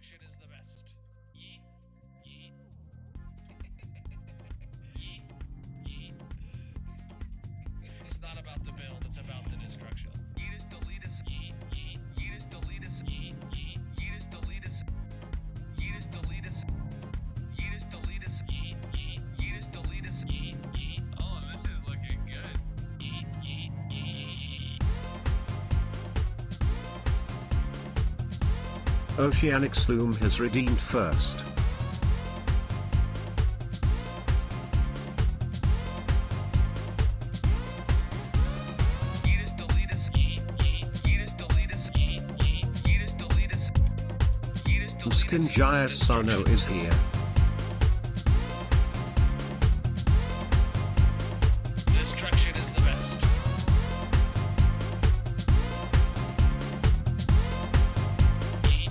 Destruction is the best. Yeet. Yeet. Yeet. Yeet. It's not about the build, it's about the destruction. Yeetus deletus. Yeet. Yeet. Yeetus deletus. Yeet. Yeet. Yeetus deletus. Yeetus deletus. Yeetus deletus. Yeet. Yeet. Yeetus deletus. Yeet. Yeet. Oh, this is looking good. Yeet. Yeet. Yeet. Oceanic Sloom has redeemed first. Yeetus deletus. Yeet. Yeet. Yeetus deletus. Yeet. Yeet. Yeetus deletus. Yeetus deletus. Uskinjaya Sano is here. Destruction is the best.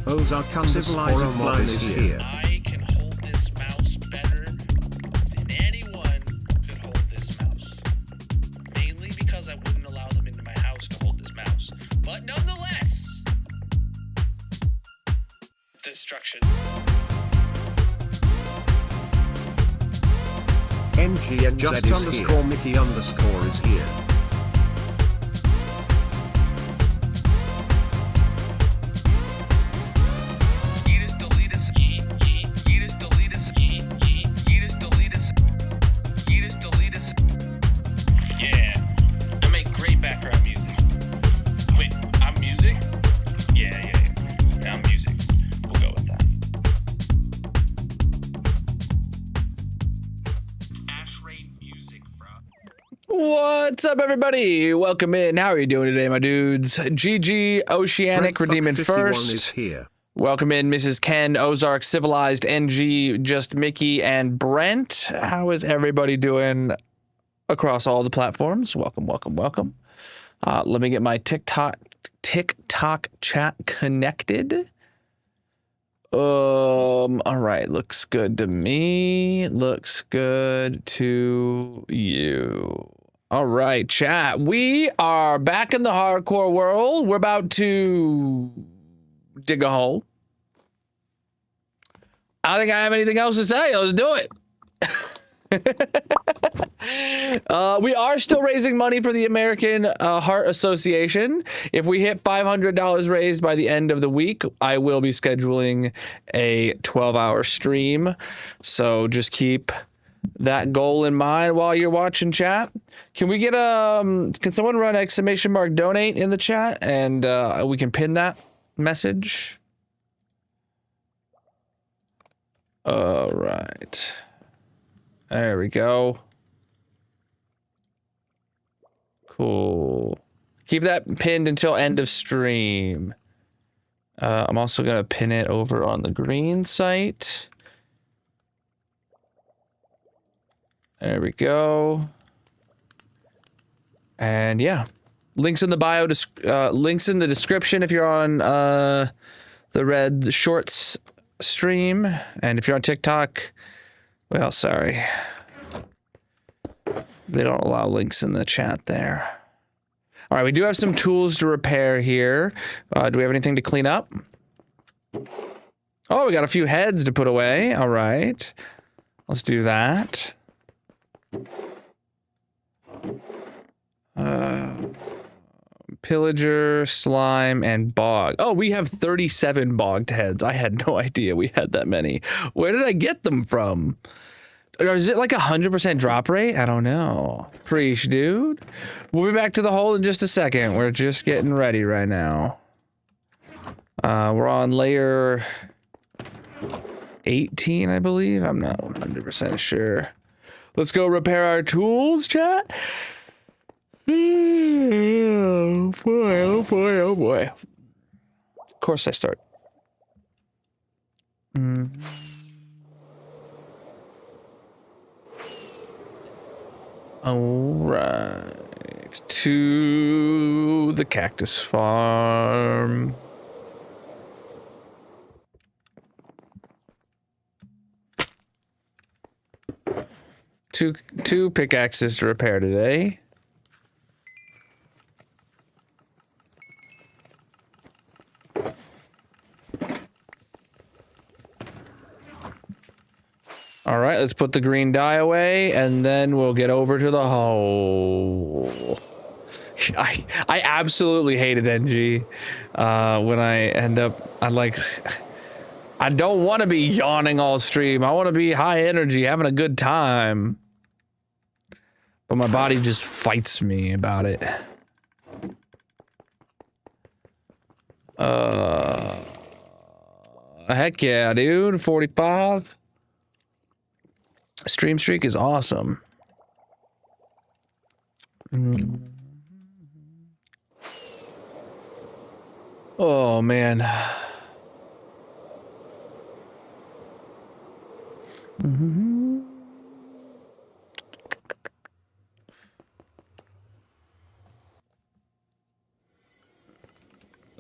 Ozark Civilized Fly is here. I can hold this mouse better than anyone could hold this mouse. Mainly because I wouldn't allow them into my house to hold this mouse. But nonetheless, destruction. NGNZ Just underscore Mickey underscore is here. Yeetus deletus. Yeet. Yeet. Yeetus deletus. Yeet. Yeet. Yeetus deletus. Yeetus deletus. Yeah. I make great background music. Wait, I'm music? Yeah. I'm music. We'll go with that. Ash Rain music, bro. What's up, everybody? Welcome in. How are you doing today, my dudes? GG, Oceanic, Brentfuck redeeming 51 first. is here. Welcome in, Mrs. Ken, Ozark, Civilized, NG, Just Mickey, and Brent. How is everybody doing across all the platforms? Welcome. Let me get my TikTok chat connected. All right, looks good to me. Looks good to you. All right, chat. We are back in the hardcore world. We're about to dig a hole. I don't think I have anything else to say. Let's do it. We are still raising money for the American Heart Association. If we hit $500 raised by the end of the week, I will be scheduling a 12-hour stream. So just keep that goal in mind while you're watching chat. Can we get can someone run ! donate in the chat, and we can pin that message? All right. There we go. Cool. Keep that pinned until end of stream. I'm also going to pin it over on the green site. There we go. And yeah, links in the bio, links in the description if you're on the Red Shorts stream. And if you're on TikTok, well, sorry. They don't allow links in the chat there. All right, we do have some tools to repair here. Do we have anything to clean up? Oh, we got a few heads to put away. All right. Let's do that. Pillager, slime, and bog. Oh, we have 37 bogged heads. I had no idea we had that many. Where did I get them from? Or is it like 100% drop rate? I don't know. Preach, dude. We'll be back to the hole in just a second. We're just getting ready right now. We're on layer 18, I believe. I'm not 100% sure. Let's go repair our tools, chat. Oh boy. Of course I start. All right. To the cactus farm. Two pickaxes to repair today. All right, let's put the green dye away, and then we'll get over to the hole. I absolutely hated NG when I end up, I don't want to be yawning all stream. I want to be high energy, having a good time. But my body just fights me about it. Heck yeah, dude. 45. Stream streak is awesome. Oh, man.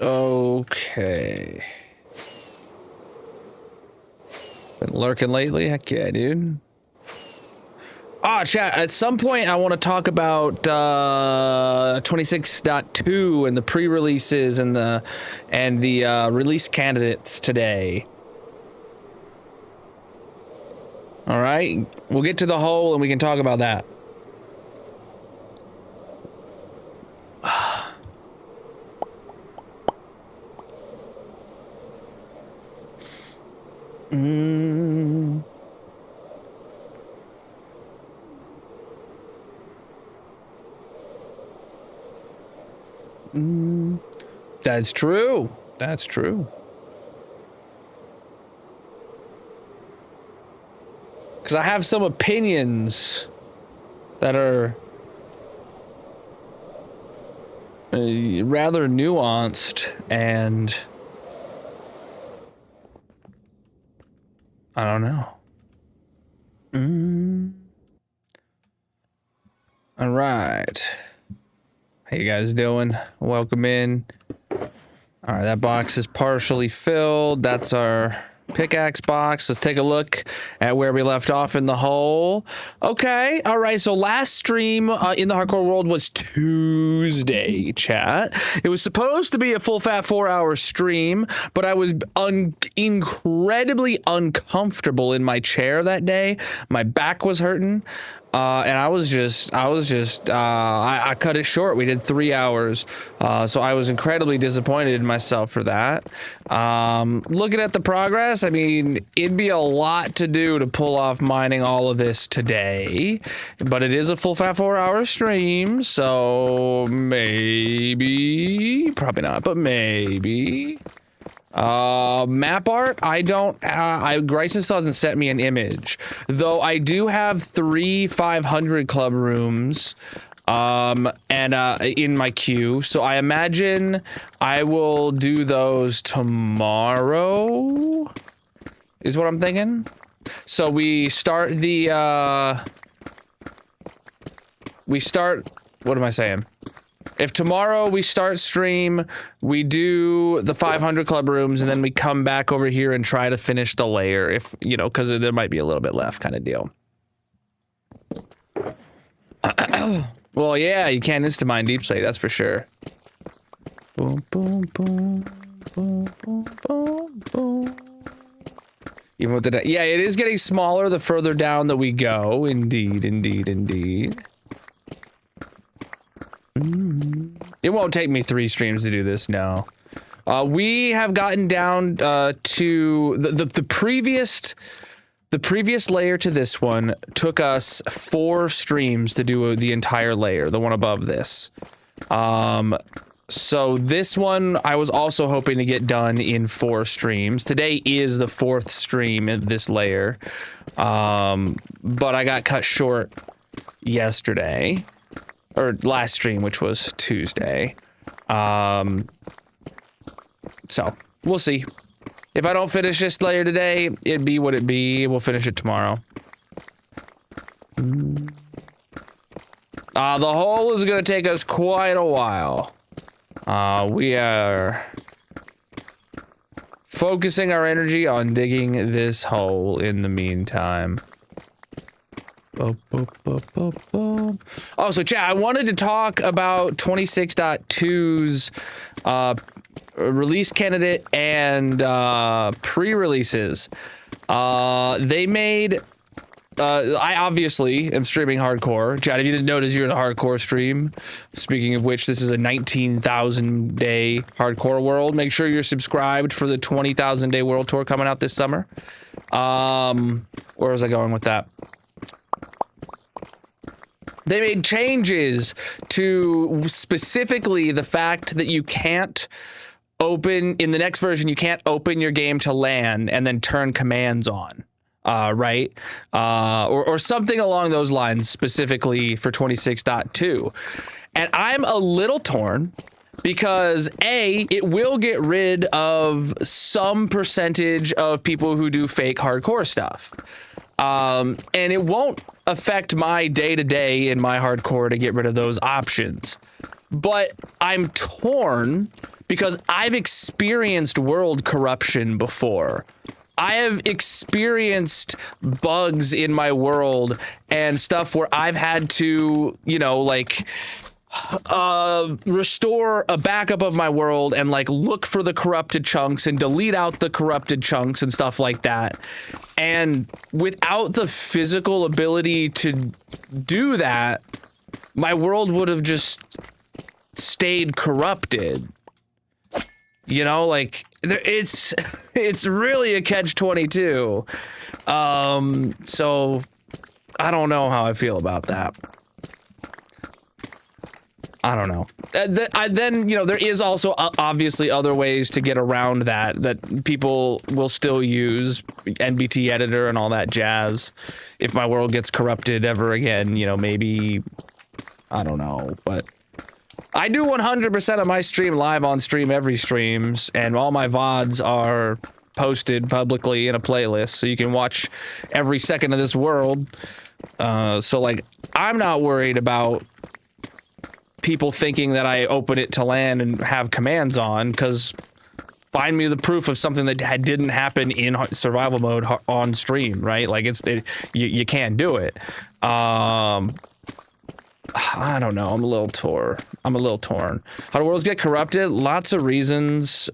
Okay. Been lurking lately? Heck yeah, dude. Ah, chat, at some point I want to talk about 26.2 and the pre-releases and the release candidates today. All right, we'll get to the hole and we can talk about that. That's true. That's true. Because I have some opinions that are rather nuanced, and I don't know. All right. How you guys doing? Welcome in. All right, that box is partially filled. That's our pickaxe box. Let's take a look at where we left off in the hole. Okay, all right, so last stream in the hardcore world was Tuesday, chat. It was supposed to be a full fat 4-hour stream, but I was incredibly uncomfortable in my chair that day. My back was hurting. And I cut it short. We did 3 hours. So I was incredibly disappointed in myself for that. Looking at the progress, I mean, it'd be a lot to do to pull off mining all of this today, but it is a full fat 4-hour stream. So maybe, probably not, but maybe. Map art, Gryson still hasn't sent me an image, though I do have 3 500 club rooms in my queue, so I imagine I will do those tomorrow is what I'm thinking. So we start what am I saying? If tomorrow we start stream, we do the 500 club rooms, and then we come back over here and try to finish the layer, if, you know, because there might be a little bit left kind of deal. Well, yeah, you can't insta-mine deep slate, that's for sure. Boom, boom, boom, boom, boom, boom, boom. Even with the, yeah, it is getting smaller the further down that we go. Indeed, indeed, indeed. It won't take me 3 streams to do this, no. We have gotten down to the previous layer to this one took us 4 streams to do the entire layer, the one above this. So this one I was also hoping to get done in 4 streams. Today is the 4th stream in this layer, but I got cut short yesterday. Or last stream, which was Tuesday. So we'll see. If I don't finish this layer today, it'd be what it be. We'll finish it tomorrow. The hole is gonna take us quite a while. We are focusing our energy on digging this hole in the meantime. Oh, so chat, I wanted to talk about 26.2's release candidate and pre-releases. They made I obviously am streaming hardcore. Chad, if you didn't notice, you're in a hardcore stream. Speaking of which, this is a 19,000 day hardcore world. Make sure you're subscribed for the 20,000 day world tour coming out this summer. Where was I going with that? They made changes to specifically the fact that you can't open, in the next version, you can't open your game to LAN and then turn commands on, right? Or something along those lines, specifically for 26.2. And I'm a little torn because A, it will get rid of some percentage of people who do fake hardcore stuff. And it won't affect my day-to-day in my hardcore to get rid of those options. But I'm torn because I've experienced world corruption before. I have experienced bugs in my world and stuff where I've had to, you know, like, restore a backup of my world and like look for the corrupted chunks and delete out the corrupted chunks and stuff like that. And without the physical ability to do that, my world would have just stayed corrupted. You know, like it's really a catch-22. So I don't know how I feel about that. I don't know. Then, you know, there is also obviously other ways to get around that people will still use, NBT editor and all that jazz. If my world gets corrupted ever again, you know, maybe, I don't know, but I do 100% of my stream live on stream every streams, and all my VODs are posted publicly in a playlist, so you can watch every second of this world. So like, I'm not worried about people thinking that I open it to LAN and have commands on, because find me the proof of something that didn't happen in survival mode on stream, right? Like you can't do it. I don't know. I'm a little torn. How do worlds get corrupted? Lots of reasons.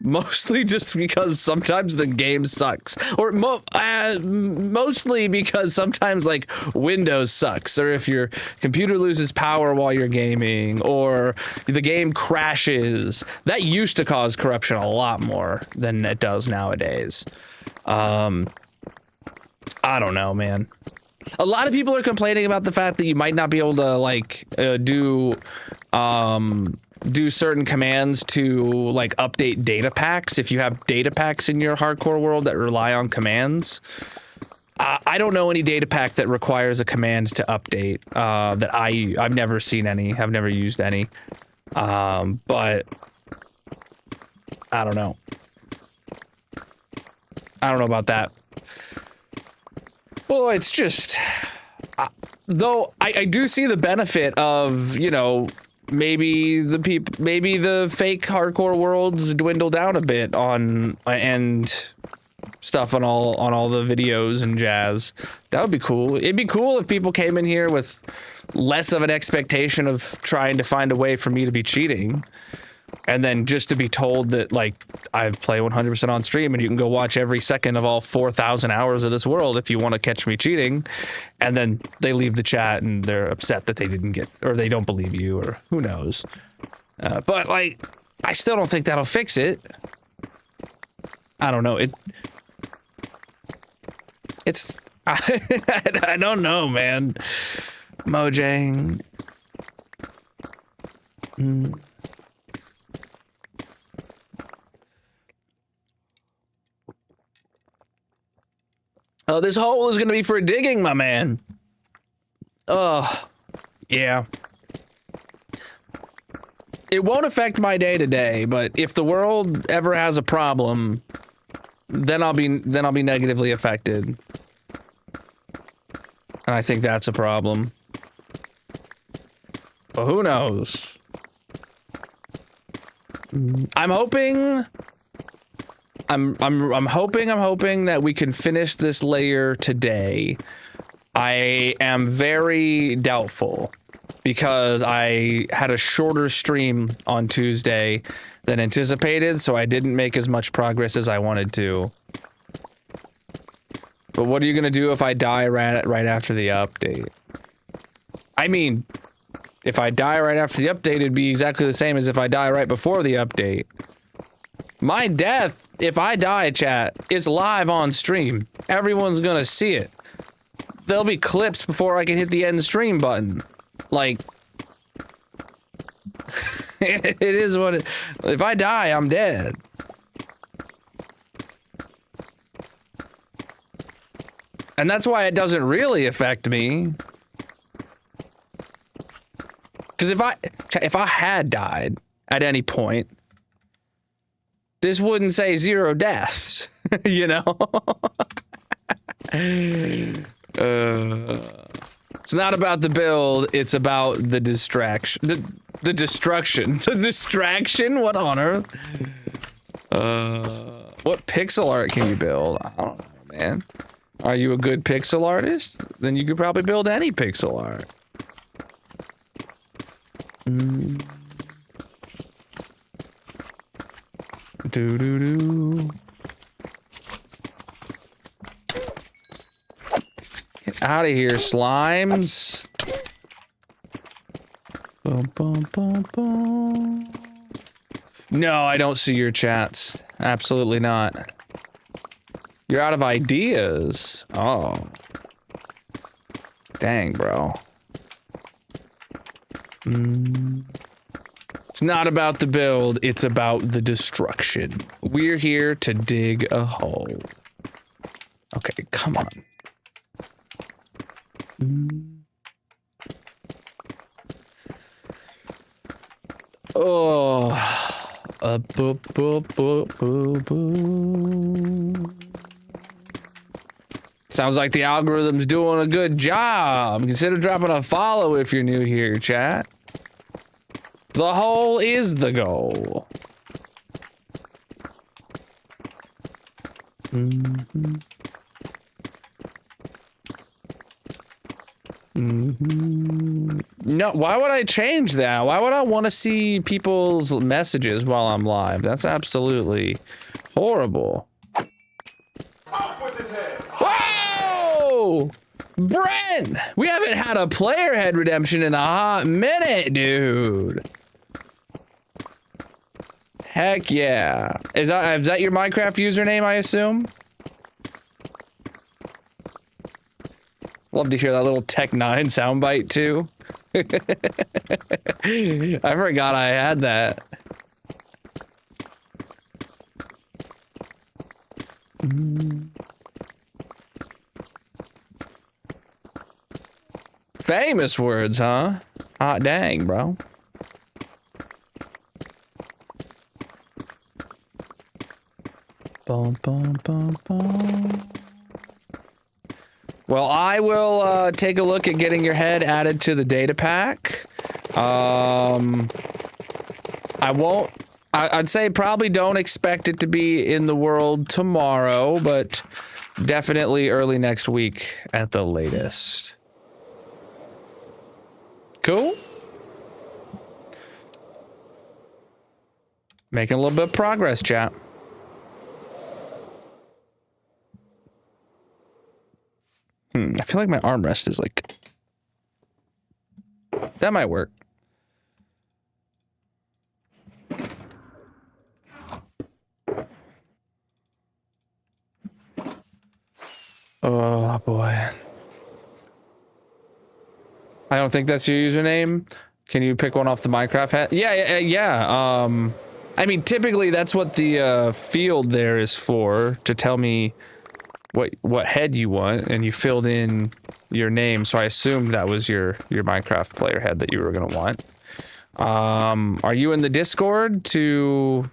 Mostly just because sometimes the game sucks, or mostly because sometimes like Windows sucks, or if your computer loses power while you're gaming, or the game crashes. That used to cause corruption a lot more than it does nowadays. I don't know, man. A lot of people are complaining about the fact that you might not be able to like do certain commands to like update data packs if you have data packs in your hardcore world that rely on commands. I don't know any data pack that requires a command to update that I've never seen any. I've never used any. But I don't know. I don't know about that. Well, it's just, though I do see the benefit of, you know, maybe the fake hardcore worlds dwindle down a bit on and stuff on all the videos and jazz. That would be cool. It'd be cool if people came in here with less of an expectation of trying to find a way for me to be cheating. And then just to be told that, like, I play 100% on stream and you can go watch every second of all 4,000 hours of this world if you want to catch me cheating. And then they leave the chat and they're upset that they didn't get, or they don't believe you, or who knows. But, like, I still don't think that'll fix it. I don't know. It's, I don't know, man. Mojang. Oh, this hole is going to be for digging, my man. Oh, yeah. It won't affect my day-to-day, but if the world ever has a problem, then I'll be negatively affected. And I think that's a problem. But who knows? I'm hoping that we can finish this layer today. I am very doubtful because I had a shorter stream on Tuesday than anticipated, so I didn't make as much progress as I wanted to. But what are you gonna do if I die right after the update? I mean, if I die right after the update, it'd be exactly the same as if I die right before the update. My death, if I die, chat, is live on stream. Everyone's gonna see it. There'll be clips before I can hit the end stream button. Like, it is what it... If I die, I'm dead. And that's why it doesn't really affect me. Because if I had died at any point, this wouldn't say 0 deaths, you know? It's not about the build, it's about the distraction. The destruction. The distraction? What on earth? What pixel art can you build? I don't know, man. Are you a good pixel artist? Then you could probably build any pixel art. Do. Get out of here, slimes. Bum. No, I don't see your chats. Absolutely not. You're out of ideas. Oh. Dang, bro. It's not about the build, it's about the destruction. We're here to dig a hole. Okay, come on. Oh. Sounds like the algorithm's doing a good job. Consider dropping a follow if you're new here, chat. The hole is the goal. No, why would I change that? Why would I want to see people's messages while I'm live? That's absolutely horrible. Whoa! Brent! We haven't had a player head redemption in a hot minute, dude. Heck yeah. Is that your Minecraft username, I assume? Love to hear that little Tech 9 soundbite too. I forgot I had that. Famous words, huh? Hot dang, bro. Bum, bum, bum, bum. Well, I will take a look at getting your head added to the data pack. I'd say probably don't expect it to be in the world tomorrow, but definitely early next week at the latest. Cool? Making a little bit of progress, chat. I feel like my armrest is like... That might work. Oh, boy. I don't think that's your username. Can you pick one off the Minecraft hat? Yeah. I mean, typically that's what the field there is for, to tell me what head you want, and you filled in your name, so I assumed that was your Minecraft player head that you were gonna want. Are you in the Discord to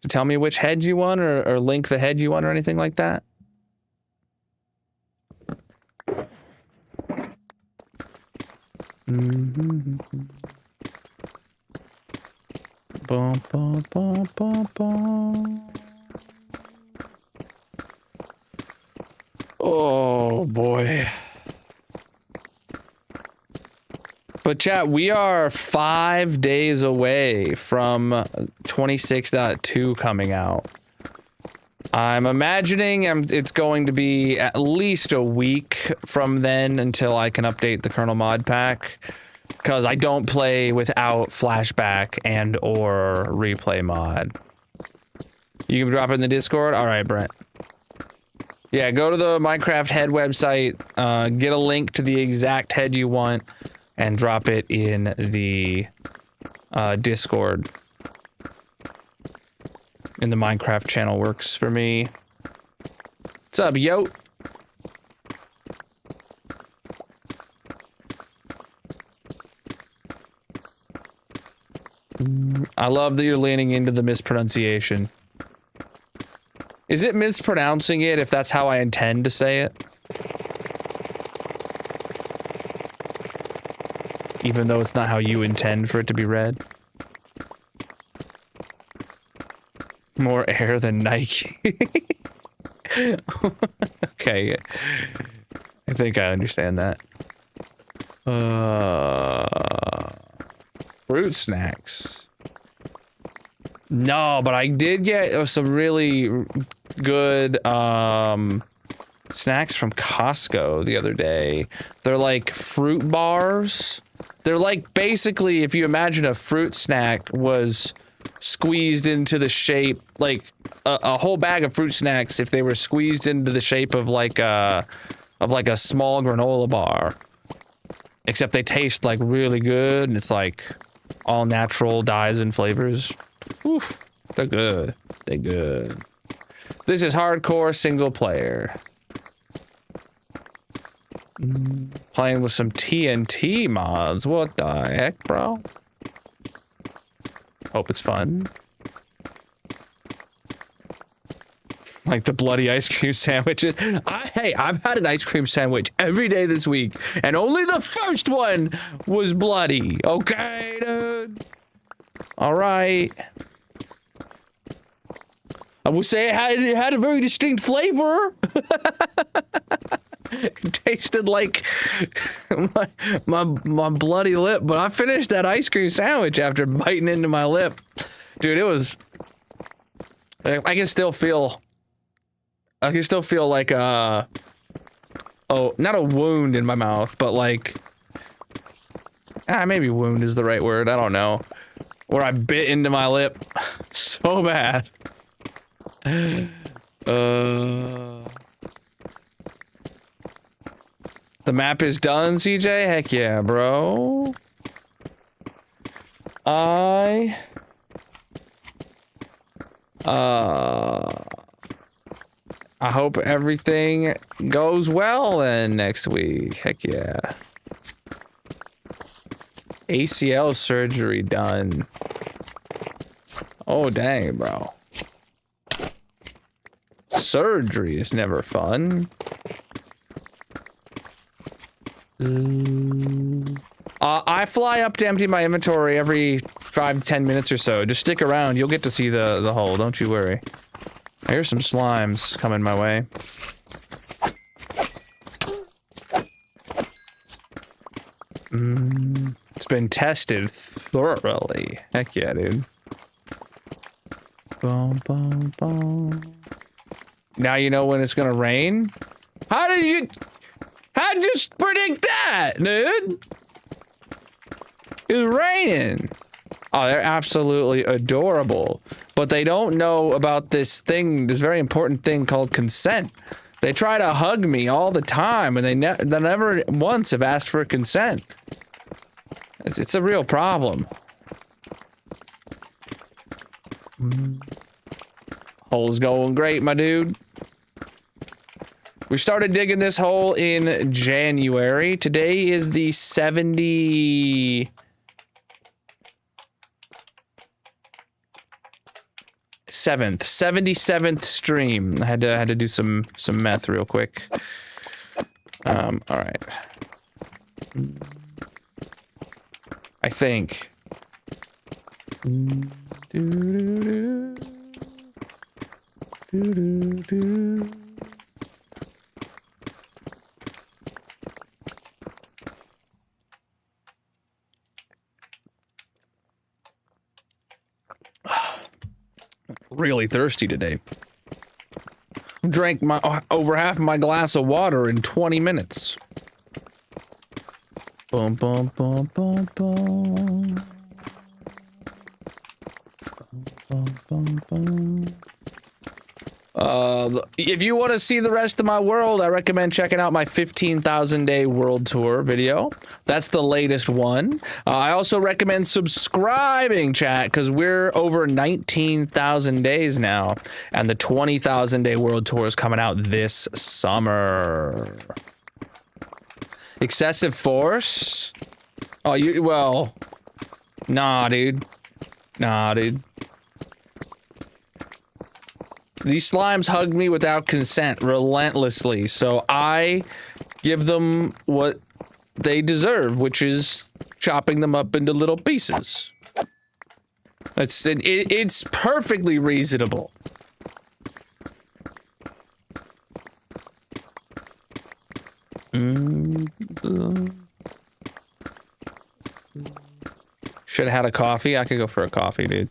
tell me which head you want, or link the head you want, or anything like that? Bum, bum, bum, bum, bum. Oh boy. But chat, we are 5 days away from 26.2 coming out. I'm imagining it's going to be at least a week from then until I can update the Colonel mod pack, because I don't play without flashback and or replay mod. You can drop it in the Discord? All right, Brent. Yeah, go to the Minecraft head website, get a link to the exact head you want, and drop it in the Discord. In the Minecraft channel works for me. What's up, yo? I love that you're leaning into the mispronunciation. Is it mispronouncing it if that's how I intend to say it? Even though it's not how you intend for it to be read? More air than Nike. Okay. I think I understand that. Fruit snacks. No, but I did get some really good snacks from Costco the other day. They're like fruit bars. They're like basically if you imagine a fruit snack was squeezed into the shape, like a whole bag of fruit snacks, if they were squeezed into the shape of like a small granola bar, except they taste like really good and it's like all natural dyes and flavors. Oof, they're good. They're good. This is hardcore single player. Playing with some TNT mods. What the heck, bro? Hope it's fun. Like the bloody ice cream sandwiches. Hey, I've had an ice cream sandwich every day this week, and only the first one was bloody. Okay, dude. All right. I will say it had a very distinct flavor. It tasted like my bloody lip, but I finished that ice cream sandwich after biting into my lip. Dude, it was... I can still feel like oh, not a wound in my mouth, but like... maybe wound is the right word, I don't know. Where I bit into my lip so bad. The map is done, CJ? Heck yeah, bro. I hope everything goes well then next week. Heck yeah. ACL surgery done. Oh, dang, bro. Surgery is never fun. I fly up to empty my inventory every 5 to 10 minutes or so. Just stick around. You'll get to see the hole. Don't you worry. I hear some slimes coming my way. It's been tested thoroughly. Heck yeah, dude. Boom, boom, boom. Now you know when it's gonna rain? How'd you predict that, dude? It's raining. Oh, they're absolutely adorable. But they don't know about this thing, this very important thing called consent. They try to hug me all the time, and they never once have asked for consent. It's a real problem. Hole's going great, my dude. We started digging this hole in January. Today is the 77th stream. I had to do some math real quick. All right. I think. Really thirsty today. Drank my over half of my glass of water in 20 minutes. Boom, boom, boom, boom, boom. Boom, boom, boom. If you want to see the rest of my world, I recommend checking out my 15,000 day world tour video. That's the latest one. I also recommend subscribing, chat, because we're over 19,000 days now, and the 20,000 day world tour is coming out this summer. Excessive force? Oh, well, nah, dude. Nah, dude. These slimes hug me without consent relentlessly, so I give them what they deserve, which is chopping them up into little pieces. It's perfectly reasonable. Should have had a coffee. I could go for a coffee, dude.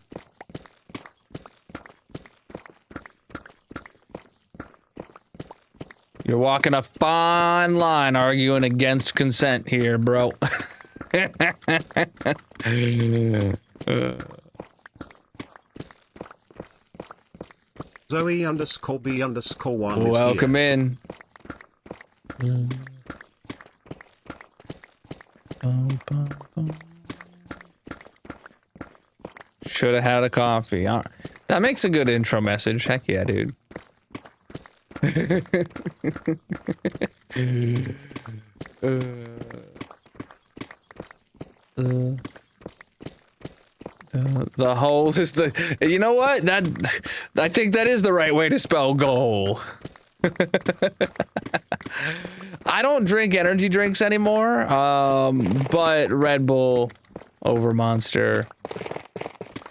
You're walking a fine line arguing against consent here, bro. Zoe_B_1 is Welcome here. in. Should have had a coffee. That makes a good intro message. Heck yeah, dude. The hole is the. You know what? I think that is the right way to spell goal. I don't drink energy drinks anymore, but Red Bull over Monster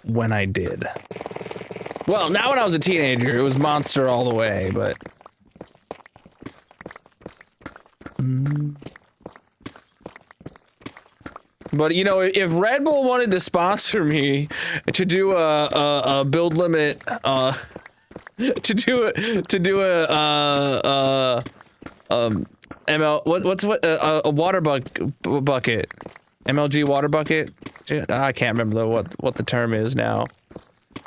when I did. Well, not when I was a teenager. It was Monster all the way, but. But you know, if Red Bull wanted to sponsor me to do a build limit, to do a water bucket, MLG water bucket. I can't remember what the term is now.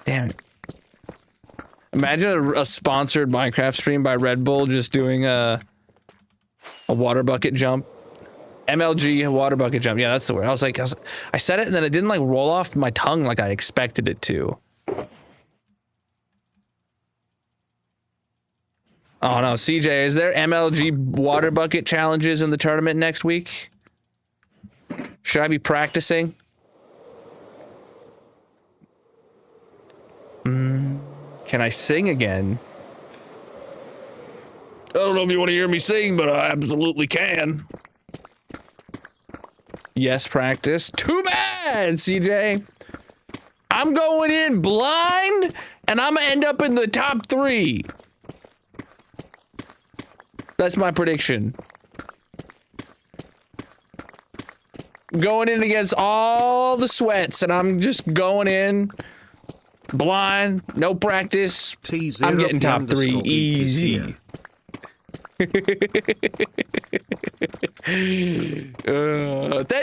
Damn it! Imagine a sponsored Minecraft stream by Red Bull just doing a water bucket jump. MLG water bucket jump. Yeah, that's the word. I said it and then it didn't like roll off my tongue like I expected it to. Oh no, CJ, is there MLG water bucket challenges in the tournament next week? Should I be practicing? Can I sing again? I don't know if you want to hear me sing, but I absolutely can. Yes, practice. Too bad, CJ. I'm going in blind, and I'm gonna end up in the top 3. That's my prediction. Going in against all the sweats, and I'm just going in blind, no practice. I'm getting top 3 easy. Thank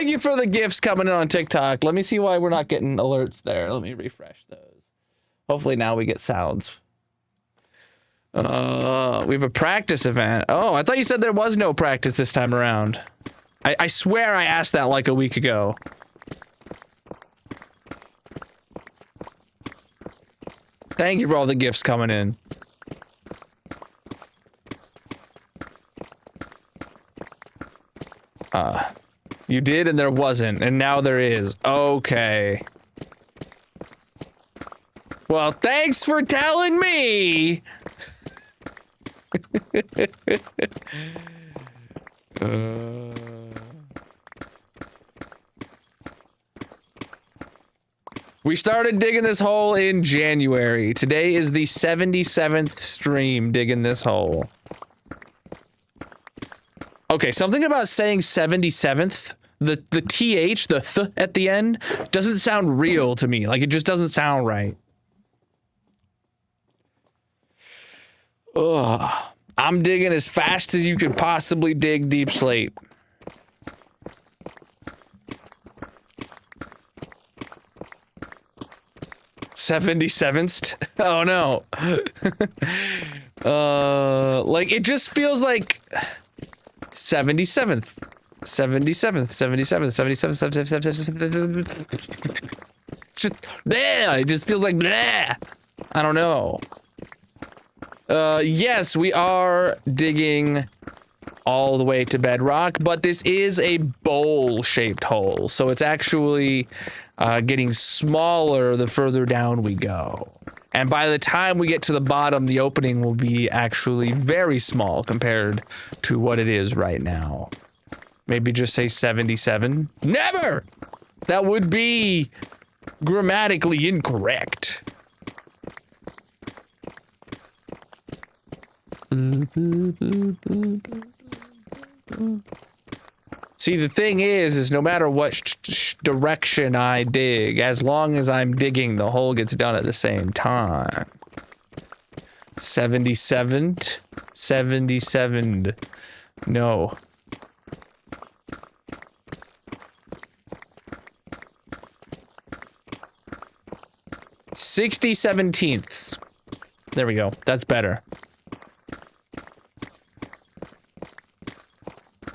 you for the gifts coming in on TikTok. Let me see why we're not getting alerts there. Let me refresh those. Hopefully now we get sounds. We have a practice event. Oh, I thought you said there was no practice this time around. I swear I asked that like a week ago. Thank you for all the gifts coming in. You did and there wasn't, and now there is. Okay. Well, thanks for telling me! We started digging this hole in January. Today is the 77th stream digging this hole. Okay, something about saying 77th, the th, the th at the end, doesn't sound real to me. Like, it just doesn't sound right. Ugh. I'm digging as fast as you can possibly dig deep slate. $77th? Oh no. Like it just feels like 77th. 77th, 77th, 77th, 77th. Just, bleh, it just feels like bleh. I don't know. Yes, we are digging all the way to bedrock, but this is a bowl-shaped hole, so it's actually getting smaller the further down we go. And by the time we get to the bottom, the opening will be actually very small compared to what it is right now. Maybe just say 77. Never! That would be grammatically incorrect. See, the thing is no matter what direction I dig, as long as I'm digging, the hole gets done at the same time. 77, 77, no. $60/17. There we go. That's better.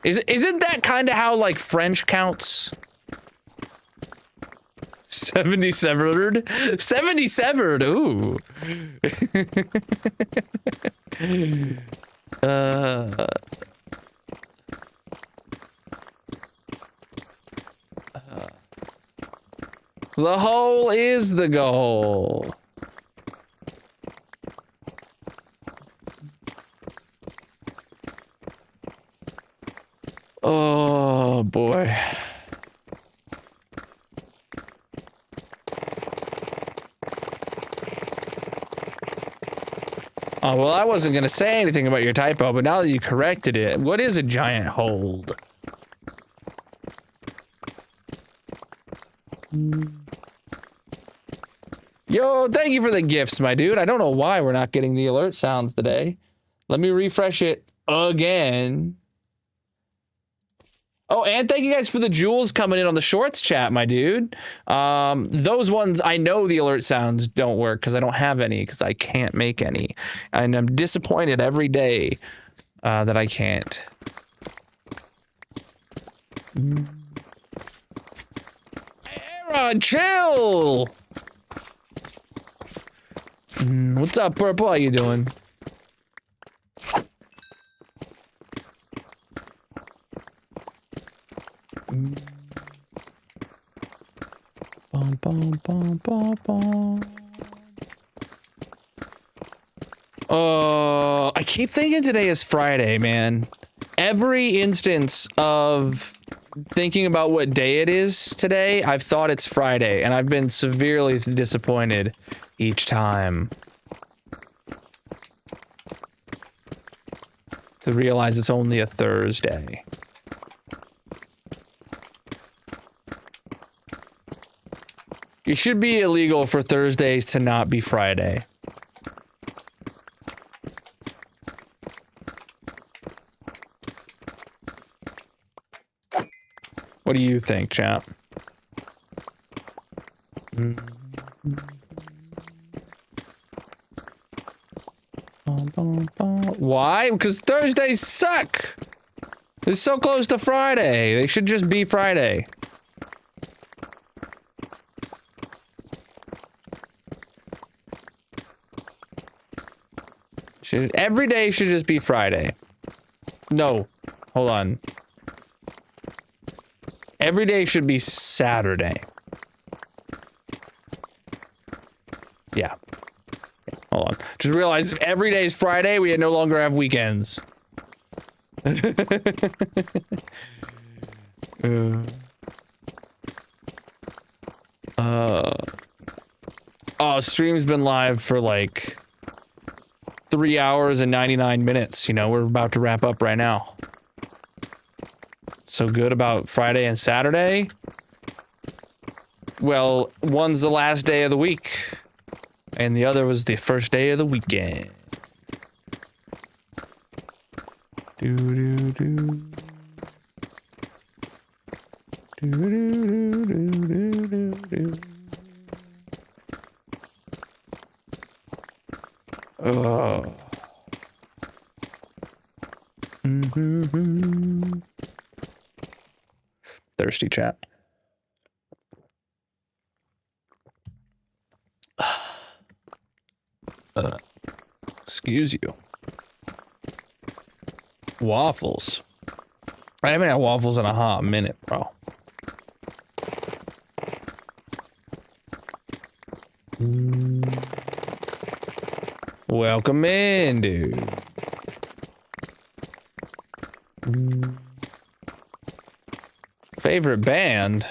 Isn't that kind of how like French counts? 77. 77. Ooh. The hole is the goal. Oh boy. Oh, well, I wasn't gonna say anything about your typo, but now that you corrected it, what is a giant hold? Yo, thank you for the gifts, my dude. I don't know why we're not getting the alert sounds today. Let me refresh it again. Oh, and thank you guys for the jewels coming in on the shorts chat, my dude. Those ones, I know the alert sounds don't work because I don't have any because I can't make any. And I'm disappointed every day that I can't. Aaron, chill! What's up, Purple? How you doing? Bum, bum, bum, bum, bum. I keep thinking today is Friday, man. Every instance of thinking about what day it is today, I've thought it's Friday, and I've been severely disappointed each time. To realize it's only a Thursday. It should be illegal for Thursdays to not be Friday. What do you think, chap? Why? Because Thursdays suck! It's so close to Friday. They should just be Friday. Every day should just be Friday. No. Hold on. Every day should be Saturday. Yeah. Hold on. Just realize if every day is Friday, we no longer have weekends. Oh, stream's been live for like 3 hours and 99 minutes. You know, we're about to wrap up right now. So good about Friday and Saturday. Well, one's the last day of the week, and the other was the first day of the weekend. Do do do. Do do do do do do. Oh. Thirsty chat. Excuse you. Waffles. I haven't had waffles in a hot minute, bro. Welcome in, dude. Favorite band?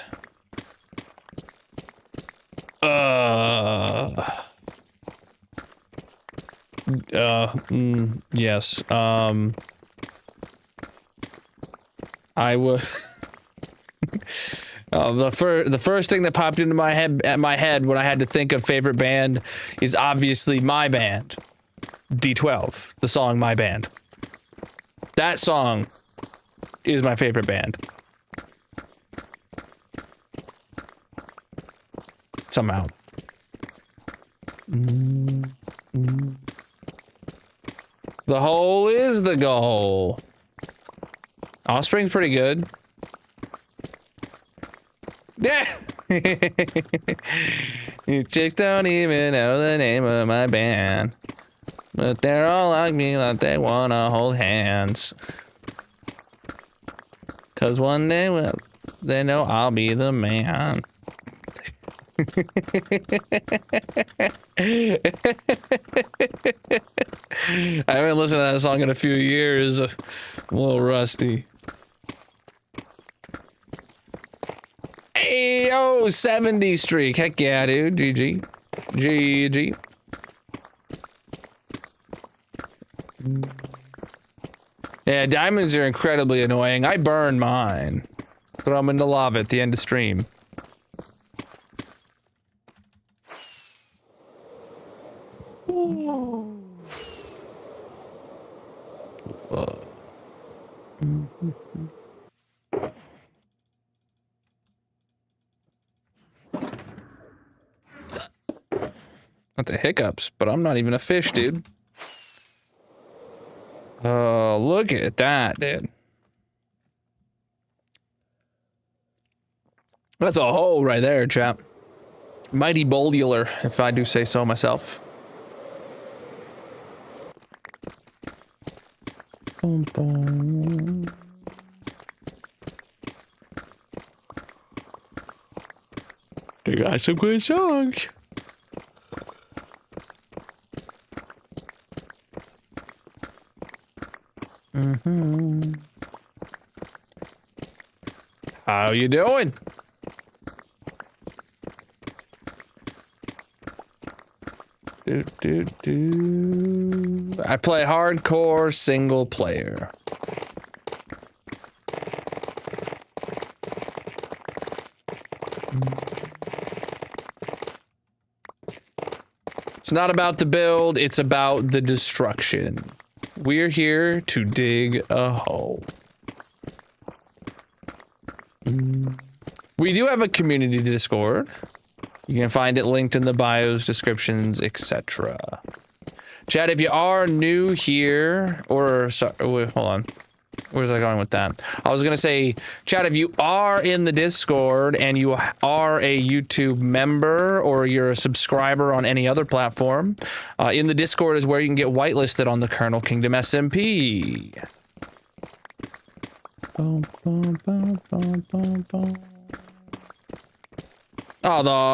Yes. I would. The first thing that popped into my head when I had to think of favorite band is obviously my band, D12. The song "My Band." That song is my favorite band. Somehow. The hole is the goal. Offspring's pretty good. Yeah. You chicks don't even know the name of my band, but they're all like me, like they wanna hold hands. 'Cause one day, well, they know I'll be the man. I haven't listened to that song in a few years. I'm a little rusty. Hey, oh, 70 streak. Heck yeah, dude. GG. GG. Yeah, diamonds are incredibly annoying. I burn mine. Throw them into lava at the end of stream. Not the hiccups, but I'm not even a fish, dude. Oh, look at that, dude. That's a hole right there, chap. Mighty boldular, if I do say so myself. Boom, boom. They got some good songs. How you doing? I play hardcore single player. It's not about the build, it's about the destruction. We're here to dig a hole. We do have a community Discord. You can find it linked in the bios, descriptions, etc. Chat, if you are new here, or sorry, wait, hold on. Where's I going with that? I was gonna say, chat, if you are in the Discord and you are a YouTube member or you're a subscriber on any other platform, in the Discord is where you can get whitelisted on the Colonel Kingdom SMP. Oh,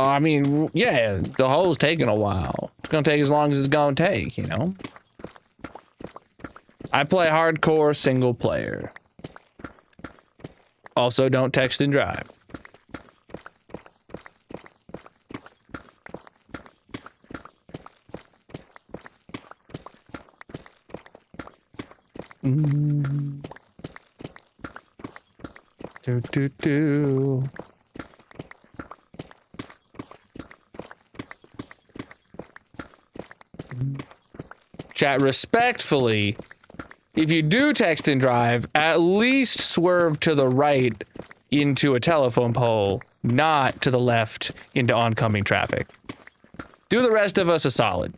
I mean, yeah, the hole's taking a while. It's gonna take as long as it's gonna take, you know? I play hardcore single player. Also, don't text and drive. Do. Chat, respectfully, if you do text and drive, at least swerve to the right into a telephone pole, not to the left into oncoming traffic. Do the rest of us a solid.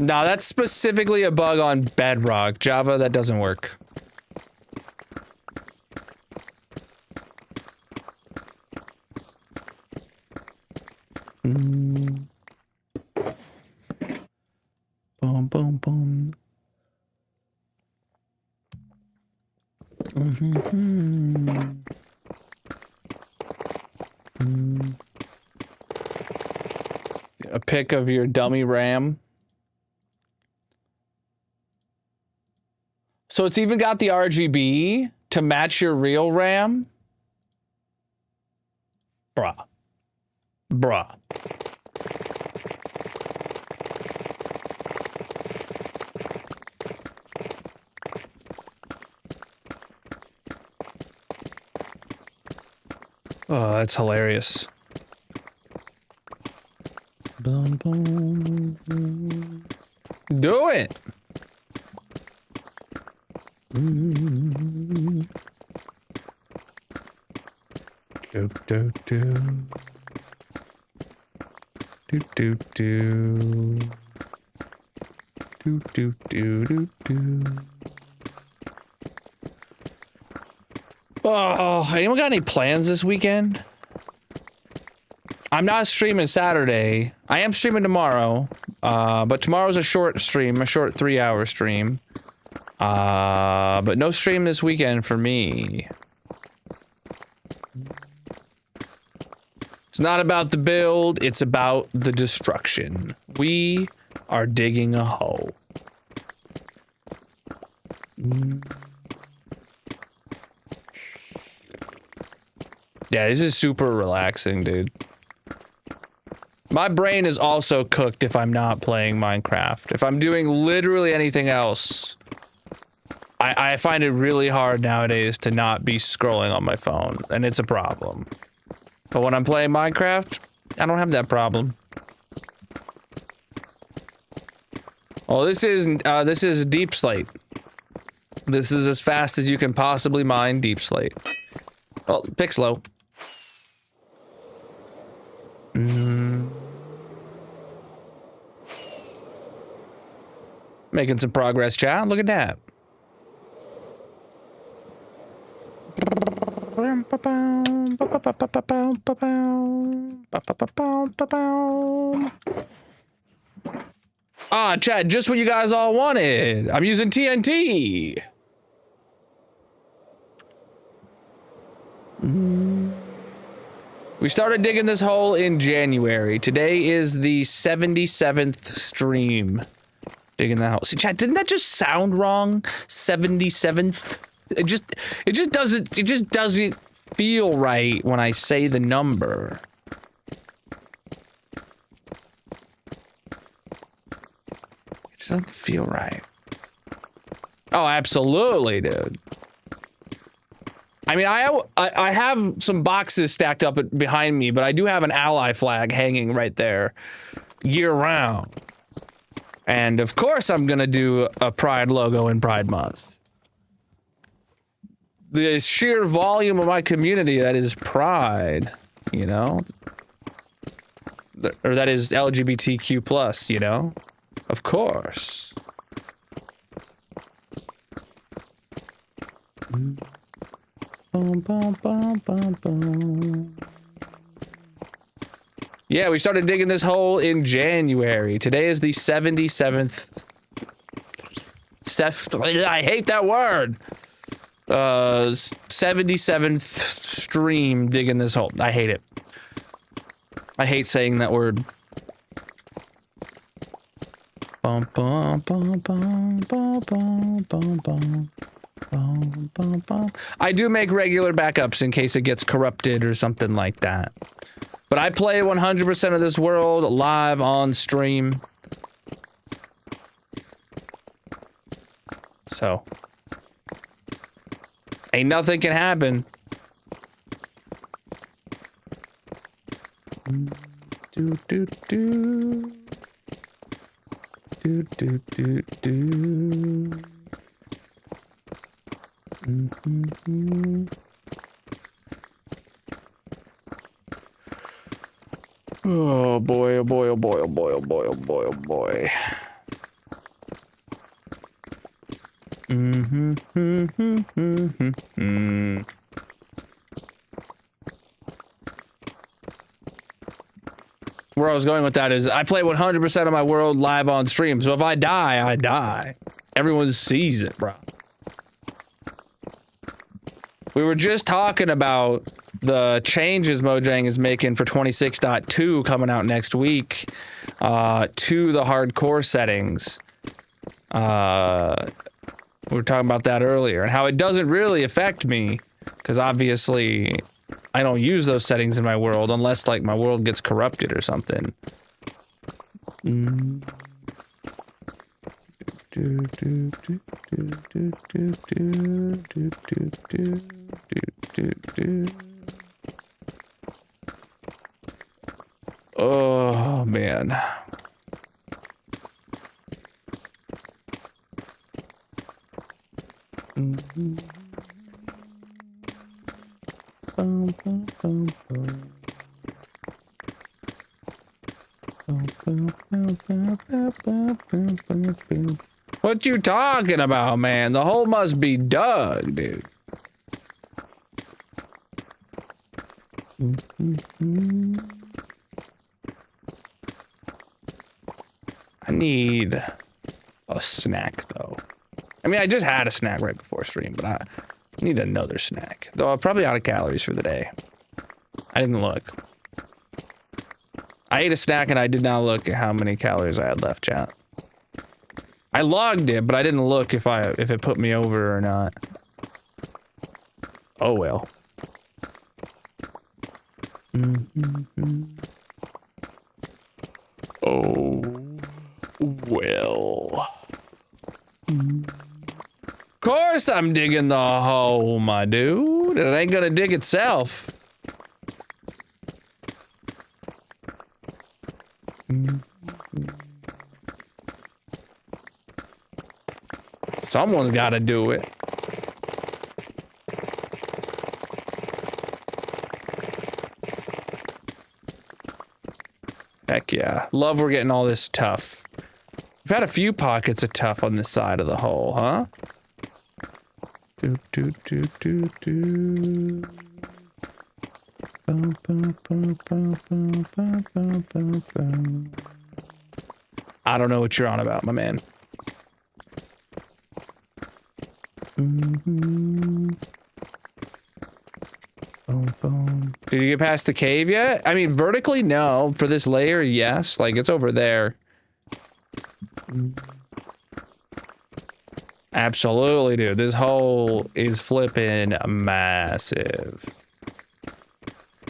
No, that's specifically a bug on Bedrock. Java, that doesn't work. Boom, boom, boom. A pic of your dummy RAM. So it's even got the RGB to match your real RAM? Bruh. Bruh. Oh, that's hilarious. Boom, boom, boom. Do it. Do do do. Do do do. Do do do do do. Oh, anyone got any plans this weekend? I'm not streaming Saturday. I am streaming tomorrow. But tomorrow's a short stream, a short 3-hour stream. But no stream this weekend for me. It's not about the build, it's about the destruction. We are digging a hole. Yeah, this is super relaxing, dude. My brain is also cooked if I'm not playing Minecraft. If I'm doing literally anything else, I find it really hard nowadays to not be scrolling on my phone, and it's a problem. But when I'm playing Minecraft, I don't have that problem. Oh, this is deep slate. This is as fast as you can possibly mine deep slate. Oh, pick slow. Making some progress, chat. Look at that. Ah, chat, just what you guys all wanted. I'm using TNT. We started digging this hole in January. Today is the 77th stream. Digging that hole. See, chat, didn't that just sound wrong? 77th? It just doesn't feel right when I say the number. It just doesn't feel right. Oh, absolutely, dude. I mean, I have some boxes stacked up behind me, but I do have an ally flag hanging right there year round. And of course I'm gonna do a Pride logo in Pride Month. The sheer volume of my community that is Pride, you know? Or that is LGBTQ+, you know? Of course. Boom, boom, boom, boom, boom. Yeah, we started digging this hole in January. Today is the 77th. I hate that word. 77th stream digging this hole. I hate it. I hate saying that word. Bum, bum, bum, bum, bum, bum, bum, bum. Bum, bum, bum. I do make regular backups in case it gets corrupted or something like that. But I play 100% of this world live on stream. So. Ain't nothing can happen. Do do do. Do do do do. Oh boy, oh boy, oh boy, oh boy, oh boy, oh boy, oh boy. Where I was going with that is I play 100% of my world live on stream. So if I die, I die. Everyone sees it, bro. We were just talking about the changes Mojang is making for 26.2 coming out next week to the hardcore settings. We were talking about that earlier and how it doesn't really affect me because obviously I don't use those settings in my world unless like my world gets corrupted or something. Oh man. What you talking about, man? The hole must be dug, dude. I need a snack, though. I mean, I just had a snack right before stream, but I need another snack. Though I'm probably out of calories for the day. I didn't look. I ate a snack and I did not look at how many calories I had left, chat. I logged it, but I didn't look if it put me over or not. Oh well. Oh well. Of course I'm digging the hole, my dude. It ain't gonna dig itself. Someone's gotta do it. Heck yeah. Love we're getting all this tough. We've had a few pockets of tough on this side of the hole, huh? Do, do, do, do, do. Bum, bum, bum, bum, bum, bum, bum, bum, bum. I don't know what you're on about, my man. Boom, boom. Did you get past the cave yet? I mean, vertically, no. For this layer, yes. Like, it's over there. Absolutely, dude. This hole is flipping massive.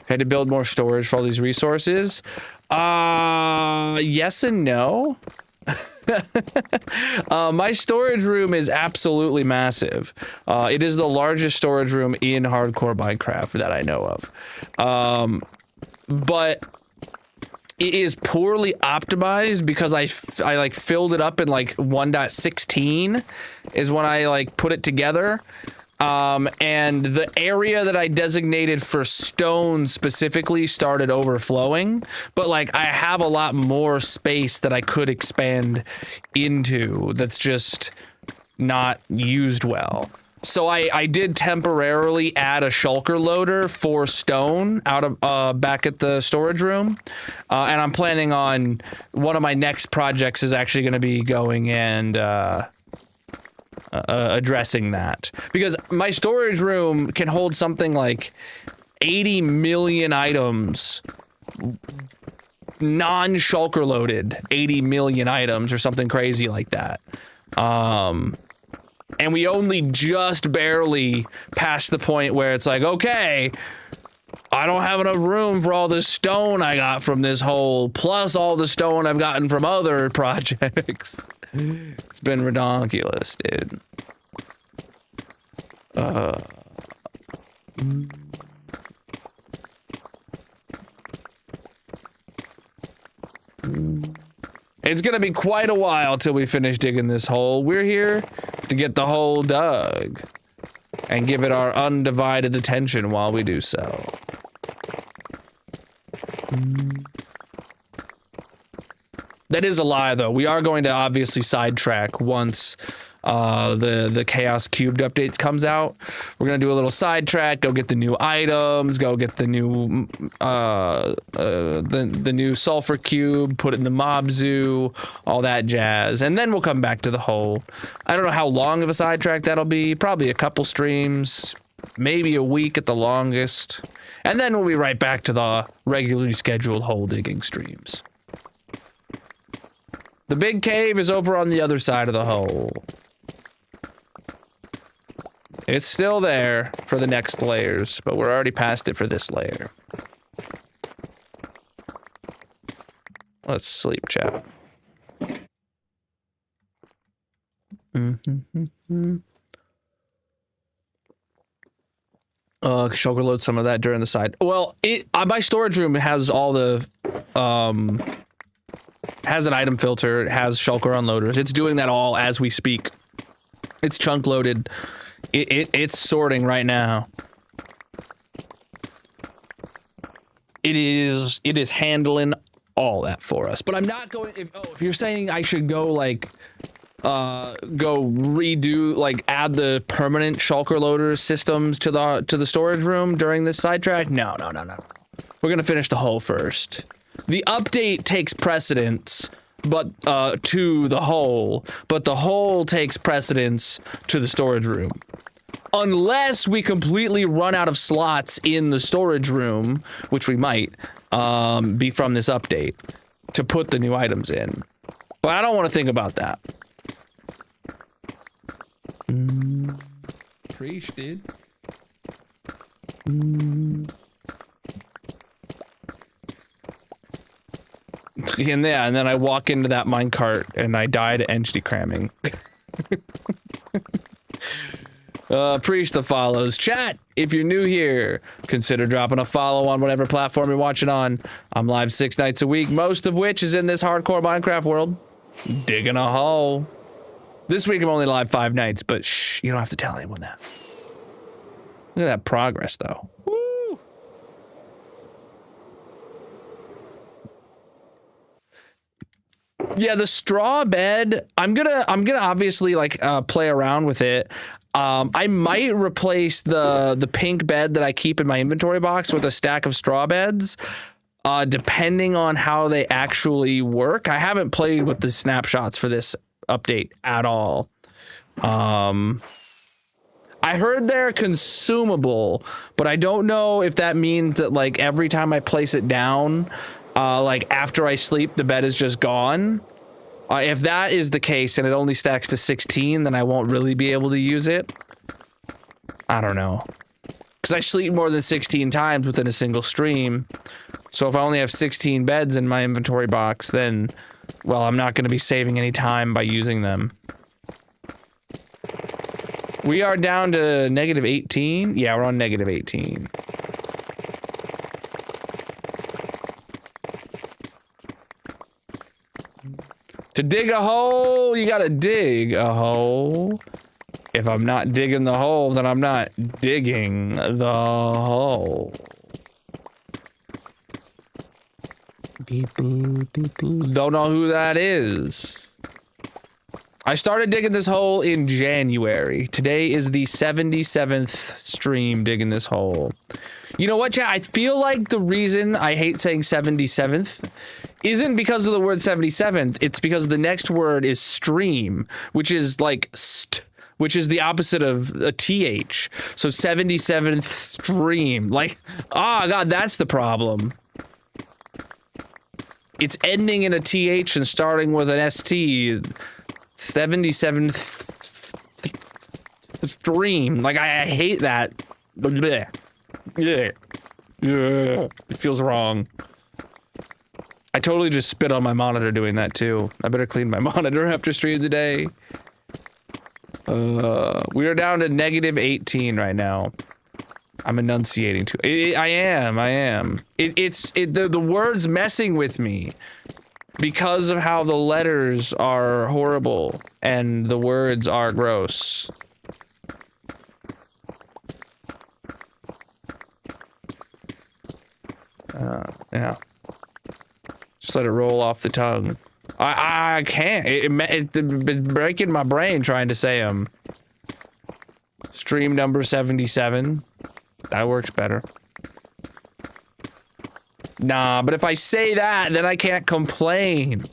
Had to build more storage for all these resources. Yes and no. My storage room is absolutely massive. It is the largest storage room in hardcore Minecraft that I know of. But it is poorly optimized because I like filled it up in like 1.16 is when I like put it together. And the area that I designated for stone specifically started overflowing, but like I have a lot more space that I could expand into that's just not used well. So I did temporarily add a shulker loader for stone out of back at the storage room, and I'm planning on one of my next projects is actually going to be going and addressing that, because my storage room can hold something like 80 million items, non-shulker loaded 80 million items or something crazy like that. And we only just barely passed the point where it's like, okay, I don't have enough room for all the stone I got from this hole, plus all the stone I've gotten from other projects. It's been ridiculous, dude. It's gonna be quite a while till we finish digging this hole. We're here to get the hole dug and give it our undivided attention while we do so. That is a lie, though. We are going to obviously sidetrack once the Chaos Cubed updates comes out. We're gonna do a little sidetrack, go get the new items, go get the new the new sulfur cube, put it in the mob zoo, all that jazz, and then we'll come back to the hole. I don't know how long of a sidetrack that'll be. Probably a couple streams, maybe a week at the longest, and then we'll be right back to the regularly scheduled hole digging streams. The big cave is over on the other side of the hole. It's still there for the next layers, but we're already past it for this layer. Let's sleep, chat. Shulker load some of that during the side. Well, my storage room has all the has an item filter, it has shulker unloaders. It's doing that all as we speak. It's chunk loaded. It's sorting right now. It is handling all that for us. But I'm not going. If you're saying I should go like, go redo, like add the permanent shulker loader systems to the storage room during this sidetrack, no. We're gonna finish the hole first. The update takes precedence, but to the hole, but the hole takes precedence to the storage room. Unless we completely run out of slots in the storage room, which we might, be from this update, to put the new items in. But I don't want to think about that. Preach, dude. And then I walk into that minecart and I die to entity cramming. Preach the follows. Chat, if you're new here, consider dropping a follow on whatever platform you're watching on. I'm live 6 nights a week, most of which is in this hardcore Minecraft world. Digging a hole. This week I'm only live 5 nights, but shh, you don't have to tell anyone that. Look at that progress, though. Woo! Yeah, the straw bed, I'm gonna obviously like play around with it. I might replace the pink bed that I keep in my inventory box with a stack of straw beds, depending on how they actually work. I haven't played with the snapshots for this update at all. I heard they're consumable, but I don't know if that means that like every time I place it down, like after I sleep, the bed is just gone. If that is the case and it only stacks to 16, then I won't really be able to use it. I don't know. Because I sleep more than 16 times within a single stream. So if I only have 16 beds in my inventory box, then, well, I'm not going to be saving any time by using them. We are down to -18. Yeah, we're on -18. To dig a hole, you gotta dig a hole. If I'm not digging the hole, then I'm not digging the hole. Don't know who that is. I started digging this hole in January. Today is the 77th stream digging this hole. You know what, chat? I feel like the reason I hate saying 77th isn't because of the word 77th. It's because the next word is stream, which is like which is the opposite of a th. So 77th stream. Like, oh god, that's the problem. It's ending in a th and starting with an st. 77th stream. Like, I hate that. Blech. Yeah. It feels wrong. I totally just spit on my monitor doing that too. I better clean my monitor after stream today. We are down to -18 right now. I'm enunciating too. I am. The word's messing with me because of how the letters are horrible and the words are gross. Yeah. Just let it roll off the tongue. I can't. It's breaking my brain trying to say them. Stream number 77. That works better. Nah, but if I say that, then I can't complain.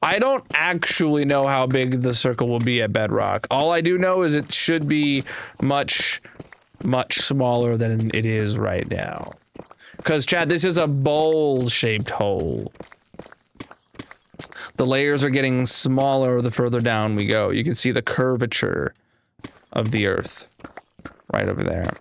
I don't actually know how big the circle will be at Bedrock. All I do know is it should be much smaller than it is right now. Because, Chad, this is a bowl-shaped hole. The layers are getting smaller the further down we go. You can see the curvature of the Earth right over there.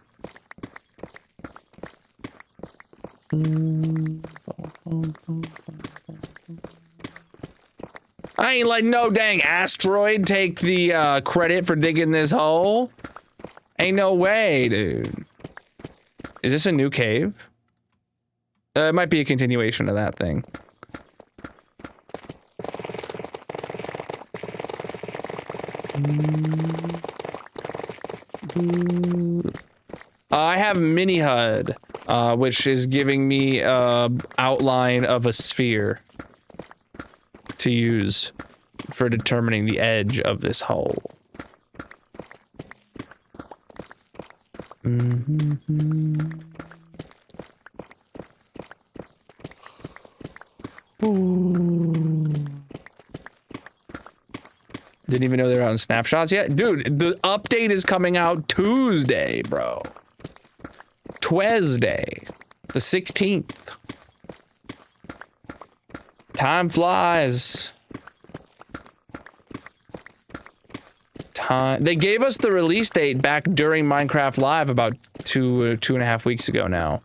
I ain't letting no dang asteroid take the credit for digging this hole. Ain't no way, dude. Is this a new cave? It might be a continuation of that thing. I have mini HUD, which is giving me outline of a sphere to use for determining the edge of this hole. Didn't even know they were out in snapshots yet. Dude, the update is coming out Tuesday, bro. Twesday. The 16th. Time flies. They gave us the release date back during Minecraft Live about two and a half weeks ago now.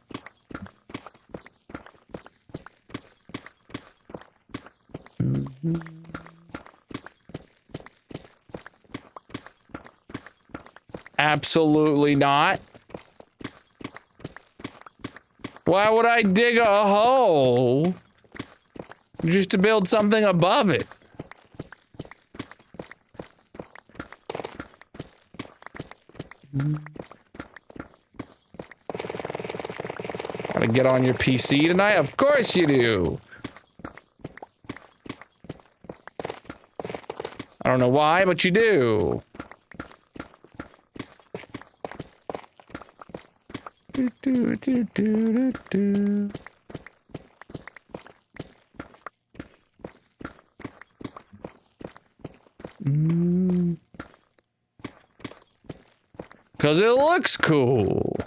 Absolutely not. Why would I dig a hole just to build something above it? Gotta get on your PC tonight? Of course you do. I don't know why, but you do. Cause it looks cool.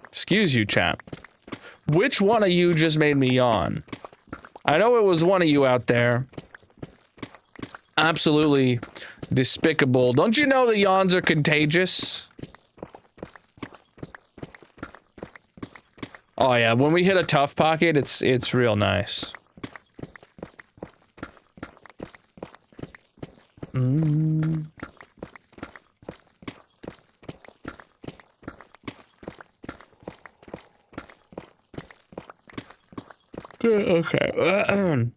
Excuse you, chat. Which one of you just made me yawn? I know it was one of you out there. Absolutely despicable. Don't you know that yawns are contagious? Oh yeah, when we hit a tough pocket, it's real nice. Okay.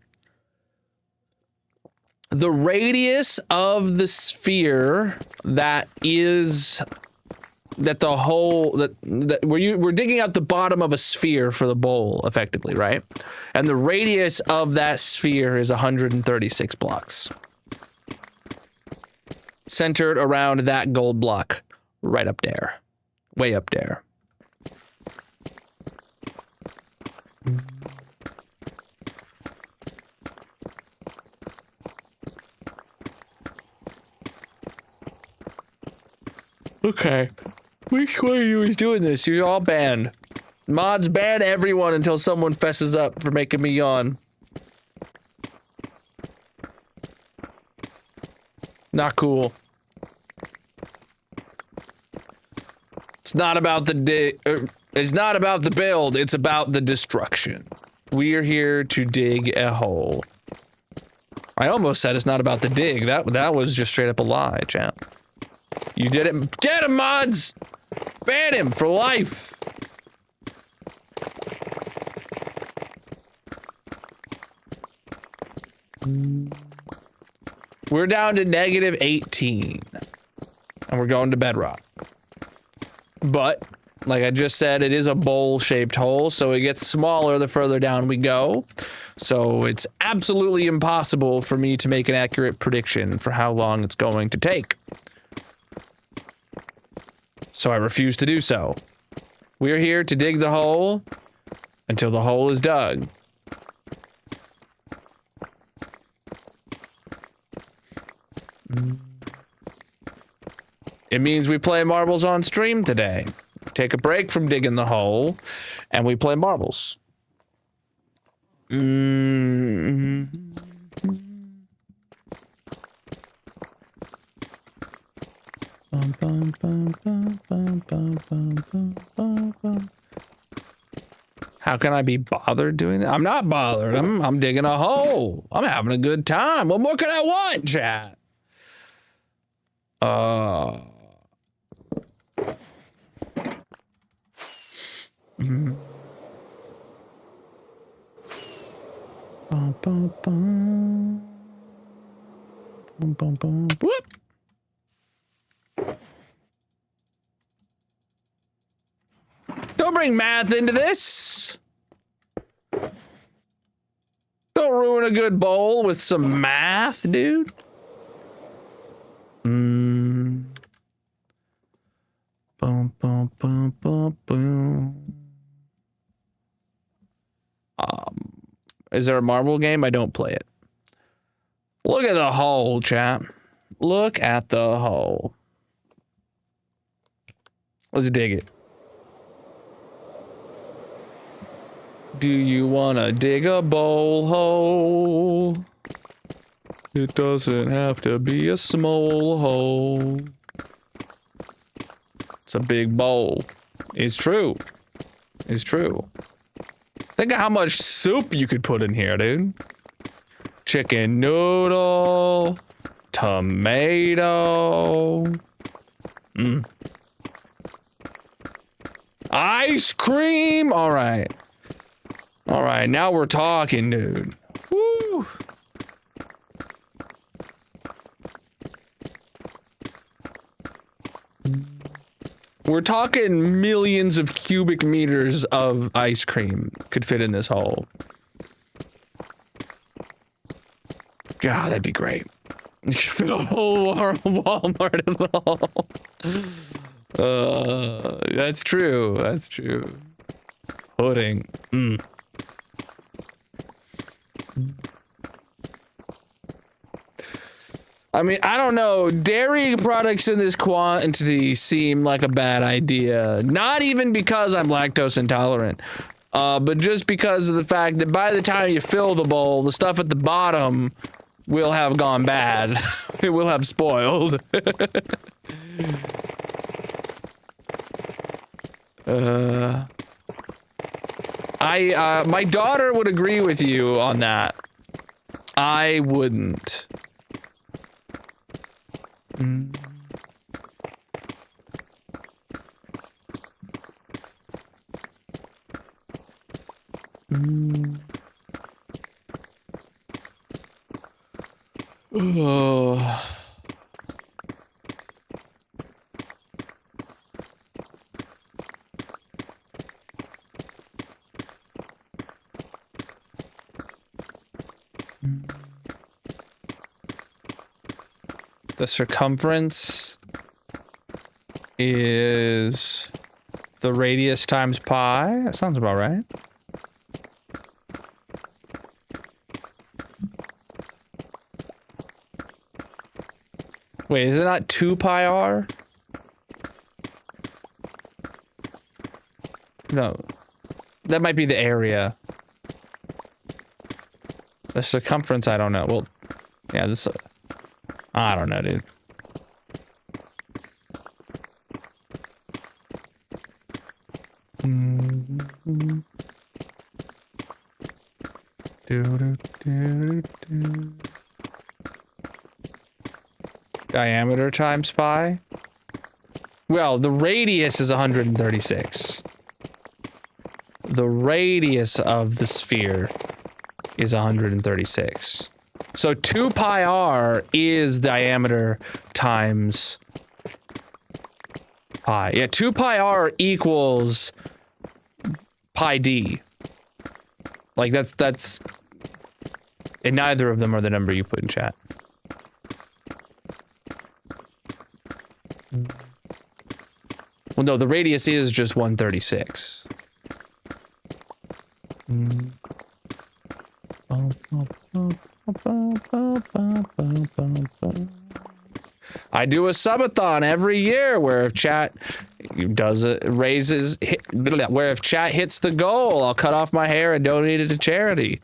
The radius of the sphere that the hole that we're digging out the bottom of a sphere for the bowl, effectively, right? And the radius of that sphere is 136 blocks. Centered around that gold block right up there. Way up there. Okay. Which one of you is doing this? You're all banned. Mods ban everyone until someone fesses up for making me yawn. Not cool. It's not about the it's not about the build, it's about the destruction. We are here to dig a hole. I almost said it's not about the dig. That was just straight up a lie, champ. You did it. Get him, mods! Ban him for life! We're down to negative 18. And we're going to bedrock. But, like I just said, it is a bowl-shaped hole, so it gets smaller the further down we go. So it's absolutely impossible for me to make an accurate prediction for how long it's going to take. So I refuse to do so. We're here to dig the hole until the hole is dug. It means we play marbles on stream today. Take a break from digging the hole, and we play marbles. How can I be bothered doing that? I'm not bothered. I'm digging a hole. I'm having a good time. What more could I want, chat? Whoop. Don't bring math into this. Don't ruin a good bowl with some math, dude. Boom, boom, boom, boom, boom. Is there a marble game? I don't play it. Look at the hole, chat. Look at the hole. Let's dig it. Do you wanna dig a bowl hole? It doesn't have to be a small hole. It's a big bowl. It's true. It's true. Think of how much soup you could put in here, dude. Chicken noodle, tomato. Ice cream. All right. All right, now we're talking, dude. Woo. We're talking millions of cubic meters of ice cream could fit in this hole. God, that'd be great. You could fit a whole Walmart in the hole. That's true. That's true. Pudding. I mean, I don't know. Dairy products in this quantity seem like a bad idea. Not even because I'm lactose intolerant, but just because of the fact that by the time you fill the bowl, the stuff at the bottom will have gone bad. It will have spoiled. My daughter would agree with you on that. I wouldn't. Oh. The circumference is the radius times pi. That sounds about right. Wait, is it not 2 pi r? No. That might be the area. The circumference, I don't know. Well, yeah, this... I don't know, dude. Diameter times pi? Well, the radius is 136. The radius of the sphere is 136. So 2 pi r is diameter times pi. Yeah, 2 pi r equals pi d. Like that's and neither of them are the number you put in chat. Well, no, the radius is just 136. I do a subathon every year where if chat does it where if chat hits the goal, I'll cut off my hair and donate it to charity.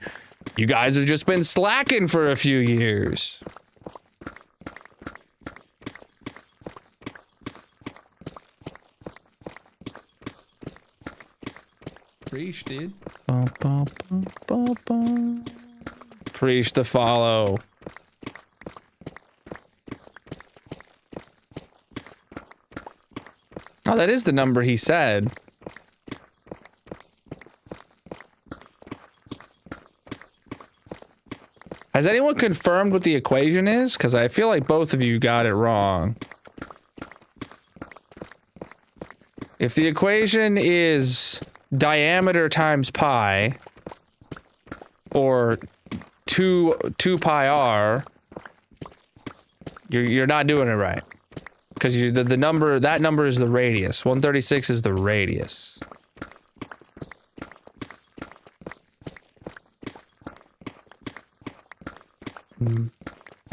You guys have just been slacking for a few years. Preach, dude. Preach the follow. Oh, that is the number he said. Has anyone confirmed what the equation is? Because I feel like both of you got it wrong. If the equation is diameter times pi, or 2 pi r, you're not doing it right. Because the number, that number is the radius. 136 is the radius.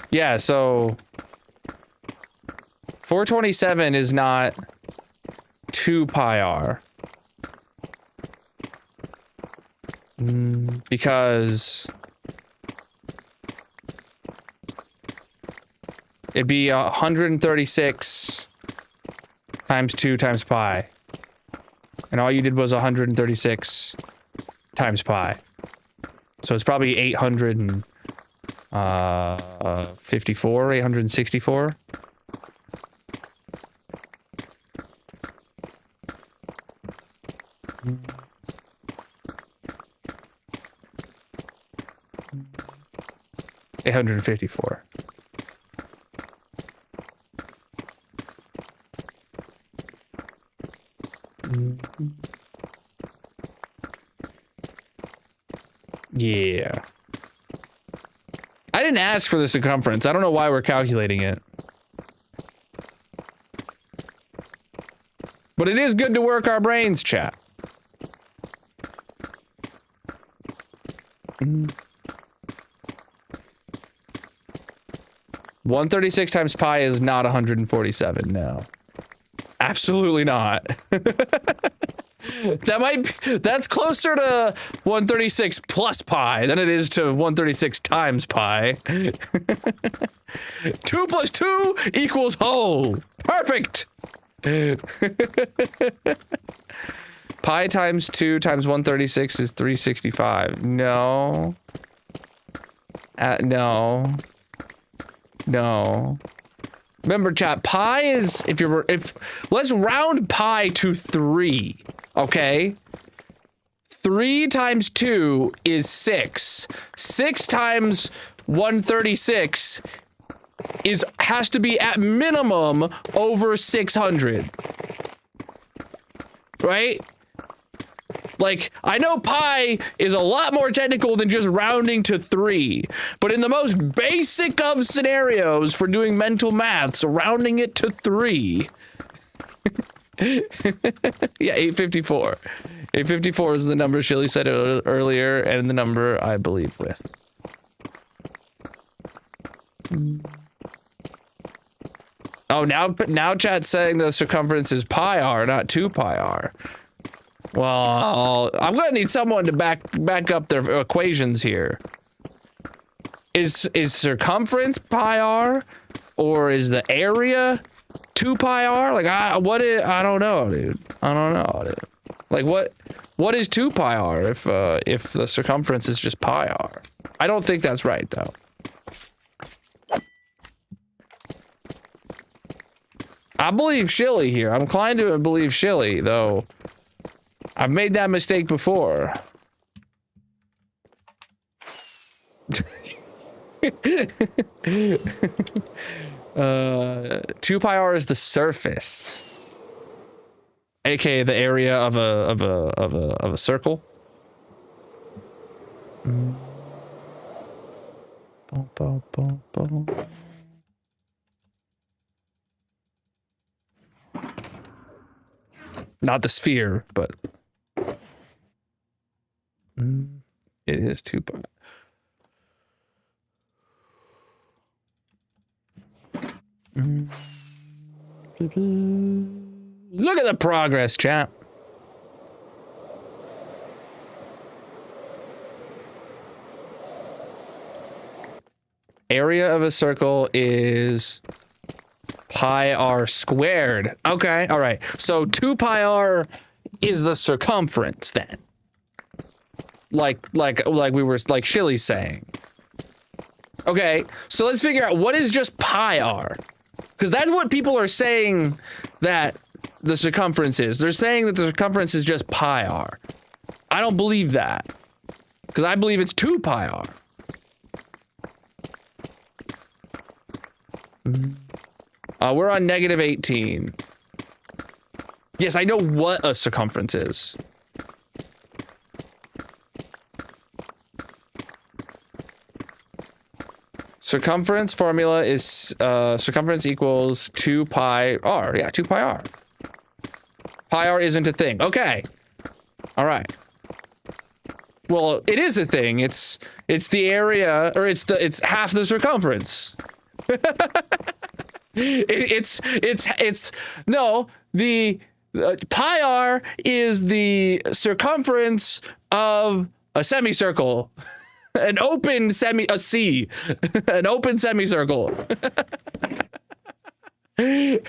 Yeah, so 427 is not 2 pi r. Because it'd be 136 times 2 times pi. And all you did was 136 times pi. So it's probably 854, 864. $854. Yeah. I didn't ask for the circumference. I don't know why we're calculating it. But it is good to work our brains, chat. 136 times pi is not 147, no. Absolutely not. That's closer to 136 plus pi than it is to 136 times pi. 2 plus 2 equals whole. Perfect. Pi times 2 times 136 is 365. No. No. No. Remember, chat, pi is, let's round pi to 3, okay? 3 times 2 is 6. 6 times 136 has to be at minimum over 600. Right? Like, I know pi is a lot more technical than just rounding to 3, but in the most basic of scenarios for doing mental maths, rounding it to 3. Yeah, 854. 854 is the number Shilly said earlier, and the number I believe with. Oh, now chat's saying the circumference is pi r, not 2 pi r. Well, I'm gonna need someone to back up their equations here. Is circumference pi r, or is the area 2 pi r? Like I don't know, dude. I don't know, dude. Like what is 2 pi r if the circumference is just pi r? I don't think that's right though. I believe Shilly here. I'm inclined to believe Shilly, though. I've made that mistake before. 2 pi r is the surface, aka the area of a circle. Not the sphere, but it is 2 pi. Look at the progress, chat. Area of a circle is pi r squared. Okay, all right. So 2 pi r is the circumference then. Like we were, like Shilly's saying. Okay, so let's figure out what is just pi r. Because that's what people are saying that the circumference is. They're saying that the circumference is just pi r. I don't believe that. Because I believe it's 2 pi r. We're on -18. Yes, I know what a circumference is. Circumference formula is circumference equals 2 pi r. Yeah, 2 pi r. Pi r isn't a thing. Okay. All right. Well, it is a thing. It's the area, or it's half the circumference. No, the pi r is the circumference of a semicircle. An open a C. An open semicircle. Yeah.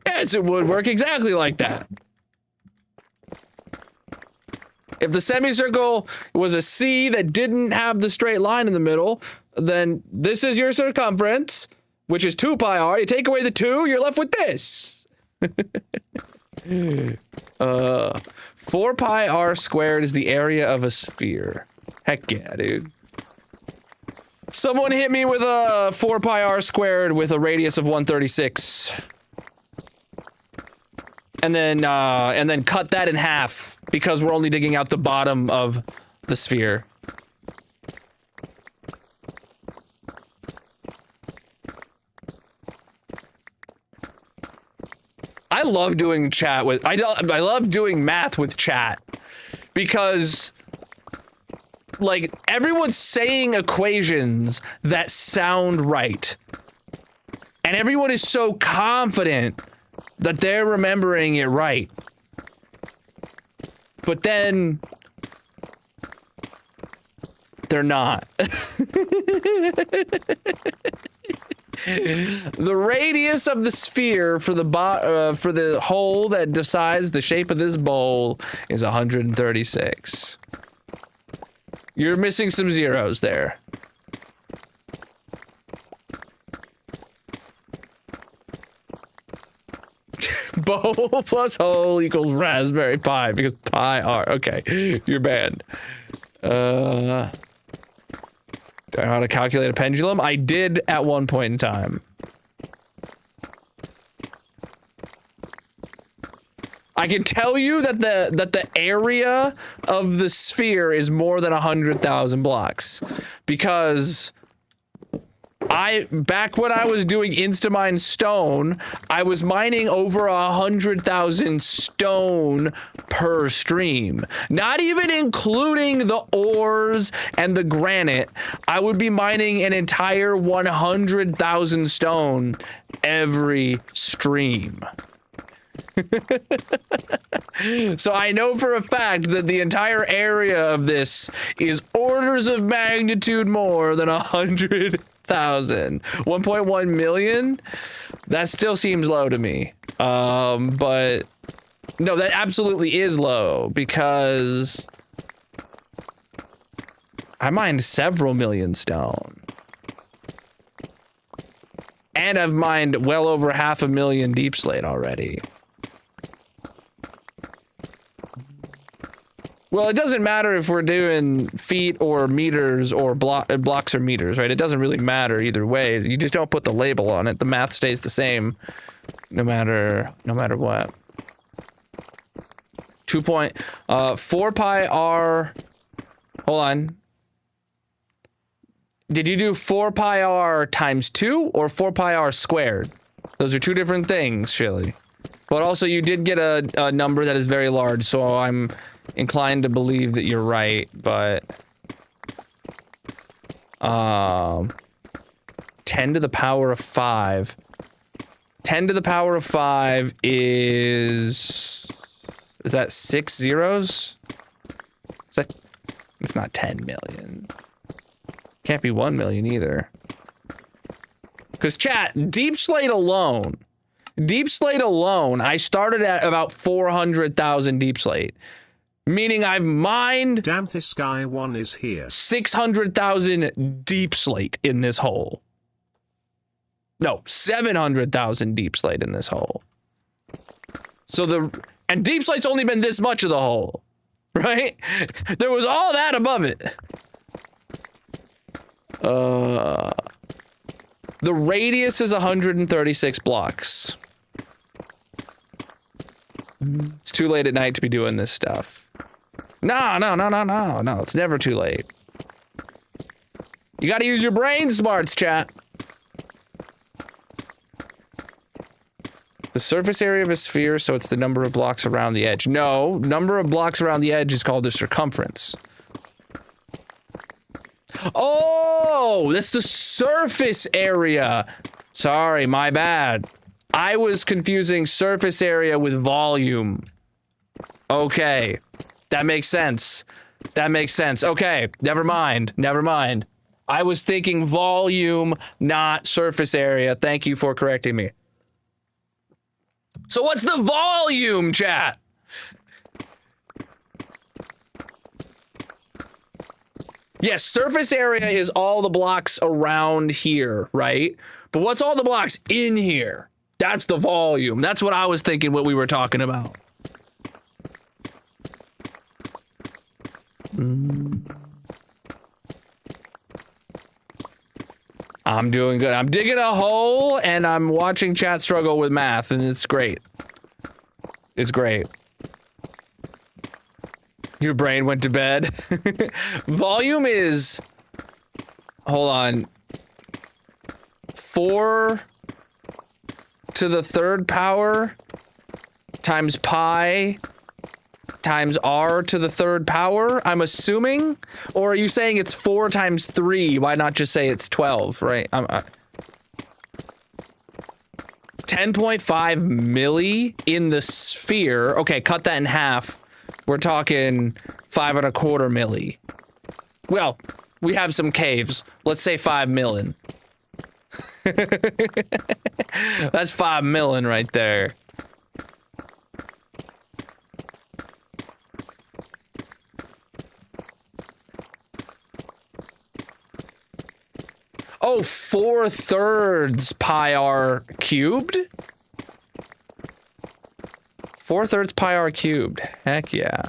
Yes, it would work exactly like that. If the semicircle was a C that didn't have the straight line in the middle, then this is your circumference, which is 2 pi r. You take away the 2, you're left with this. 4 pi r squared is the area of a sphere. Heck yeah, dude. Someone hit me with a 4 pi r squared with a radius of 136. And then cut that in half because we're only digging out the bottom of the sphere. I love doing chat with I love doing math with chat because like everyone's saying equations that sound right. And everyone is so confident that they're remembering it right. But then they're not. The radius of the sphere for the hole that decides the shape of this bowl is 136. You're missing some zeros there. Bowl plus hole equals raspberry pi because pi r. Okay, you're banned. Do I know how to calculate a pendulum? I did at one point in time. I can tell you that the area of the sphere is more than 100,000 blocks because back when I was doing Instamine stone, I was mining over 100,000 stone per stream. Not even including the ores and the granite. I would be mining an entire 100,000 stone every stream. So I know for a fact that the entire area of this is orders of magnitude more than 100,000. 1.1 million? That still seems low to me. But no, that absolutely is low because I mined several million stone. And I've mined well over 500,000 deep slate already. Well, it doesn't matter if we're doing feet or meters or blocks or meters, right? It doesn't really matter either way. You just don't put the label on it. The math stays the same no matter what. 4 pi r. Hold on. Did you do 4 pi r times 2 or 4 pi r squared? Those are two different things, Shilly. But also you did get a number that is very large, so I'm inclined to believe that you're right, but 10 to the power of 5. 10 to the power of 5 is that 6 zeros? Is that, it's not 10 million. Can't be 1 million either. Because chat, deep slate alone, I started at about 400,000 deep slate. Meaning I've mined... Damn, this guy one is here. 600,000 deep slate in this hole. No, 700,000 deep slate in this hole. So and deep slate's only been this much of the hole, right? There was all that above it. The radius is 136 blocks. It's too late at night to be doing this stuff. No, it's never too late. You gotta use your brain smarts, chat. The surface area of a sphere, so it's the number of blocks around the edge. No, number of blocks around the edge is called the circumference. Oh, that's the surface area. Sorry, my bad. I was confusing surface area with volume. Okay, that makes sense. That makes sense. Okay, never mind. I was thinking volume, not surface area. Thank you for correcting me. So what's the volume, chat? Yes, surface area is all the blocks around here, right? But what's all the blocks in here? That's the volume. That's what I was thinking what we were talking about. I'm doing good. I'm digging a hole and I'm watching chat struggle with math, and it's great. It's great. Your brain went to bed. Volume is, hold on, 4 to the 3rd power times pi times r to the 3rd power, I'm assuming? Or are you saying it's 4 times 3? Why not just say it's 12, right? 10.5 milli in the sphere. Okay, cut that in half. We're talking 5.25 milli. Well, we have some caves. Let's say 5 million. That's 5 million right there. Oh, 4/3 pi r cubed? 4/3 pi r cubed. Heck yeah.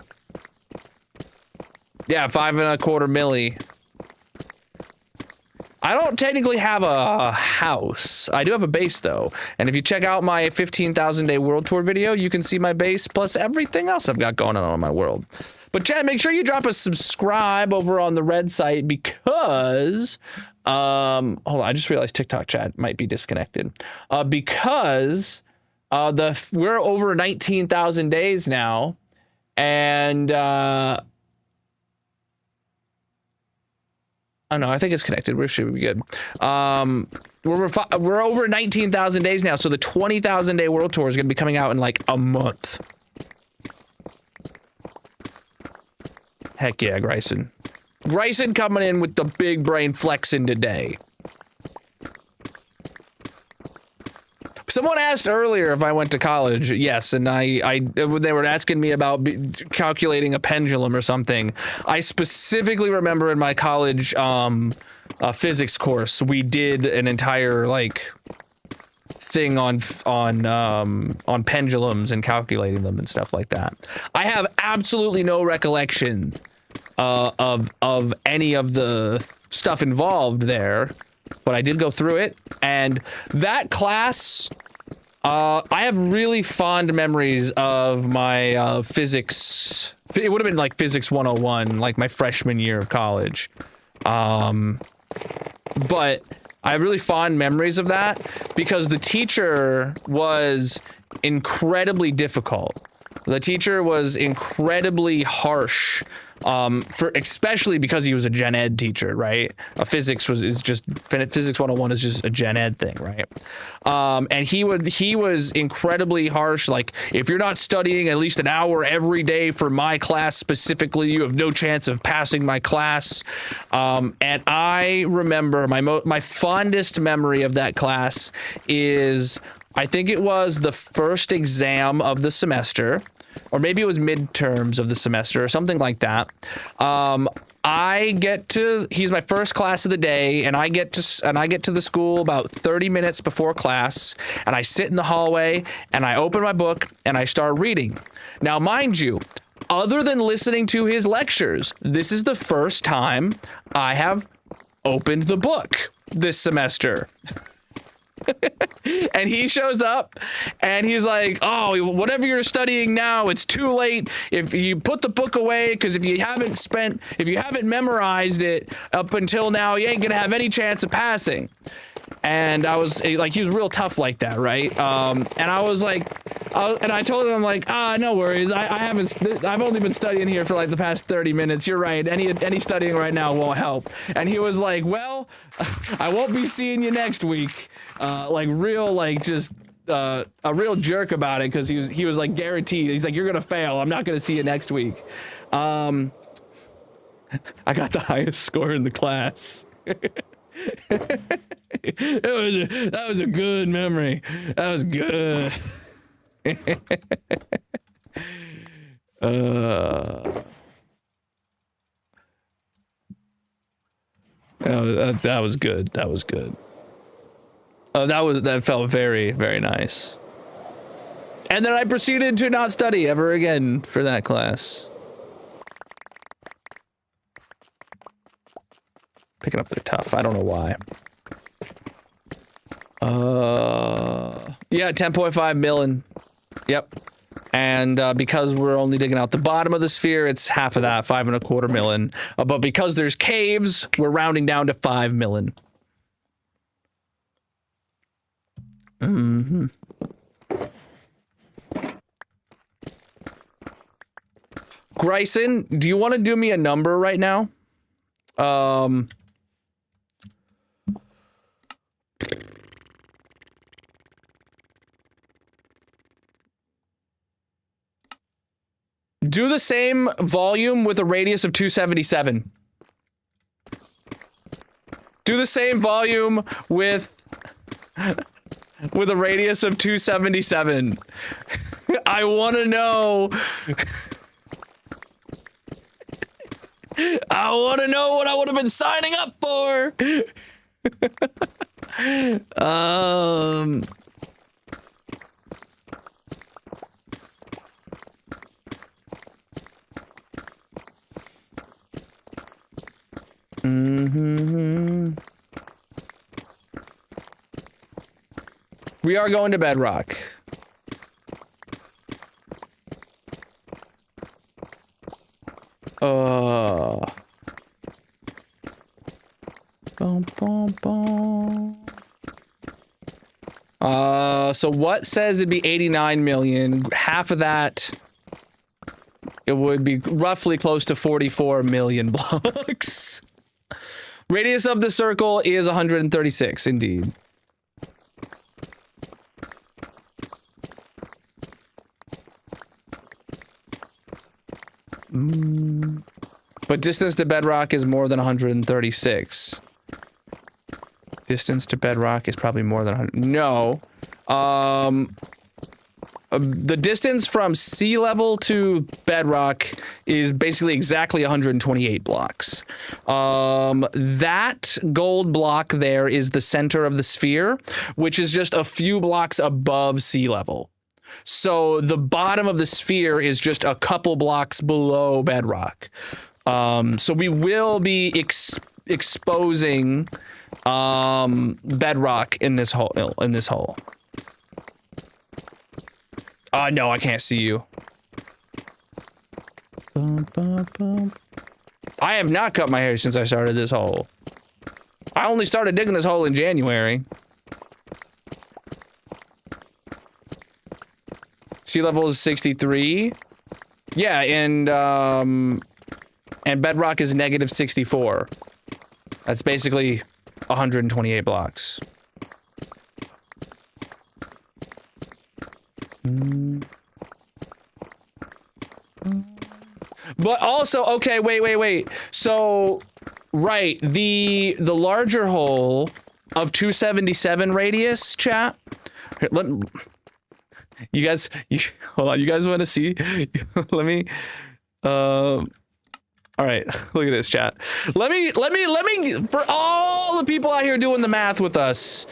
Yeah, 5.25 milli. I don't technically have a house. I do have a base though. And if you check out my 15,000 day world tour video, you can see my base plus everything else I've got going on my world. But chat, make sure you drop a subscribe over on the red site because Hold on, I just realized TikTok chat might be disconnected. Because we're over 19,000 days now, and oh no, I think it's connected. We should be good. We're over 19,000 days now, so the 20,000 day world tour is going to be coming out in like a month. Heck yeah, Grayson. Grayson coming in with the big brain flexing today. Someone asked earlier if I went to college. Yes, and they were asking me about calculating a pendulum or something. I specifically remember in my college physics course, we did an entire like thing on pendulums and calculating them and stuff like that. I have absolutely no recollection of any of the stuff involved there, but I did go through it, and that class, I have really fond memories of my physics. It would have been like physics 101, like my freshman year of college. But I have really fond memories of that because the teacher was incredibly difficult. The teacher was incredibly harsh, especially because he was a gen ed teacher, right? Physics 101 is just a gen ed thing, right? And he was incredibly harsh. Like, if you're not studying at least an hour every day for my class specifically, you have no chance of passing my class. And I remember my fondest memory of that class is, I think it was the first exam of the semester, or maybe it was midterms of the semester or something like that. He's my first class of the day, and I get to the school about 30 minutes before class, and I sit in the hallway and I open my book and I start reading. Now, mind you, other than listening to his lectures, this is the first time I have opened the book this semester. And he shows up and he's like, oh, whatever you're studying now, it's too late. If you put the book away, because if you haven't memorized it up until now, you ain't gonna have any chance of passing. And I was like, he was real tough like that, right? And I was like, and I told him, I'm like, no worries. I've only been studying here for like the past 30 minutes. You're right. Any studying right now won't help. And he was like, well, I won't be seeing you next week. A real jerk about it, because he was like guaranteed. He's like, you're gonna fail. I'm not gonna see you next week. I got the highest score in the class. That was a good memory. That was good. That was good. That was good. That felt very, very nice. And then I proceeded to not study ever again for that class. Picking up their tough. I don't know why. Yeah, 10.5 million. Yep. And because we're only digging out the bottom of the sphere, it's half of that, 5.25 million. But because there's caves, we're rounding down to 5 million. Mm-hmm. Grayson, do you want to do me a number right now? Do the same volume with a radius of 277. Do the same volume with a radius of 277. I want to know. I want to know what I would have been signing up for. Mm-hmm. We are going to Bedrock. Boom, boom, boom. So what says it'd be 89 million? Half of that, it would be roughly close to 44 million blocks. Radius of the circle is 136, indeed. But distance to bedrock is more than 136. Distance to bedrock is probably more than 100. No. The distance from sea level to bedrock is basically exactly 128 blocks. That gold block there is the center of the sphere, which is just a few blocks above sea level. So the bottom of the sphere is just a couple blocks below bedrock. So we will be exposing bedrock in this hole. No, I can't see you. I have not cut my hair since I started this hole. I only started digging this hole in January. Sea level is 63. Yeah, and bedrock is negative 64. That's basically 128 blocks. But also, okay, wait. So, right, the larger hole of 277 radius, chat. Here, hold on. You guys want to see? Let me. All right, look at this, chat. Let me. For all the people out here doing the math with us.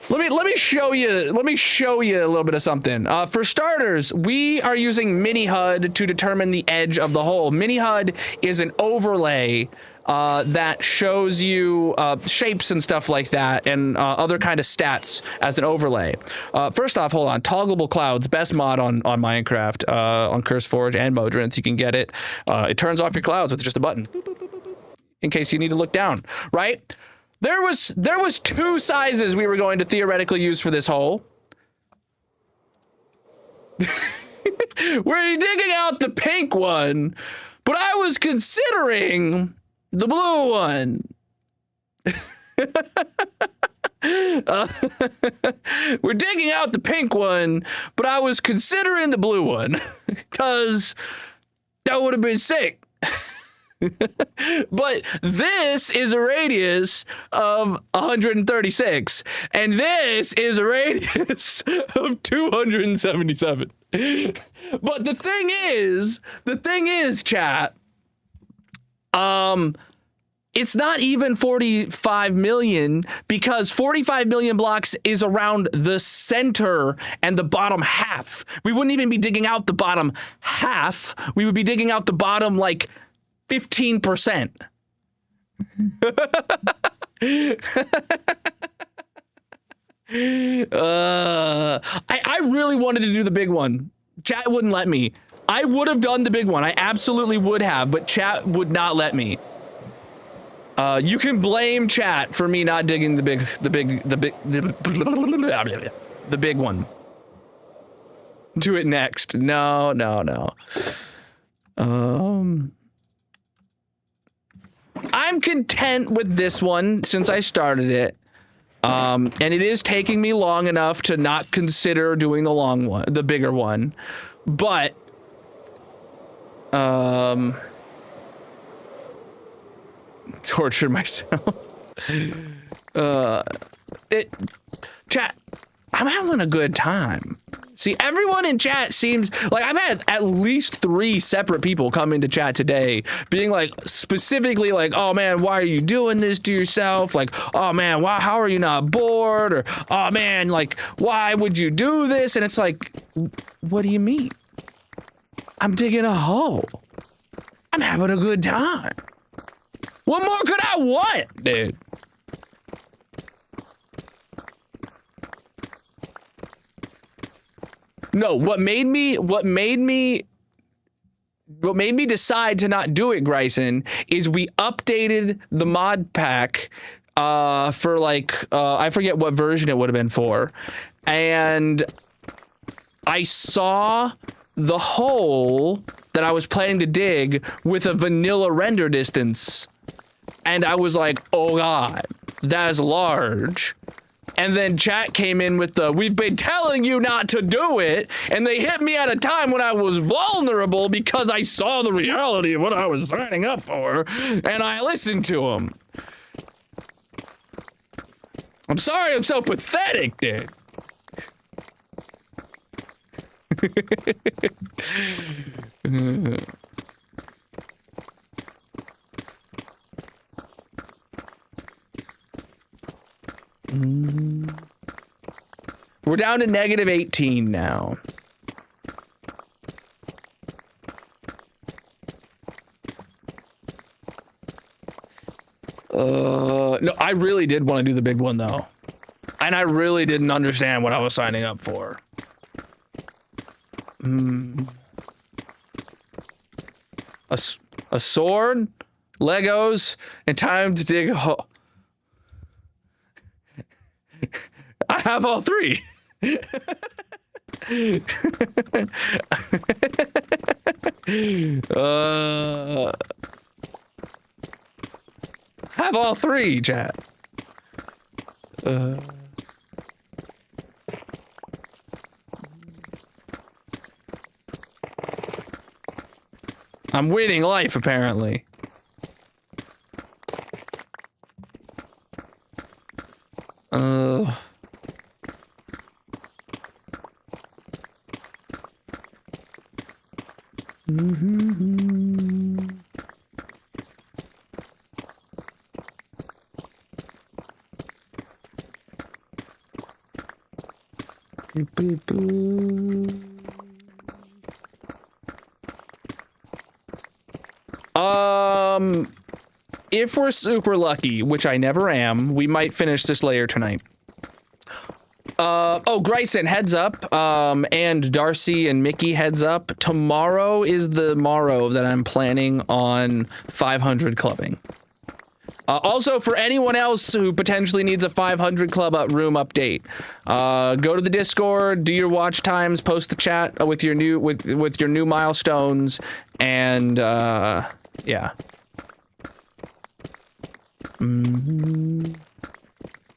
Let me show you a little bit of something. For starters, we are using mini HUD to determine the edge of the hole. Mini HUD is an overlay that shows you shapes and stuff like that, and other kind of stats as an overlay. First off, hold on. Toggleable clouds, best mod on Minecraft, on CurseForge and Modrinth. You can get it. It turns off your clouds with just a button, boop, boop, boop, boop, boop, in case you need to look down. Right? There was two sizes we were going to theoretically use for this hole. We're digging out the pink one, but I was considering the blue one. We're digging out the pink one, but I was considering the blue one because that would have been sick. But this is a radius of 136, and this is a radius of 277. But the thing is, chat, it's not even 45 million, because 45 million blocks is around the center and the bottom half. We wouldn't even be digging out the bottom half. We would be digging out the bottom like 15%. I really wanted to do the big one. Chat wouldn't let me. I would have done the big one. I absolutely would have, but chat would not let me. You can blame chat for me not digging the big one. Do it next. No. I'm content with this one since I started it. And it is taking me long enough to not consider doing the long one, the bigger one. But torture myself. Chat, I'm having a good time. See, everyone in chat seems like I've had at least 3 separate people come into chat today being like, specifically like, oh man, why are you doing this to yourself? Like, oh man, why, how are you not bored? Or, oh man, like, why would you do this? And it's like, what do you mean? I'm digging a hole. I'm having a good time. What more could I want, dude? No, what made me decide to not do it, Gryson, is we updated the mod pack for like, I forget what version it would have been for. And I saw the hole that I was planning to dig with a vanilla render distance. And I was like, oh God, that is large. And then chat came in with the, we've been telling you not to do it. And they hit me at a time when I was vulnerable because I saw the reality of what I was signing up for. And I listened to them. I'm sorry I'm so pathetic, dude. We're down to -18 now. No, I really did want to do the big one though. And I really didn't understand what I was signing up for. A sword, Legos, and time to dig a hole. I have all three. Have all three, chat. I'm winning life, apparently. If we're super lucky, which I never am, we might finish this layer tonight. Oh, Grayson, heads up. And Darcy and Mickey, heads up. Tomorrow is the morrow that I'm planning on 500 clubbing. Also, for anyone else who potentially needs a 500 club room update, go to the Discord, do your watch times, post the chat with your new with your new milestones, and yeah.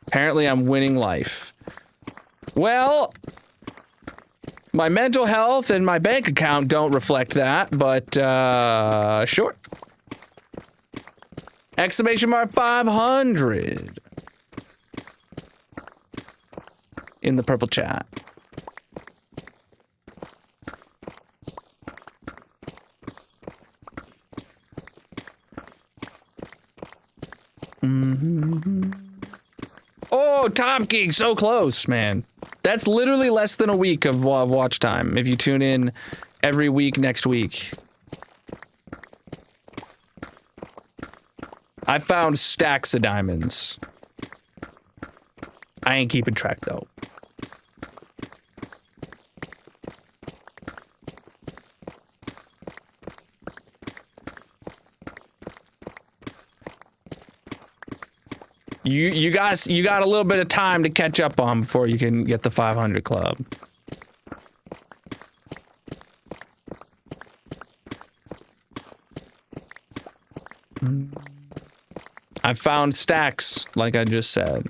Apparently, I'm winning life. Well, my mental health and my bank account don't reflect that, but sure. Exclamation mark 500 in the purple chat. Oh, Top Geek, so close, man. That's literally less than a week of watch time if you tune in every week next week. I found stacks of diamonds. I ain't keeping track though. You guys, you got a little bit of time to catch up on before you can get the 500 club. I found stacks, like I just said.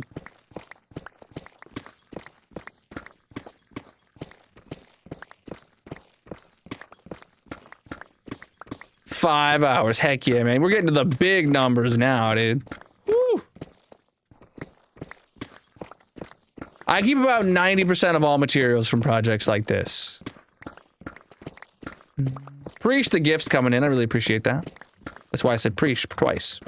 Five hours, heck yeah, man. We're getting to the big numbers now, dude. Woo. I keep about 90% of all materials from projects like this. Preach the gifts coming in, I really appreciate that. That's why I said preach twice.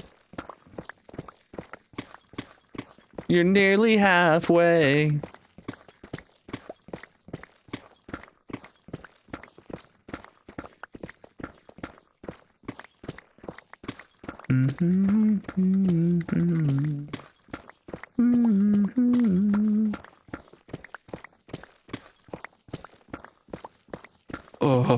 You're nearly halfway. Oh.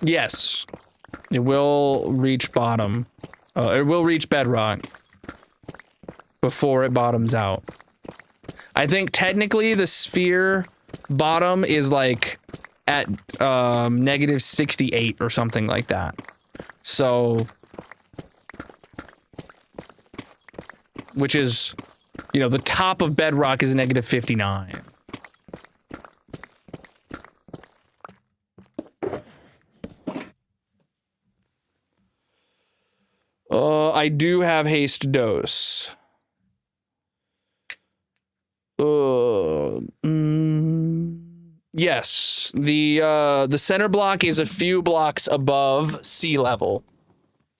Yes. It will reach bottom. It will reach bedrock before it bottoms out. I think technically the sphere bottom is like at negative 68 or something like that. So, which is, you know, the top of bedrock is negative 59. I do have haste dose. Yes, the center block is a few blocks above sea level,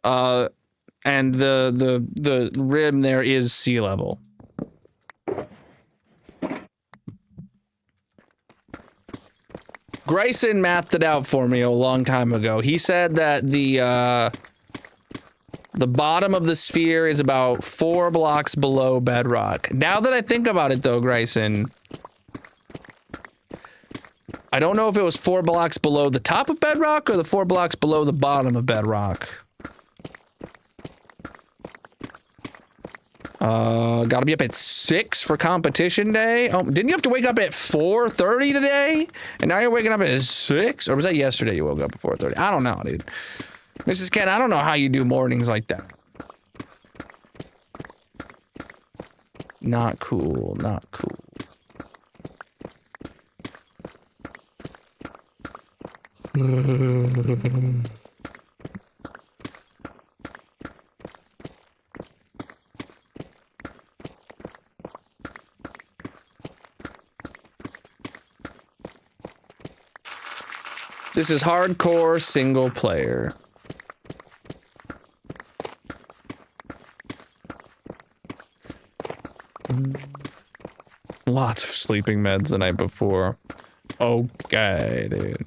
and the rim there is sea level. Grayson mathed it out for me a long time ago. He said that the bottom of the sphere is about 4 blocks below bedrock. Now that I think about it, though, Grayson, I don't know if it was 4 blocks below the top of bedrock or the 4 blocks below the bottom of bedrock. Gotta be up at 6 for competition day. Oh, didn't you have to wake up at 4:30 today? And now you're waking up at 6? Or was that yesterday you woke up at 4:30? I don't know, dude. Mrs. Ken, I don't know how you do mornings like that. Not cool, not cool. This is hardcore single player. Lots of sleeping meds the night before. Okay, dude.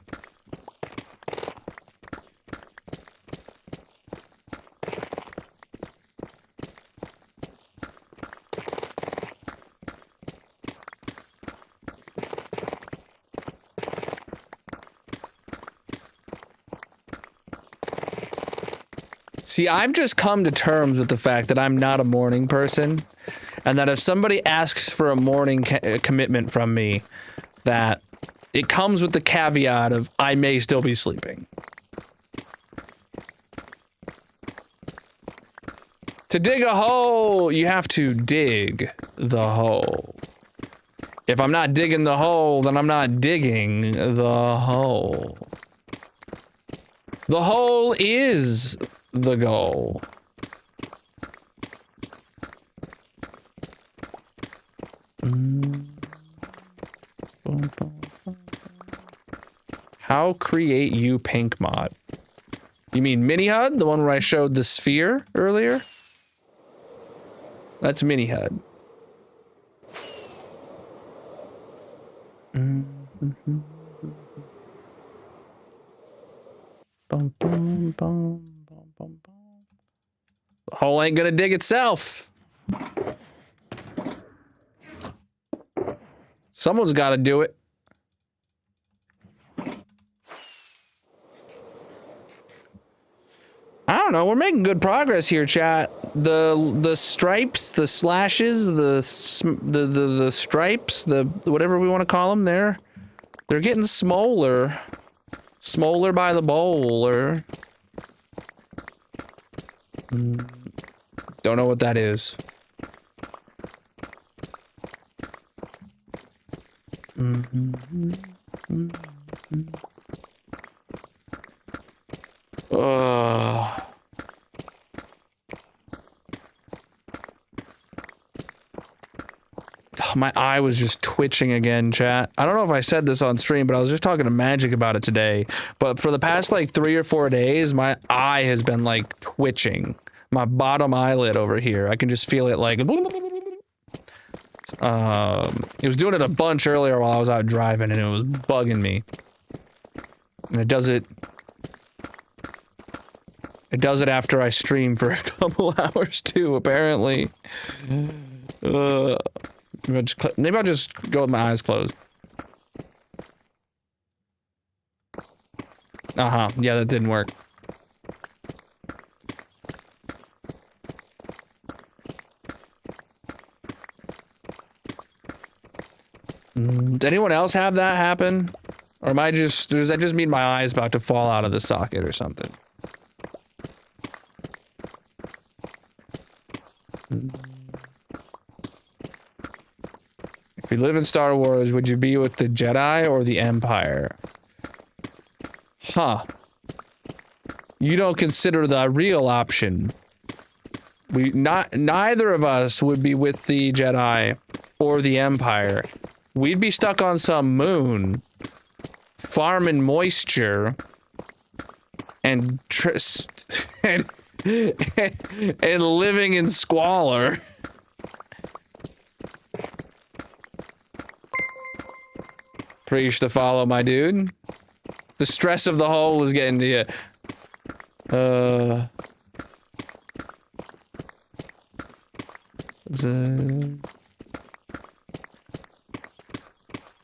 See, I've just come to terms with the fact that I'm not a morning person, and that if somebody asks for a morning commitment from me, that it comes with the caveat of I may still be sleeping. To dig a hole, you have to dig the hole. If I'm not digging the hole, then I'm not digging the hole. The hole is the goal. How create you pink mod? You mean mini HUD? The one where I showed the sphere earlier? That's mini HUD. Bum, bum, bum. The hole ain't gonna dig itself. Someone's gotta do it. I don't know, we're making good progress here, chat. The stripes, the slashes, the stripes, the whatever we want to call them, they're getting smaller. Smolar by the bowler. Don't know what that is. My eye was just twitching again, chat. I don't know if I said this on stream, but I was just talking to Magic about it today. But for the past like 3 or 4 days, my eye has been like twitching. My bottom eyelid over here. I can just feel it like... It was doing it a bunch earlier while I was out driving, and it was bugging me. And it does it... It does it after I stream for a couple hours too, apparently. Maybe I'll just go with my eyes closed. Uh-huh. Yeah, that didn't work. Does anyone else have that happen? Or am I just, does that just mean my eye's about to fall out of the socket or something? If you live in Star Wars, would you be with the Jedi or the Empire? Huh. You don't consider the real option. Neither of us would be with the Jedi or the Empire. We'd be stuck on some moon, farming moisture, and and living in squalor. Preach to follow, my dude. The stress of the hole is getting to you.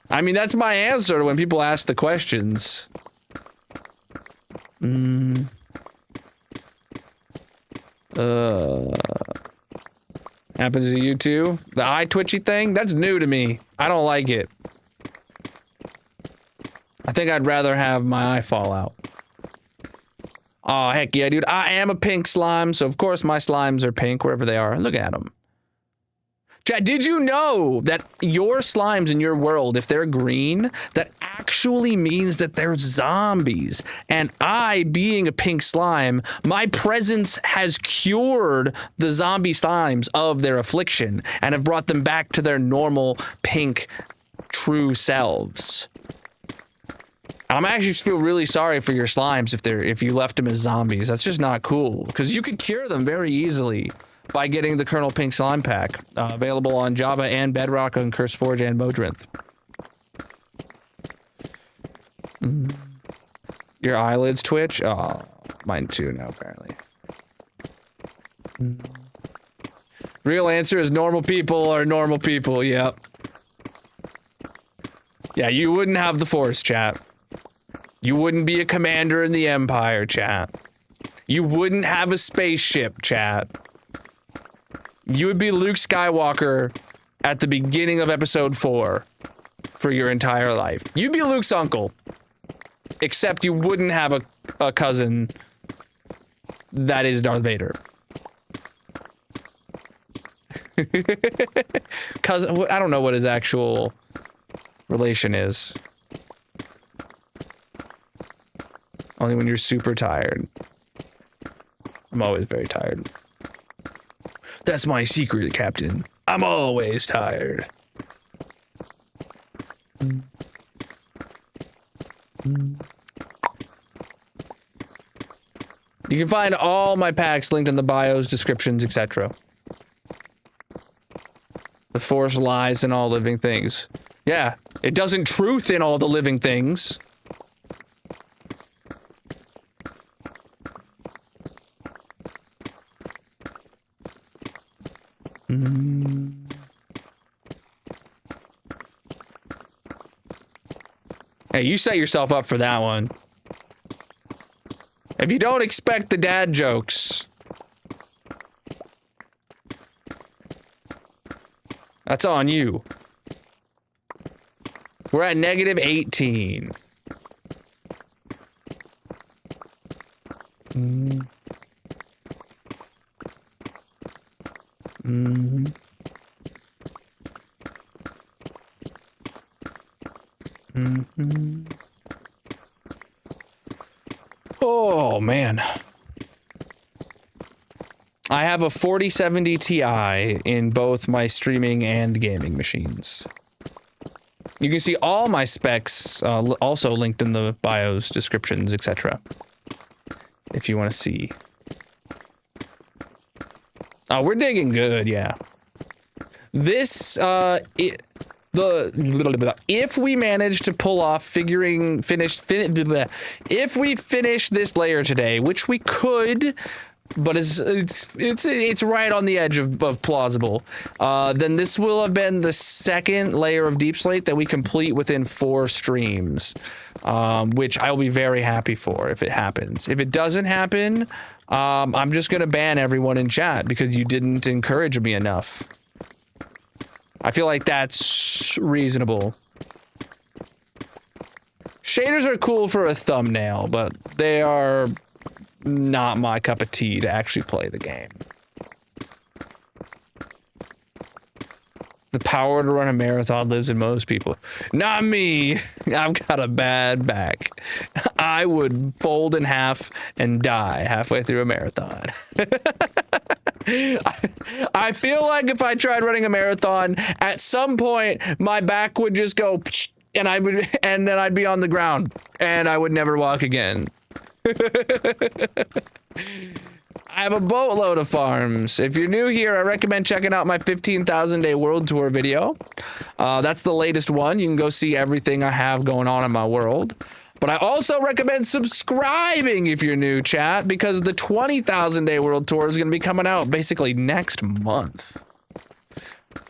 I mean, that's my answer when people ask the questions. Happens to you too? The eye twitchy thing? That's new to me. I don't like it. I think I'd rather have my eye fall out. Oh, heck yeah, dude. I am a pink slime, so of course my slimes are pink wherever they are. Look at them. Chat, did you know that your slimes in your world, if they're green, that actually means that they're zombies? And I, being a pink slime, my presence has cured the zombie slimes of their affliction and have brought them back to their normal pink true selves. I'm actually feel really sorry for your slimes if you left them as zombies. That's just not cool, because you could cure them very easily by getting the Colonel Pink Slime Pack, available on Java and Bedrock on CurseForge and Modrinth. Your eyelids twitch? Oh, mine too now, apparently. Real answer is normal people are normal people, yep. Yeah, you wouldn't have the Force, chat. You wouldn't be a commander in the Empire, chat. You wouldn't have a spaceship, chat. You would be Luke Skywalker at the beginning of episode 4 for your entire life. You'd be Luke's uncle. Except you wouldn't have a cousin that is Darth Vader. Cousin, I don't know what his actual relation is. Only when you're super tired. I'm always very tired. That's my secret, Captain. I'm always tired. You can find all my packs linked in the bios, descriptions, etc. The Force lies in all living things. Yeah, it doesn't truth in all the living things. Hey, you set yourself up for that one. If you don't expect the dad jokes, that's on you. We're at negative 18. Oh, man. I have a 4070 Ti in both my streaming and gaming machines. You can see all my specs also linked in the bios, descriptions, etc. If you want to see. Oh, we're digging good, yeah. This, if we manage to pull off if we finish this layer today, which we could, but it's right on the edge of plausible. Then this will have been the second layer of Deep Slate that we complete within 4 streams, which I will be very happy for if it happens. If it doesn't happen, I'm just gonna ban everyone in chat because you didn't encourage me enough. I feel like that's reasonable. Shaders are cool for a thumbnail, but they are not my cup of tea to actually play the game. The power to run a marathon lives in most people. Not me. I've got a bad back. I would fold in half and die halfway through a marathon. I feel like if I tried running a marathon, at some point my back would just go and then I'd be on the ground and I would never walk again. I have a boatload of farms. If you're new here, I recommend checking out my 15,000 day world tour video. That's the latest one. You can go see everything I have going on in my world. But I also recommend subscribing if you're new, chat, because the 20,000 day world tour is going to be coming out basically next month.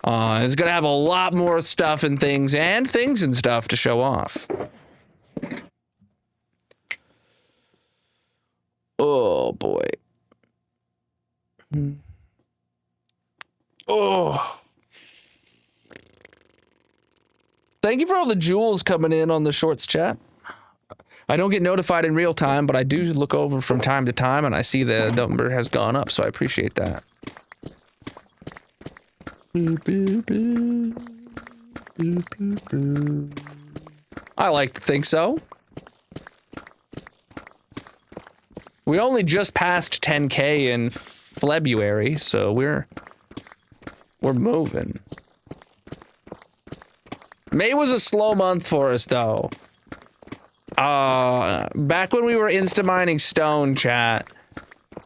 It's going to have a lot more stuff and things and stuff to show off. Oh boy. Oh. Thank you for all the jewels coming in on the shorts chat. I don't get notified in real time, but I do look over from time to time and I see the number has gone up, so I appreciate that. I like to think so. We only just passed 10K in February, so we're moving. May was a slow month for us though. Back when we were insta-mining stone, chat,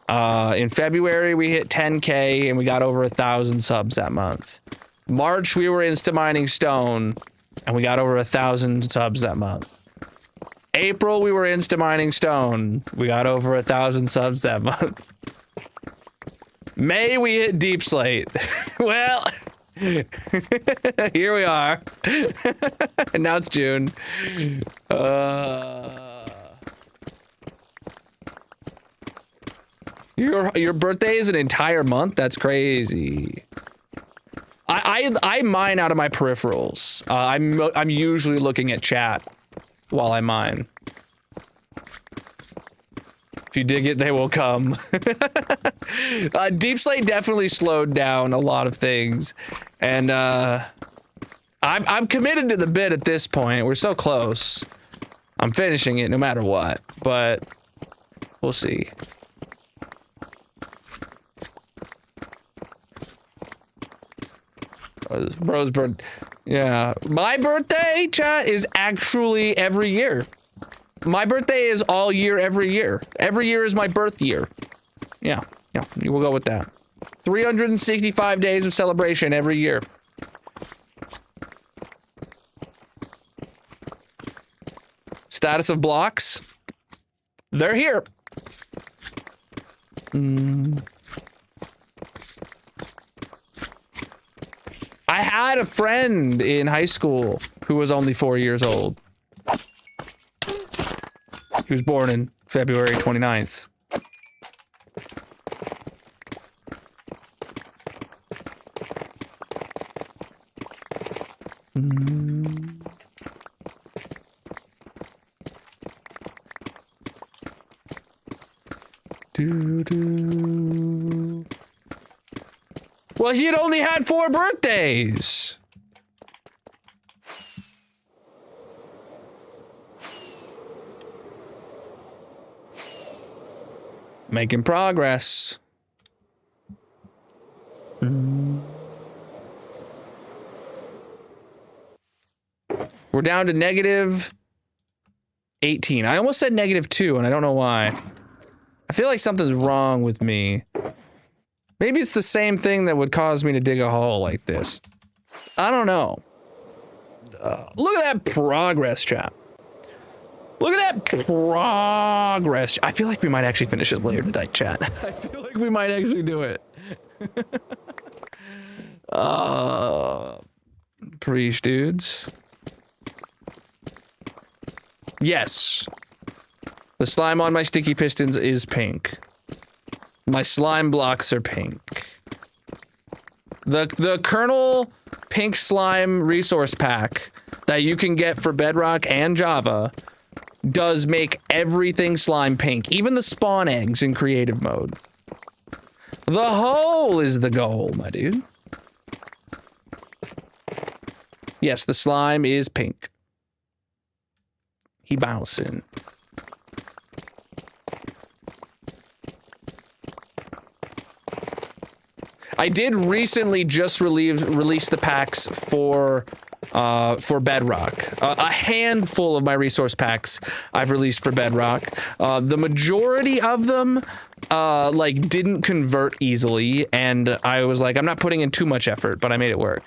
in February we hit 10K and we got over 1,000 subs that month. March we were insta-mining stone and we got over 1,000 subs that month. April we were insta-mining stone. We got over 1,000 subs that month. May we hit Deep Slate. Well, here we are. And now it's June. Your birthday is an entire month? That's crazy. I mine out of my peripherals. I'm usually looking at chat while I mine. If you dig it, they will come. Deep Slate definitely slowed down a lot of things, and I'm committed to the bit at this point. We're so close. I'm finishing it no matter what, but we'll see. Bro's birthday. Yeah, my birthday, chat, is actually every year. My birthday is all year, every year. Every year is my birth year. Yeah, we'll go with that. 365 days of celebration every year. Status of blocks. They're here. I had a friend in high school who was only 4 years old. He was born in February 29th. Well, he had only had 4 birthdays. Making progress. We're down to negative 18. I almost said -2, and I don't know why. I feel like something's wrong with me. Maybe it's the same thing that would cause me to dig a hole like this. I don't know. Look at that progress, chat. Look at that progress. I feel like we might actually finish this later tonight, chat. I feel like we might actually do it. Preach, dudes. Yes. The slime on my sticky pistons is pink. My slime blocks are pink. The Colonal pink slime resource pack that you can get for Bedrock and Java does make everything slime pink, even the spawn eggs in creative mode. The hole is the goal, my dude. Yes, the slime is pink. He bouncing. I did recently just release the packs for Bedrock. A handful of my resource packs I've released for Bedrock. The majority of them like didn't convert easily, and I was like, I'm not putting in too much effort, but I made it work.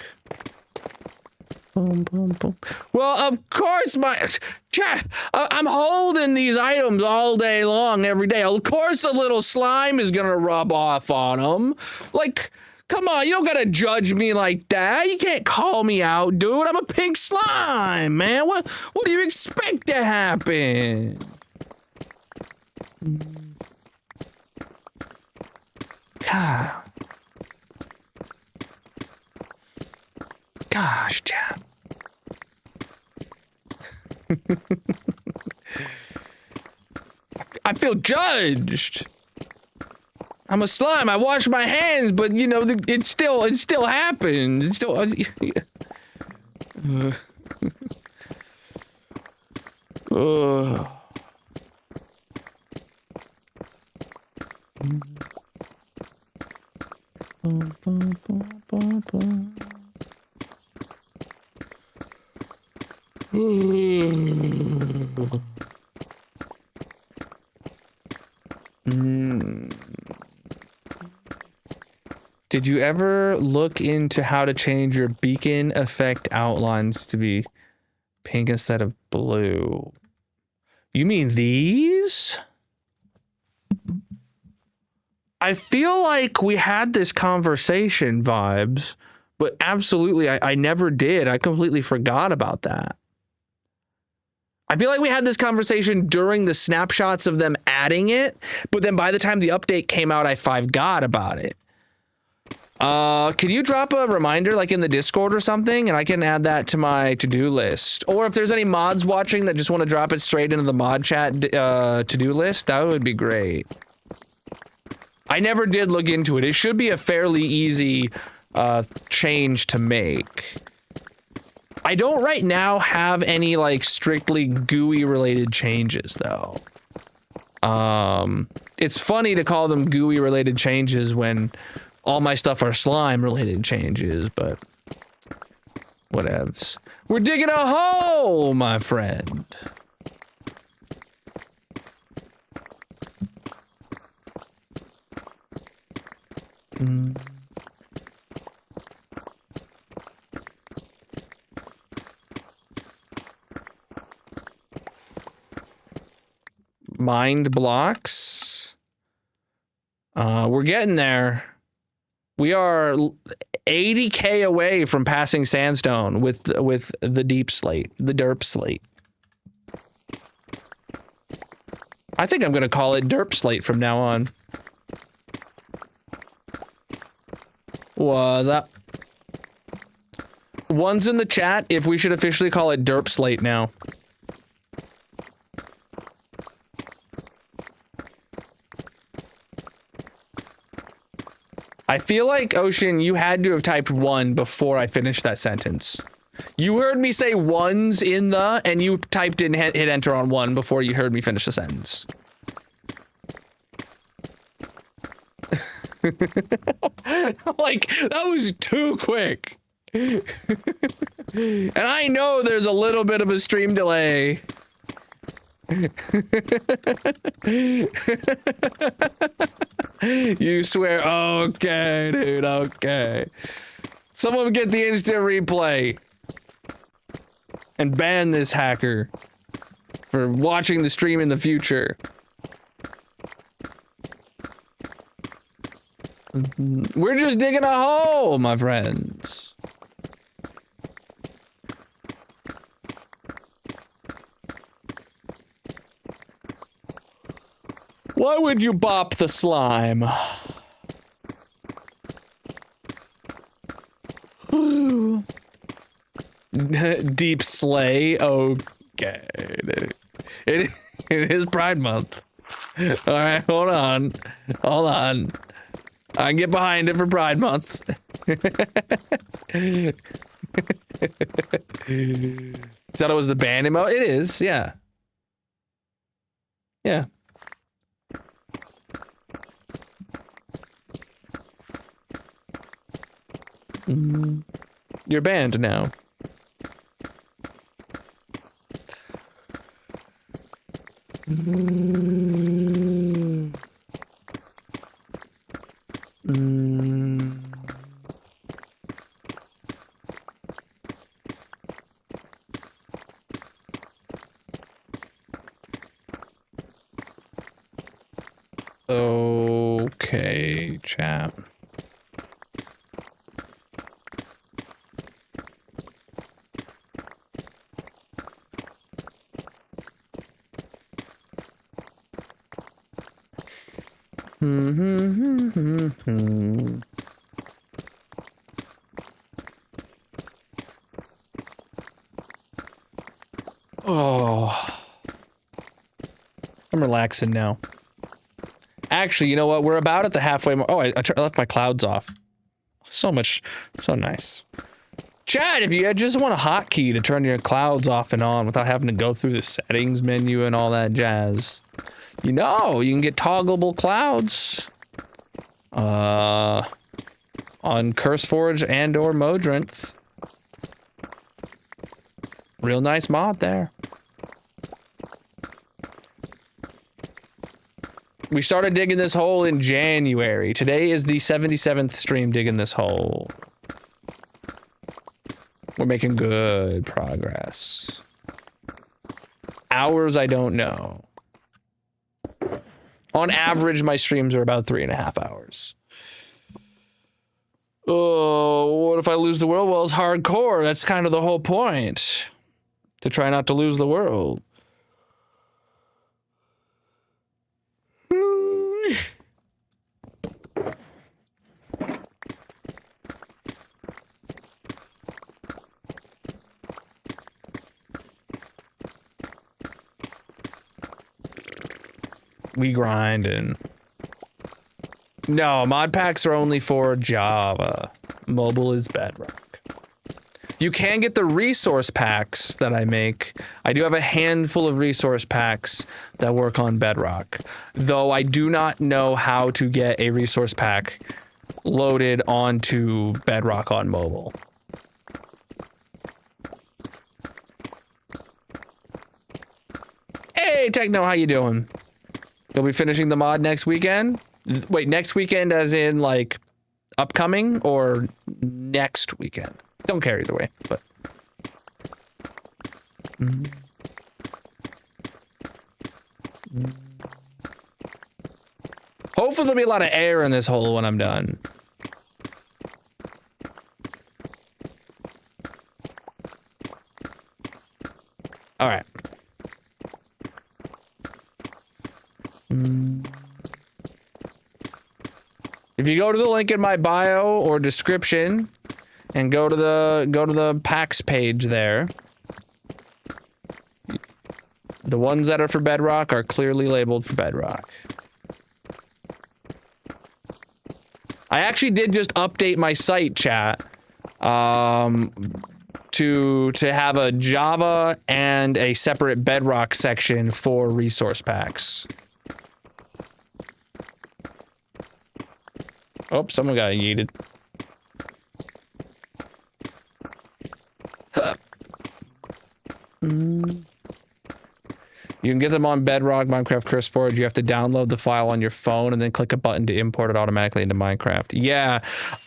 Boom, boom, boom. Well, of course, I'm holding these items all day long, every day. Of course, a little slime is gonna rub off on them. Like, come on, you don't gotta judge me like that. You can't call me out, dude. I'm a pink slime, man. What do you expect to happen? God. Gosh, chat. I feel judged. I'm a slime. I wash my hands, but you know, it still happens. It's still. Did you ever look into how to change your beacon effect outlines to be pink instead of blue? You mean these? I feel like we had this conversation vibes, but absolutely, I never did. I completely forgot about that. I feel like we had this conversation during the snapshots of them adding it, but then by the time the update came out, I forgot about it. Can you drop a reminder like in the Discord or something, and I can add that to my to-do list? Or if there's any mods watching that just want to drop it straight into the mod chat to-do list, that would be great. I never did look into it. It should be a fairly easy change to make. I don't right now have any like strictly GUI related changes though. It's funny to call them GUI related changes when all my stuff are slime related changes, but whatevs. We're digging a hole, my friend. Mind blocks. We're getting there. We are 80k away from passing sandstone with the deep slate, the derp slate. I think I'm gonna call it derp slate from now on. What's up? One's in the chat if we should officially call it derp slate now. I feel like, Ocean, you had to have typed 1 before I finished that sentence. You heard me say ones in the, and you typed in hit enter on 1 before you heard me finish the sentence. Like, that was too quick. And I know there's a little bit of a stream delay. You swear, okay, dude, okay. Someone get the instant replay and ban this hacker for watching the stream in the future. We're just digging a hole, my friends. Why would you bop the slime? Deep slay. Okay. It is Pride Month. All right, hold on. Hold on. I can get behind it for Pride Month. Thought it was the band emote? It is, yeah. Yeah. You're banned now. Okay, chat. Oh, I'm relaxing now. Actually, you know what? We're about at the halfway mark. Oh, I left my clouds off. So nice. Chat, if you just want a hotkey to turn your clouds off and on without having to go through the settings menu and all that jazz, you know, you can get toggleable clouds on CurseForge and or Modrinth. Real nice mod there. We started digging this hole in January. Today is the 77th stream digging this hole. We're making good progress. Hours, I don't know. On average, my streams are about 3.5 hours. Oh, what if I lose the world? Well, it's hardcore. That's kind of the whole point. To try not to lose the world. We grinding. No, mod packs are only for Java. Mobile is Bedrock. You can get the resource packs that I make. I do have a handful of resource packs that work on Bedrock, though I do not know how to get a resource pack loaded onto Bedrock on mobile. Hey, Techno, how you doing? You'll be finishing the mod next weekend? Wait, next weekend as in, like, upcoming or next weekend? Don't care either way, but... Hopefully there'll be a lot of air in this hole when I'm done. All right. If you go to the link in my bio or description and go to the packs page there, the ones that are for Bedrock are clearly labeled for Bedrock. I actually did just update my site, chat, to have a Java and a separate Bedrock section for resource packs. Oh, someone got yeeted. You can get them on Bedrock, Minecraft CurseForge. You have to download the file on your phone and then click a button to import it automatically into Minecraft. Yeah,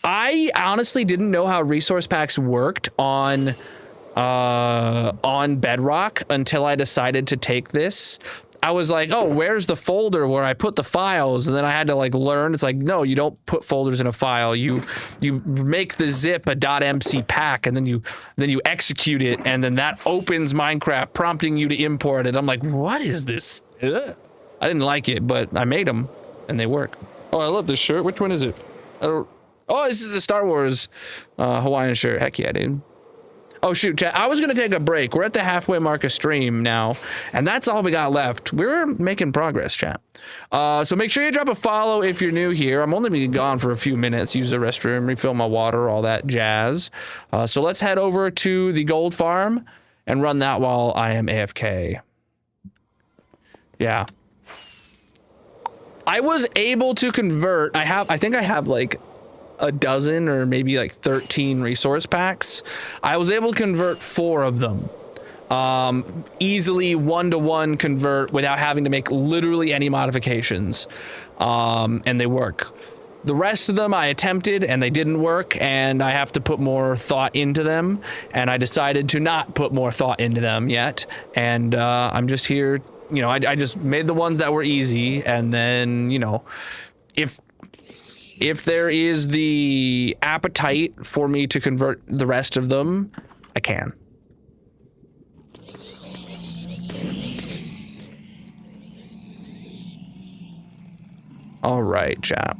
I honestly didn't know how resource packs worked on on Bedrock until I decided to take this. I was like, oh, where's the folder where I put the files? And then I had to like learn. It's like, no, you don't put folders in a file. You make the zip a .mc pack, and then you execute it, and then that opens Minecraft, prompting you to import it. I'm like, what is this? Ugh. I didn't like it, but I made them, and they work. Oh, I love this shirt. Which one is it? I don't. Oh, this is the Star Wars Hawaiian shirt. Heck yeah, dude. Oh shoot, chat. I was gonna take a break. We're at the halfway mark of stream now, and that's all we got left. We're making progress, chat. So make sure you drop a follow if you're new here. I'm only being gone for a few minutes. Use the restroom, refill my water, all that jazz. So let's head over to the gold farm and run that while I am AFK. Yeah. I was able to convert. I think I have like a dozen or maybe like 13 resource packs. I was able to convert 4 of them. Easily 1-to-1 convert without having to make literally any modifications. And they work. The rest of them I attempted and they didn't work, and I have to put more thought into them, and I decided to not put more thought into them yet. And I'm just here, you know, I just made the ones that were easy, and then, you know, if there is the appetite for me to convert the rest of them, I can. All right, chap.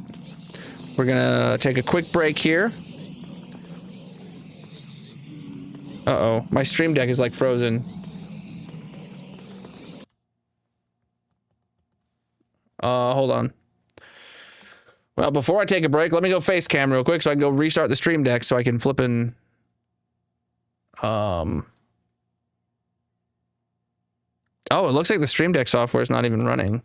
We're gonna take a quick break here. Uh-oh, my stream deck is like frozen. Hold on. Well, before I take a break, let me go face cam real quick so I can go restart the stream deck so I can flip in. Oh, it looks like the stream deck software is not even running.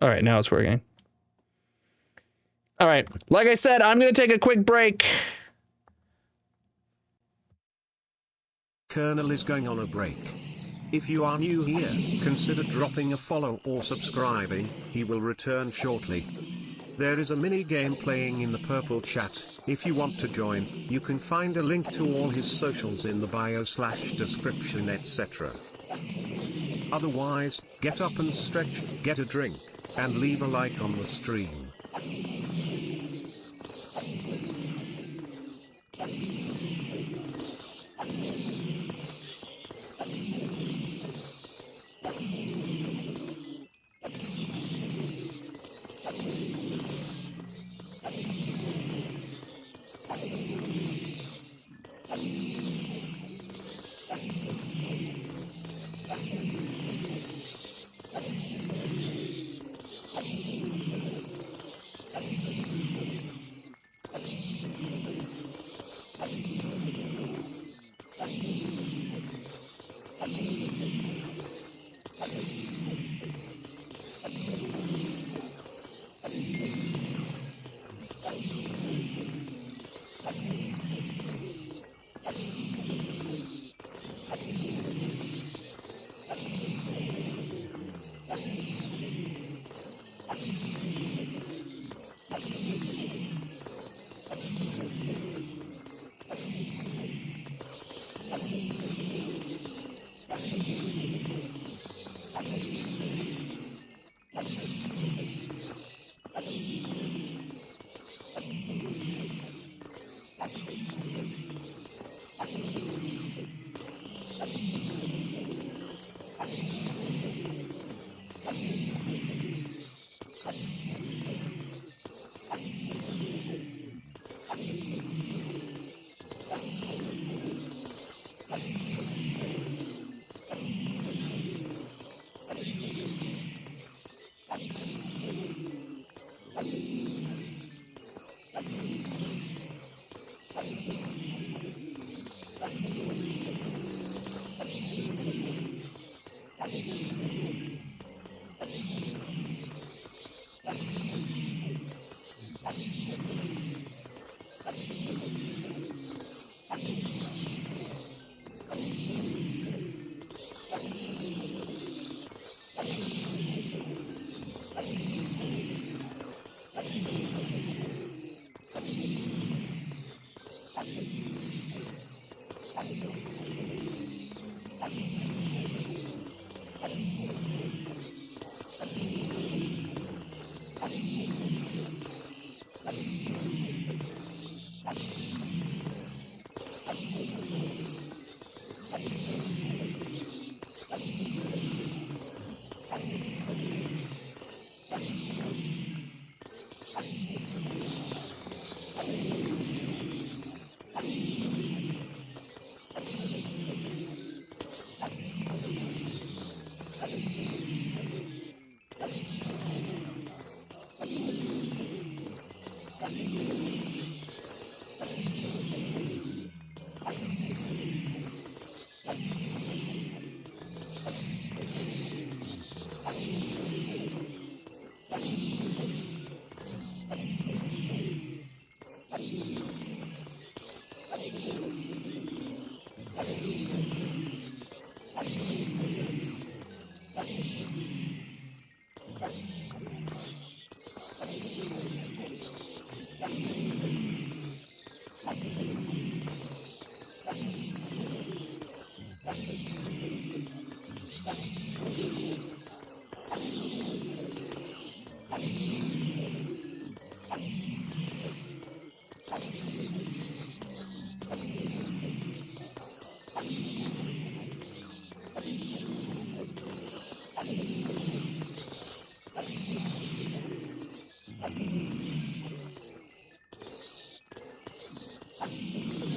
All right, now it's working. All right, like I said, I'm going to take a quick break. Colonel is going on a break. If you are new here, consider dropping a follow or subscribing. He will return shortly. There is a mini game playing in the purple chat. If you want to join, you can find a link to all his socials in the bio/description, etc. Otherwise, get up and stretch, get a drink, and leave a like on the stream.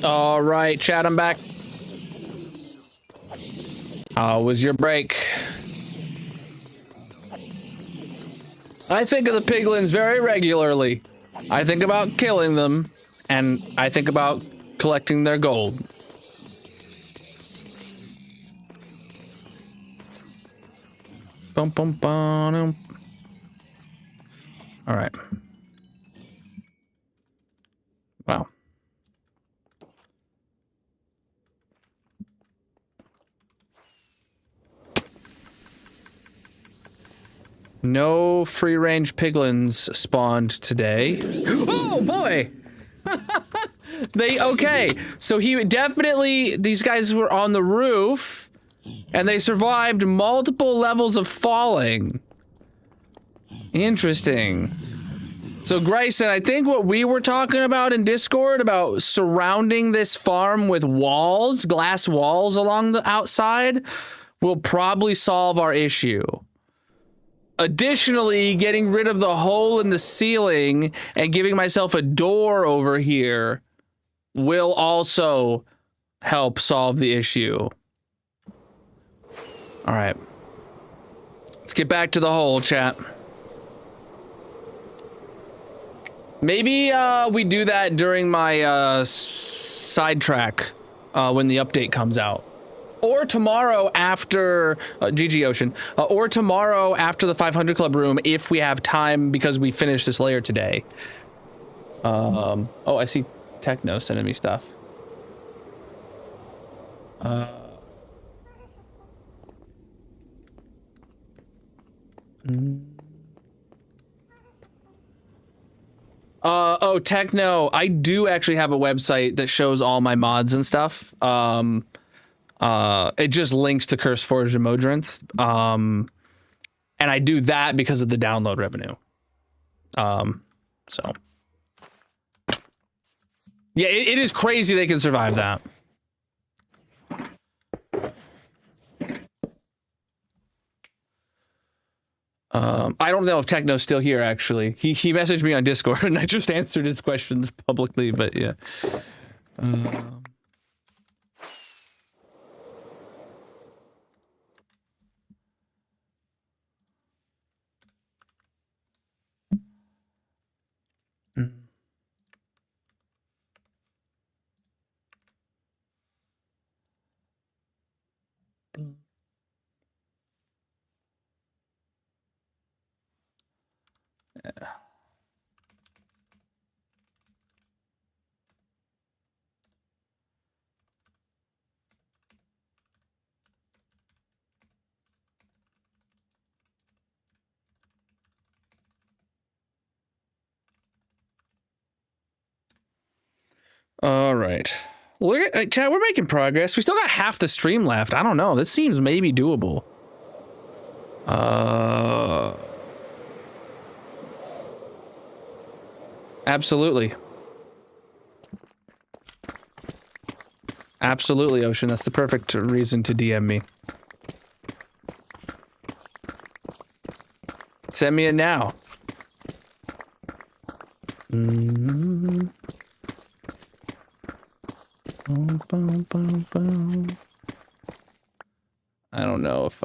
All right, chat, I'm back. How was your break? I think of the piglins very regularly. I think about killing them, and I think about collecting their gold. Bum, bum, bum. All right. Wow. No free-range piglins spawned today. Oh boy! Okay, so these guys were on the roof, and they survived multiple levels of falling. Interesting. So Grayson, I think what we were talking about in Discord about surrounding this farm with walls, glass walls along the outside, will probably solve our issue. Additionally, getting rid of the hole in the ceiling and giving myself a door over here will also help solve the issue. All right. Let's get back to the hole, chat. Maybe we do that during my sidetrack when the update comes out. Or tomorrow after GG Ocean, or tomorrow after the 500 Club room if we have time because we finished this layer today. Oh, I see Techno sending me stuff. Oh, Techno, I do actually have a website that shows all my mods and stuff. It just links to CurseForge and Modrinth. And I do that because of the download revenue. So. Yeah, it is crazy they can survive that. I don't know if Techno's still here, actually. He messaged me on Discord, and I just answered his questions publicly, but yeah. All right. Look at Chad, we're making progress. We still got half the stream left. I don't know. This seems maybe doable. Absolutely. Absolutely, Ocean. That's the perfect reason to DM me. Send me it now. I don't know if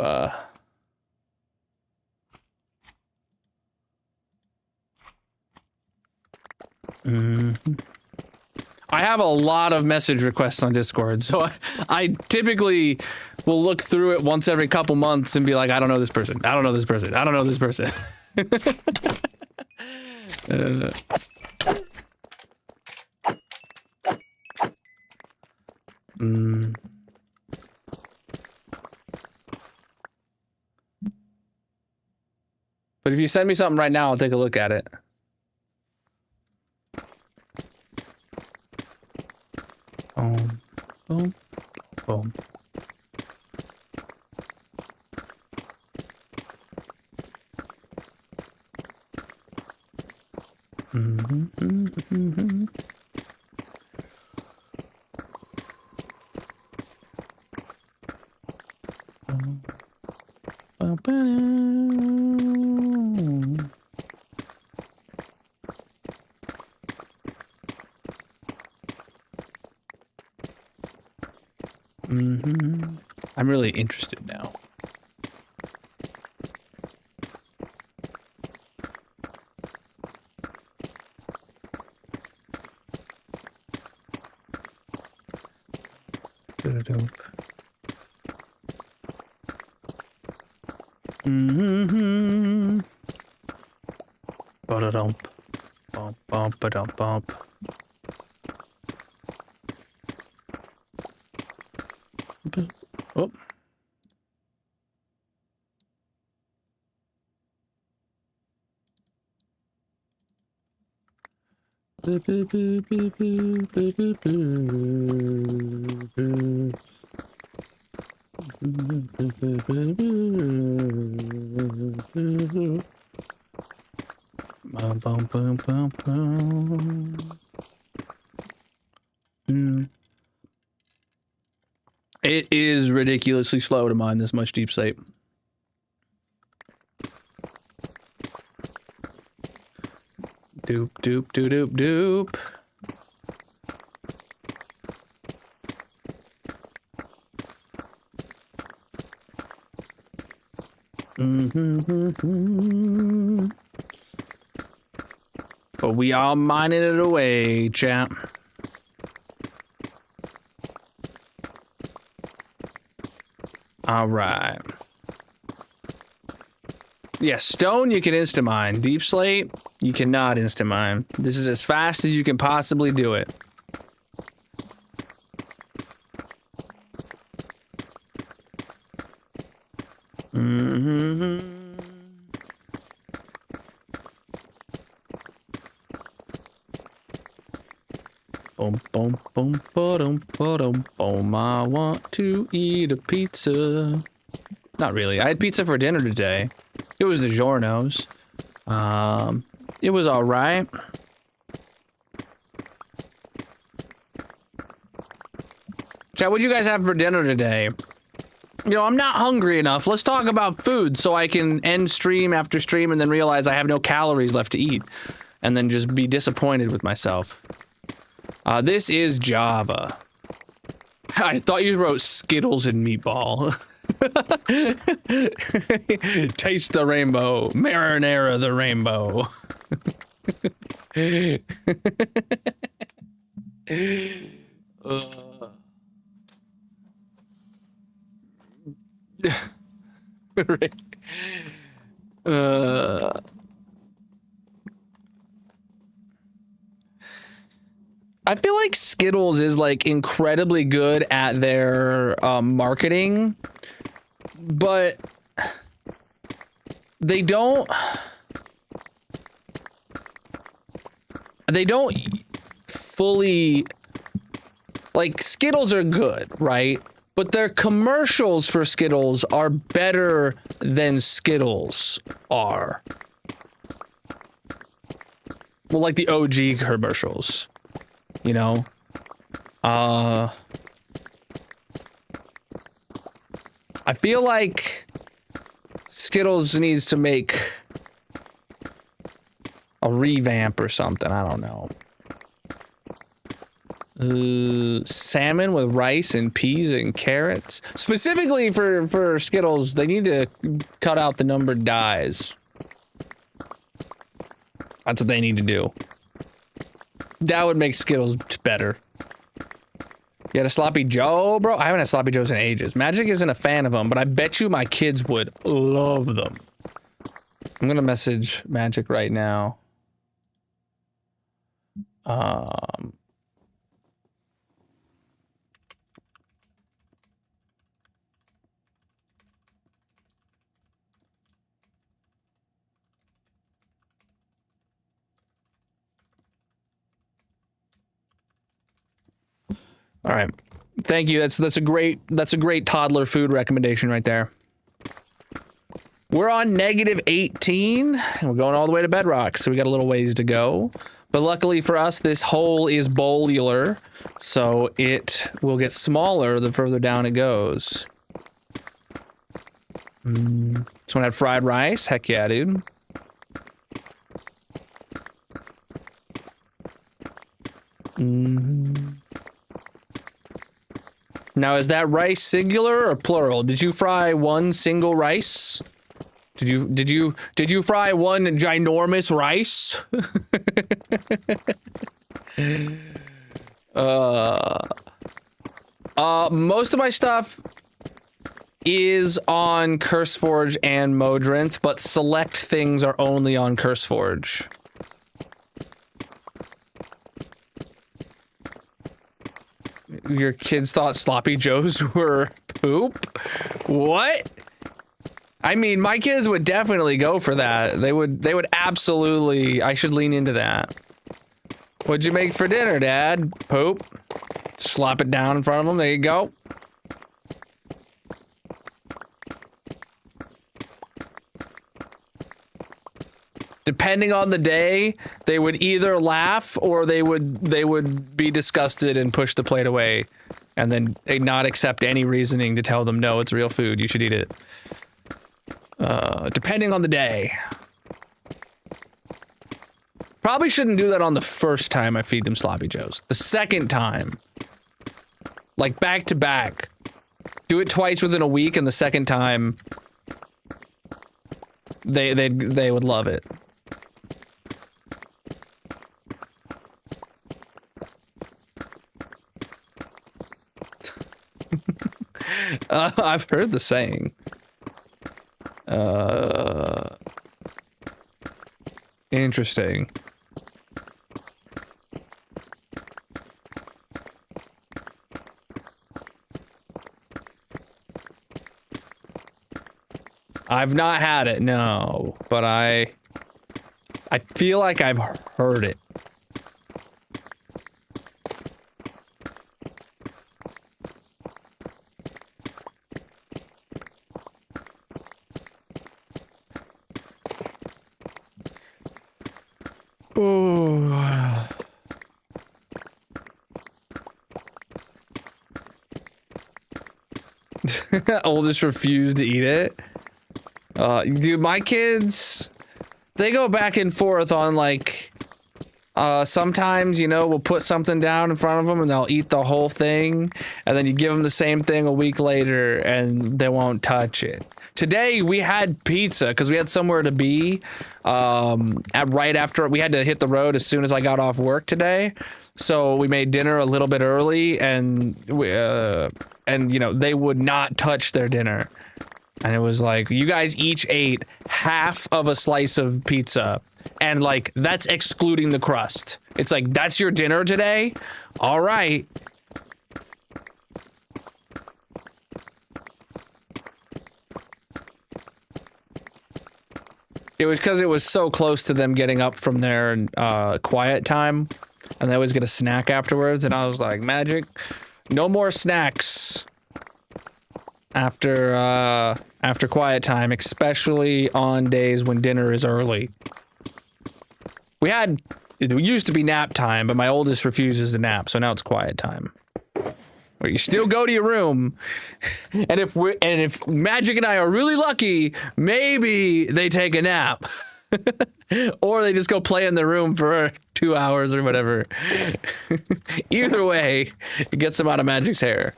I have a lot of message requests on Discord, so I typically will look through it once every couple months and be like, I don't know this person. I don't know this person. I don't know this person. But if you send me something right now, I'll take a look at it. Boom, boom. I'm really interested now. Ba-da-dump. Bump, bump, ba-dump, bump. Oh. Bum, bum, bum, bum, bum. It is ridiculously slow to mine this much deep slate. Doop, doop, doop, doop, doop. But we are mining it away, champ. All right. Yeah, stone you can insta-mine. Deep slate, you cannot insta-mine. This is as fast as you can possibly do it. Boom, boom, boom, boom, boom, boom. I want to eat a pizza. Not really. I had pizza for dinner today. It was DiGiorno's. It was all right. Chat, what'd you guys have for dinner today? You know, I'm not hungry enough. Let's talk about food so I can end stream after stream and then realize I have no calories left to eat. And then just be disappointed with myself. This is Java. I thought you wrote Skittles and meatball. Taste the rainbow. Marinara the rainbow. I feel like Skittles is like incredibly good at their marketing, but they don't fully, like, Skittles are good, right? But their commercials for Skittles are better than Skittles are. Well, like the OG commercials. You know, I feel like Skittles needs to make a revamp or something. I don't know. Salmon with rice and peas and carrots. Specifically for Skittles, they need to cut out the numbered dies. That's what they need to do. That would make Skittles better. You had a Sloppy Joe, bro? I haven't had Sloppy Joes in ages. Magic isn't a fan of them, but I bet you my kids would love them. I'm gonna message Magic right now. All right. Thank you. That's a great toddler food recommendation right there. We're on -18. We're going all the way to Bedrock, so we got a little ways to go. But luckily for us, this hole is bowlular, so it will get smaller the further down it goes. Someone had fried rice? Heck yeah, dude. Now, is that rice singular or plural? Did you fry one single rice? Did you fry one ginormous rice? Most of my stuff is on CurseForge and Modrinth, but select things are only on CurseForge. Your kids thought Sloppy Joes were poop? What? I mean, my kids would definitely go for that. They would absolutely. I should lean into that. What'd you make for dinner, Dad? Poop. Slop it down in front of them. There you go. Depending on the day, they would either laugh or they would be disgusted and push the plate away, and then not accept any reasoning to tell them no, it's real food. You should eat it. Depending on the day. Probably shouldn't do that on the first time I feed them Sloppy Joes. The second time, like back to back, do it twice within a week, and the second time, they would love it. I've heard the saying. Interesting. I've not had it, no, but I feel like I've heard it. Oldest refused to eat it. Dude, my kids, they go back and forth on like, sometimes, you know, we'll put something down in front of them and they'll eat the whole thing, and then you give them the same thing a week later and they won't touch it. Today we had pizza because we had somewhere to be right after we had to hit the road as soon as I got off work today. So we made dinner a little bit early, and you know, they would not touch their dinner. And it was like, you guys each ate half of a slice of pizza, and like, that's excluding the crust. It's like, that's your dinner today? All right. It was because it was so close to them getting up from their quiet time, and they always get a snack afterwards, and I was like, Magic, no more snacks after quiet time, especially on days when dinner is early. It used to be nap time, but my oldest refuses to nap, so now it's quiet time. Or you still go to your room, and if Magic and I are really lucky, maybe they take a nap, or they just go play in the room for 2 hours or whatever. Either way, it gets them out of Magic's hair.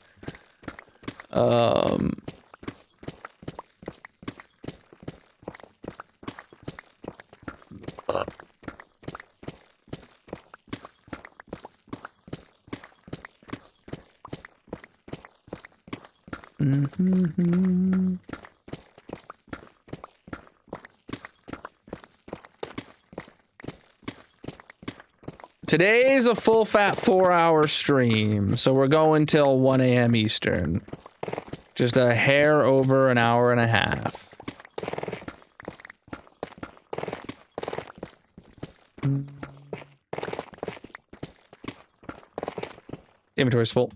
Today's a full fat 4-hour stream, so we're going till 1 a.m. Eastern. Just a hair over an hour and a half. Inventory's full.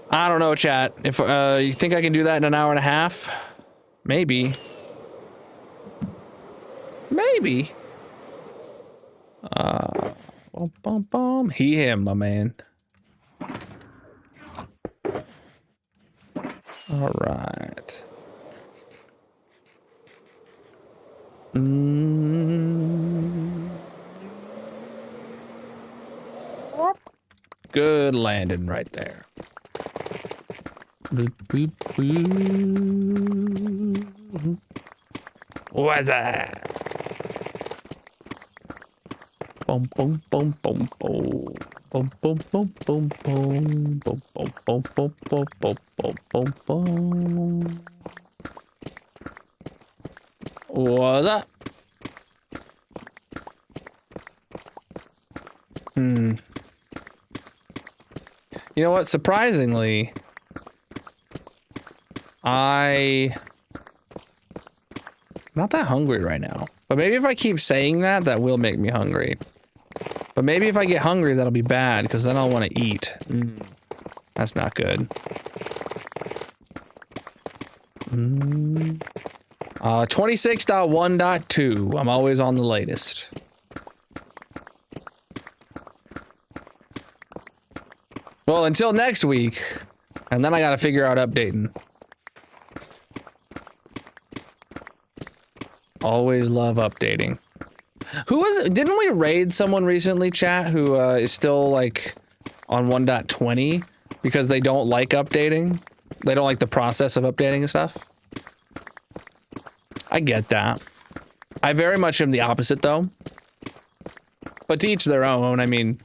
I don't know, chat. If you think I can do that in an hour and a half? Maybe. Maybe. Bum, bum, bum. He, him, my man. All right. Good landing right there. Boop, boop, boop. What's that? Boom, boom, boom, boom, boom. Boom, boom, boom, boom, boom. Boom, boom, boom, boom, boom, boom, boom, boom, boom. What's up? You know what? Surprisingly, I'm not that hungry right now. But maybe if I keep saying that, that will make me hungry. But maybe if I get hungry, that'll be bad, because then I'll want to eat. That's not good. 26.1.2. I'm always on the latest. Well, until next week. And then I gotta figure out updating. Always love updating. Who was it? Didn't we raid someone recently, chat, who is still like on 1.20 because they don't like updating? They don't like the process of updating and stuff? I get that. I very much am the opposite though. But to each their own. I mean,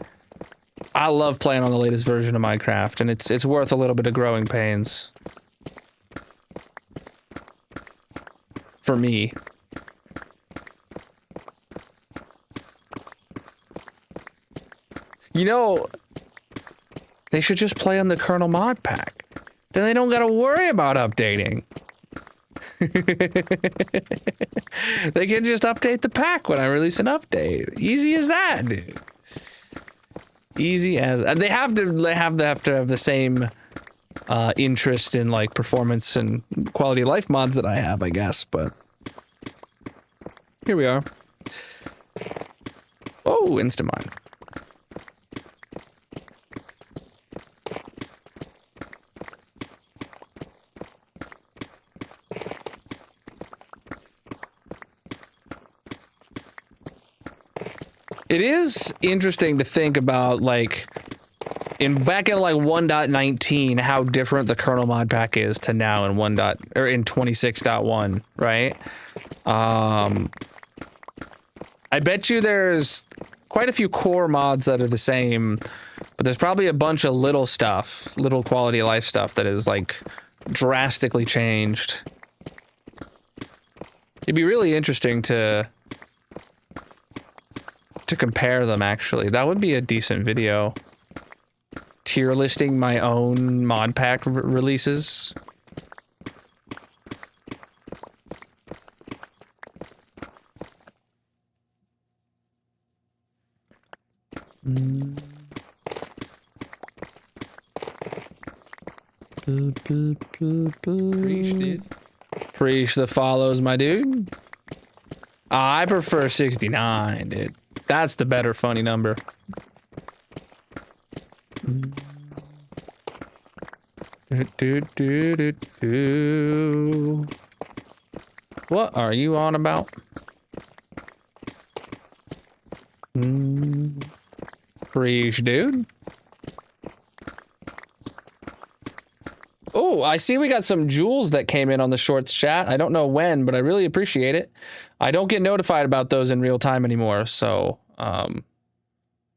I love playing on the latest version of Minecraft, and it's worth a little bit of growing pains. For me. You know, they should just play on the Colonal mod pack. Then they don't gotta worry about updating. They can just update the pack when I release an update. Easy as that, dude. Easy as... They have to have the same interest in like performance and quality of life mods that I have, I guess, but... Here we are. Oh, Instamine. It is interesting to think about, like, back in like 1.19, how different the kernel mod pack is to now in in 26.1, right? I bet you there's quite a few core mods that are the same, but there's probably a bunch of little stuff, little quality of life stuff that is like drastically changed. It'd be really interesting to compare them, actually. That would be a decent video. Tier listing my own mod pack releases. Preach, dude. Preach the follows, my dude. I prefer 69, dude. That's the better funny number. Do, do, do, do. What are you on about? Preach, dude. Oh, I see we got some jewels that came in on the shorts chat. I don't know when, but I really appreciate it. I don't get notified about those in real time anymore, so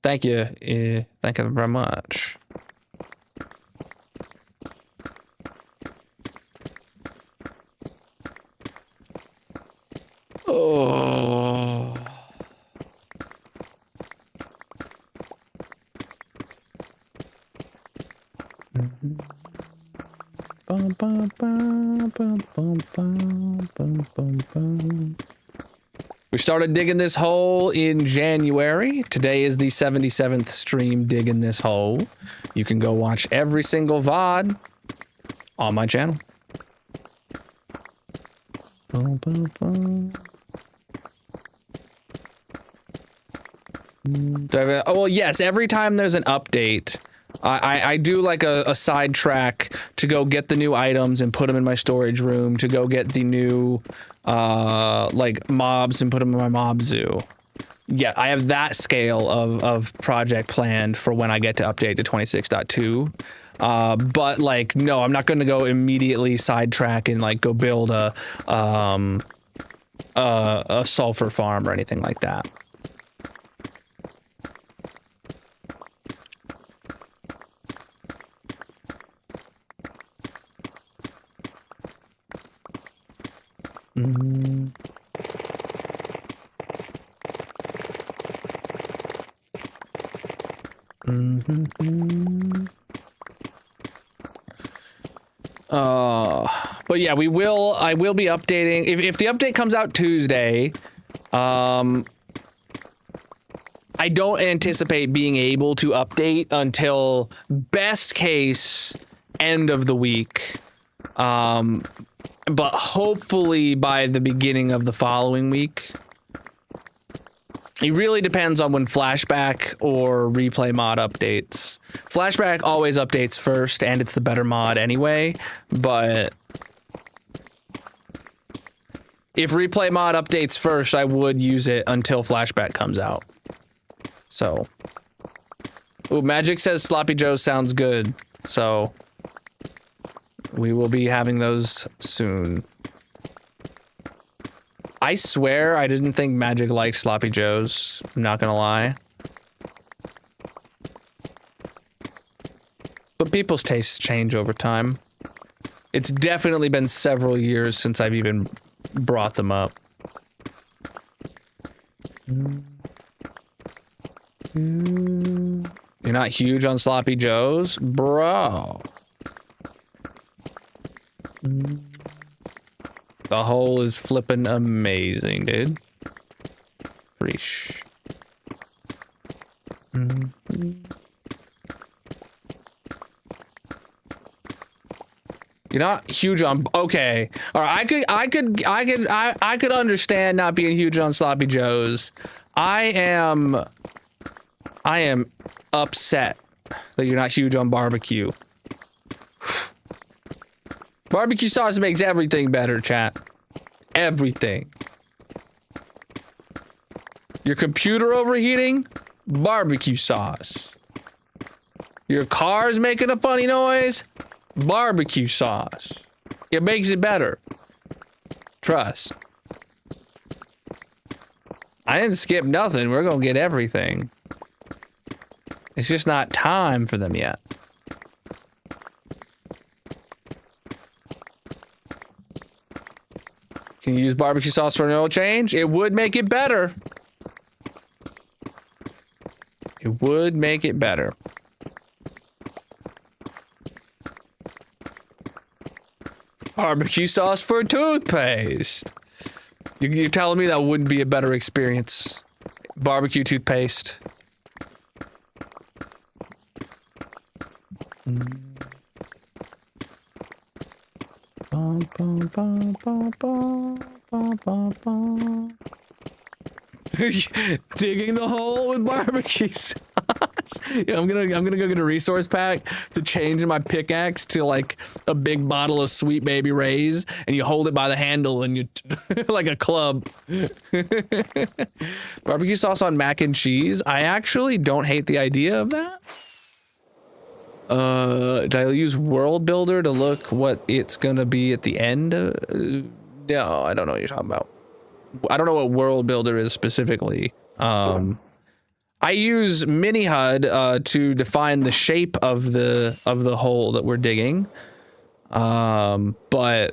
thank you. Thank you very much. Oh. Bum, bum, bum, bum, bum, bum, bum, bum, bum. We started digging this hole in January. Today is the 77th stream digging this hole. You can go watch every single VOD on my channel. Bum, bum, bum. Oh, well, yes, every time there's an update, I do like a side track to go get the new items and put them in my storage room, to go get the new like mobs and put them in my mob zoo. Yeah, I have that scale of project planned for when I get to update to 26.2. But like, no, I'm not going to go immediately sidetrack and like go build a sulfur farm or anything like that. But yeah, I will be updating if the update comes out Tuesday. I don't anticipate being able to update until best case end of the week. But hopefully by the beginning of the following week. It really depends on when Flashback or Replay mod updates. Flashback always updates first, and it's the better mod anyway, but if Replay mod updates first, I would use it until Flashback comes out. So. Ooh, Magic says Sloppy Joe sounds good, so we will be having those soon. I swear I didn't think Magic liked Sloppy Joes. I'm not gonna lie. But people's tastes change over time. It's definitely been several years since I've even brought them up. You're not huge on Sloppy Joes? Bro. The hole is flipping amazing, dude. Preach. You're not huge on. Okay, all right. I could understand not being huge on Sloppy Joes. I am upset that you're not huge on barbecue. Barbecue sauce makes everything better, chat. Everything. Your computer overheating? Barbecue sauce. Your car's making a funny noise? Barbecue sauce. It makes it better. Trust. I didn't skip nothing. We're gonna get everything. It's just not time for them yet. Can you use barbecue sauce for an oil change? It would make it better. It would make it better. Barbecue sauce for toothpaste. You're telling me that wouldn't be a better experience? Barbecue toothpaste. Digging the hole with barbecue sauce. Yeah, I'm gonna go get a resource pack to change my pickaxe to like a big bottle of Sweet Baby Ray's, and you hold it by the handle and you like a club. Barbecue sauce on mac and cheese. I actually don't hate the idea of that. Did I use World Builder to look what it's gonna be at the end? No, I don't know what you're talking about. I don't know what World Builder is specifically. I use Mini HUD to define the shape of the hole that we're digging. But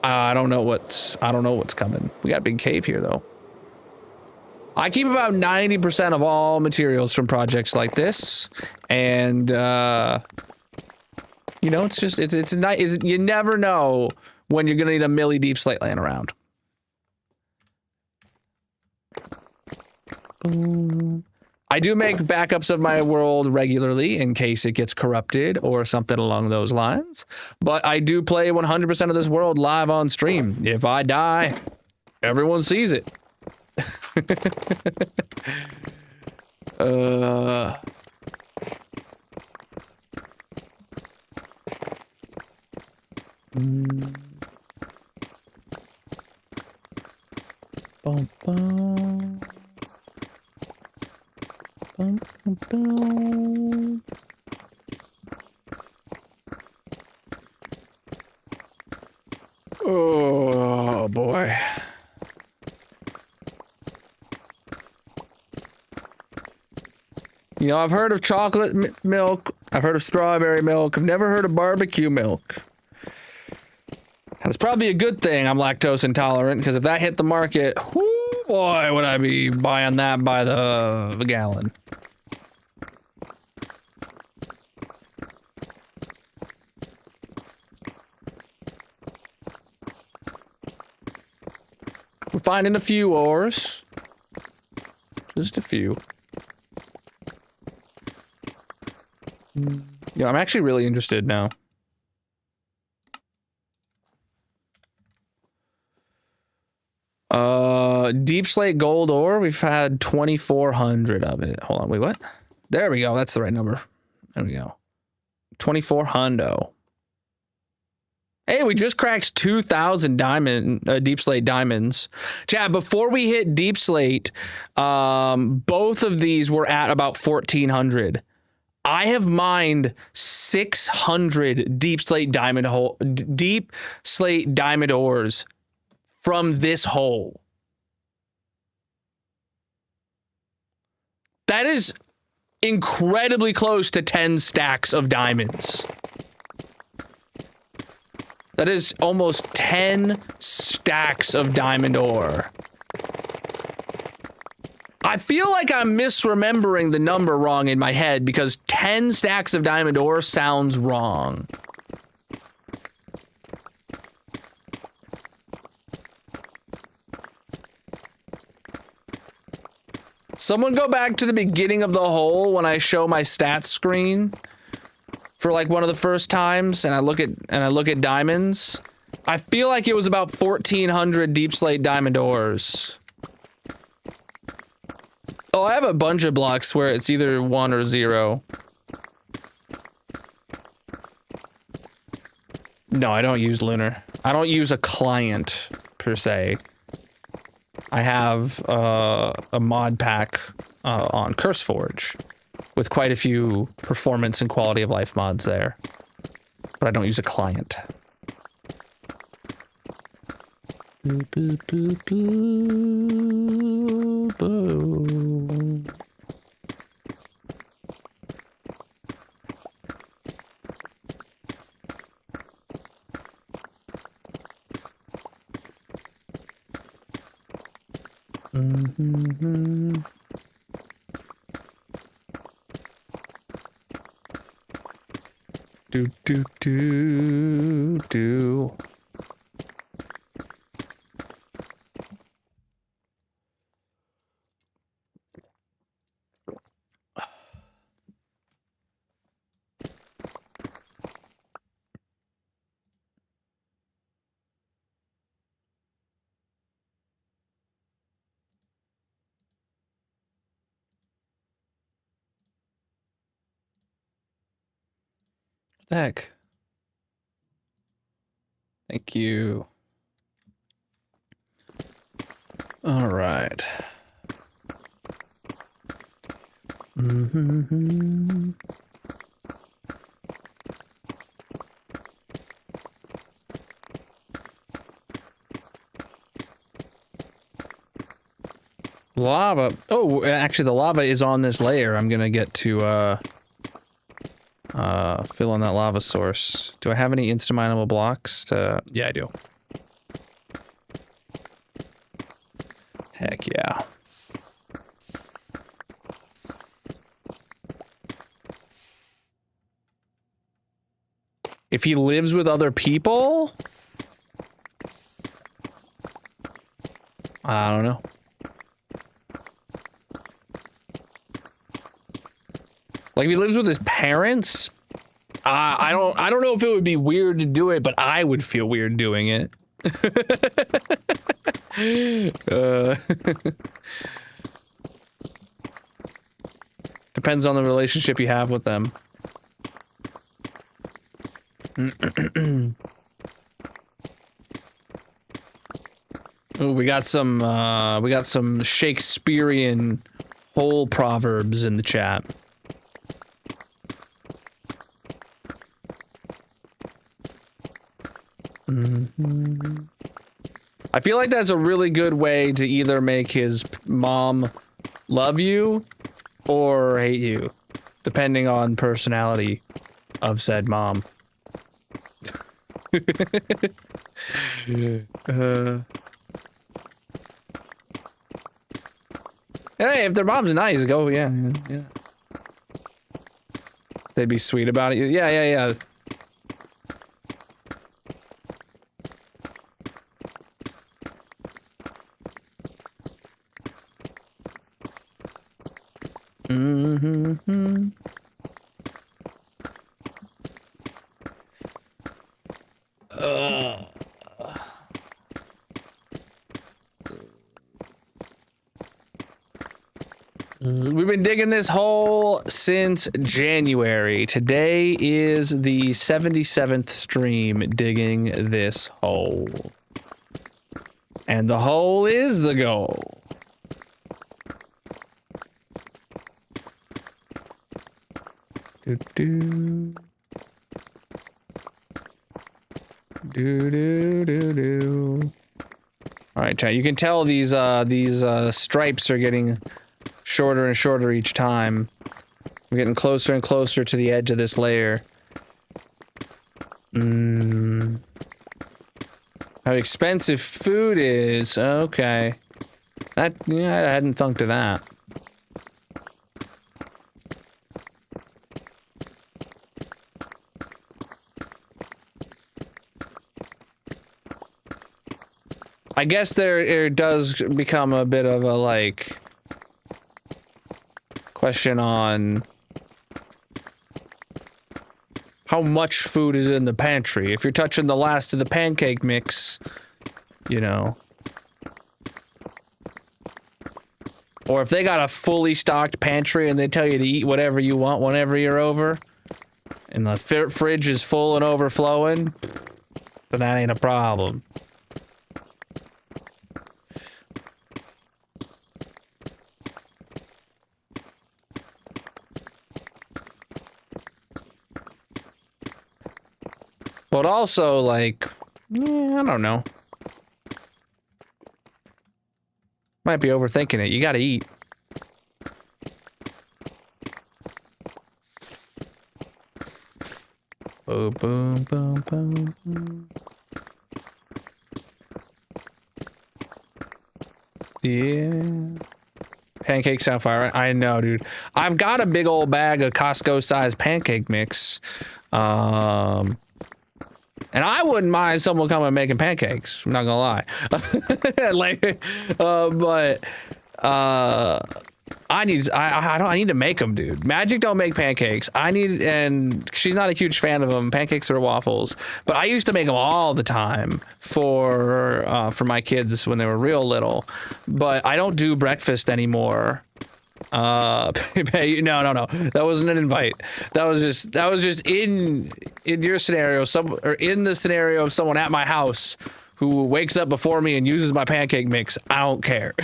I don't know what's coming. We got a big cave here though. I keep about 90% of all materials from projects like this, and you know, it's nice. You never know when you're gonna need a milli deep slate laying around. Boom. I do make backups of my world regularly in case it gets corrupted or something along those lines. But I do play 100% of this world live on stream. If I die, everyone sees it. Bum, bum. Bum, bum, bum. Oh boy. You know, I've heard of chocolate milk. I've heard of strawberry milk. I've never heard of barbecue milk. That's probably a good thing I'm lactose intolerant, because if that hit the market, whoo, boy, would I be buying that by the gallon. We're finding a few ores. Just a few. Yeah, I'm actually really interested now. Deep slate gold ore, we've had 2,400 of it. Hold on, wait, what? There we go, that's the right number. There we go. 2,400. Hey, we just cracked 2,000 deep slate diamonds. Chad, before we hit deep slate, both of these were at about 1,400. I have mined 600 deep slate diamond ores from this hole. That is incredibly close to 10 stacks of diamonds. That is almost 10 stacks of diamond ore. I feel like I'm misremembering the number wrong in my head, because 10 stacks of diamond ore sounds wrong. Someone go back to the beginning of the hole when I show my stats screen for like one of the first times, and I look at diamonds. I feel like it was about 1,400 deep slate diamond ores. Oh, I have a bunch of blocks where it's either 1 or 0. No, I don't use Lunar. I don't use a client, per se. I have a mod pack on CurseForge with quite a few performance and quality of life mods there. But I don't use a client. Boo, boo, boo, boo, boo. Mm-hmm. Do do do do. The heck? Thank you. All right. Mm-hmm. Lava. Oh, actually, the lava is on this layer. I'm gonna get to fill in that lava source. Do I have any insta-mineable blocks to... Yeah, I do. Heck yeah. If he lives with other people? I don't know. Like if he lives with his parents? I don't know if it would be weird to do it, but I would feel weird doing it. Depends on the relationship you have with them. Ooh, we got some Shakespearean whole proverbs in the chat. I feel like that's a really good way to either make his mom love you or hate you, depending on personality of said mom. Hey, if their mom's nice, go, yeah. They'd be sweet about it. Yeah. Mm-hmm. We've been digging this hole since January. Today is the 77th stream digging this hole. And the hole is the goal. Do. All right, chat. You can tell these stripes are getting shorter and shorter each time. We're getting closer and closer to the edge of this layer. How expensive food is. Okay. I hadn't thunk of that. I guess there does become a bit of a, like, question on how much food is in the pantry. If you're touching the last of the pancake mix, you know. Or if they got a fully stocked pantry and they tell you to eat whatever you want whenever you're over, and the fridge is full and overflowing, then that ain't a problem. But also, like, I don't know. Might be overthinking it. You gotta eat. Boom, boom, boom, boom, boom. Yeah. Pancake Sapphire. I know, dude. I've got a big old bag of Costco-sized pancake mix. And I wouldn't mind someone coming and making pancakes. I'm not gonna lie. I need to make them, dude. Magic don't make pancakes. And she's not a huge fan of them. Pancakes or waffles. But I used to make them all the time for my kids when they were real little. But I don't do breakfast anymore. No. That wasn't an invite. That was just in your scenario, or in the scenario of someone at my house who wakes up before me and uses my pancake mix. I don't care.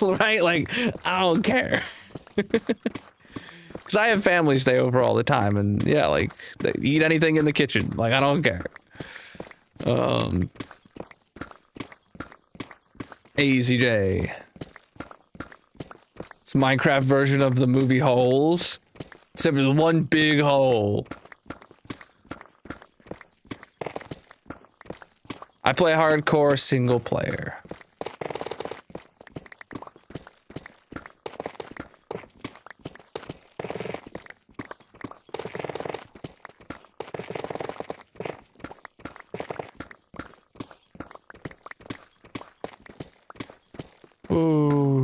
Right? Like, I don't care. Because I have family stay over all the time, and yeah, like, they eat anything in the kitchen. Like, I don't care. AZJ. It's a Minecraft version of the movie Holes. Except with one big hole. I play hardcore single player. Ooh.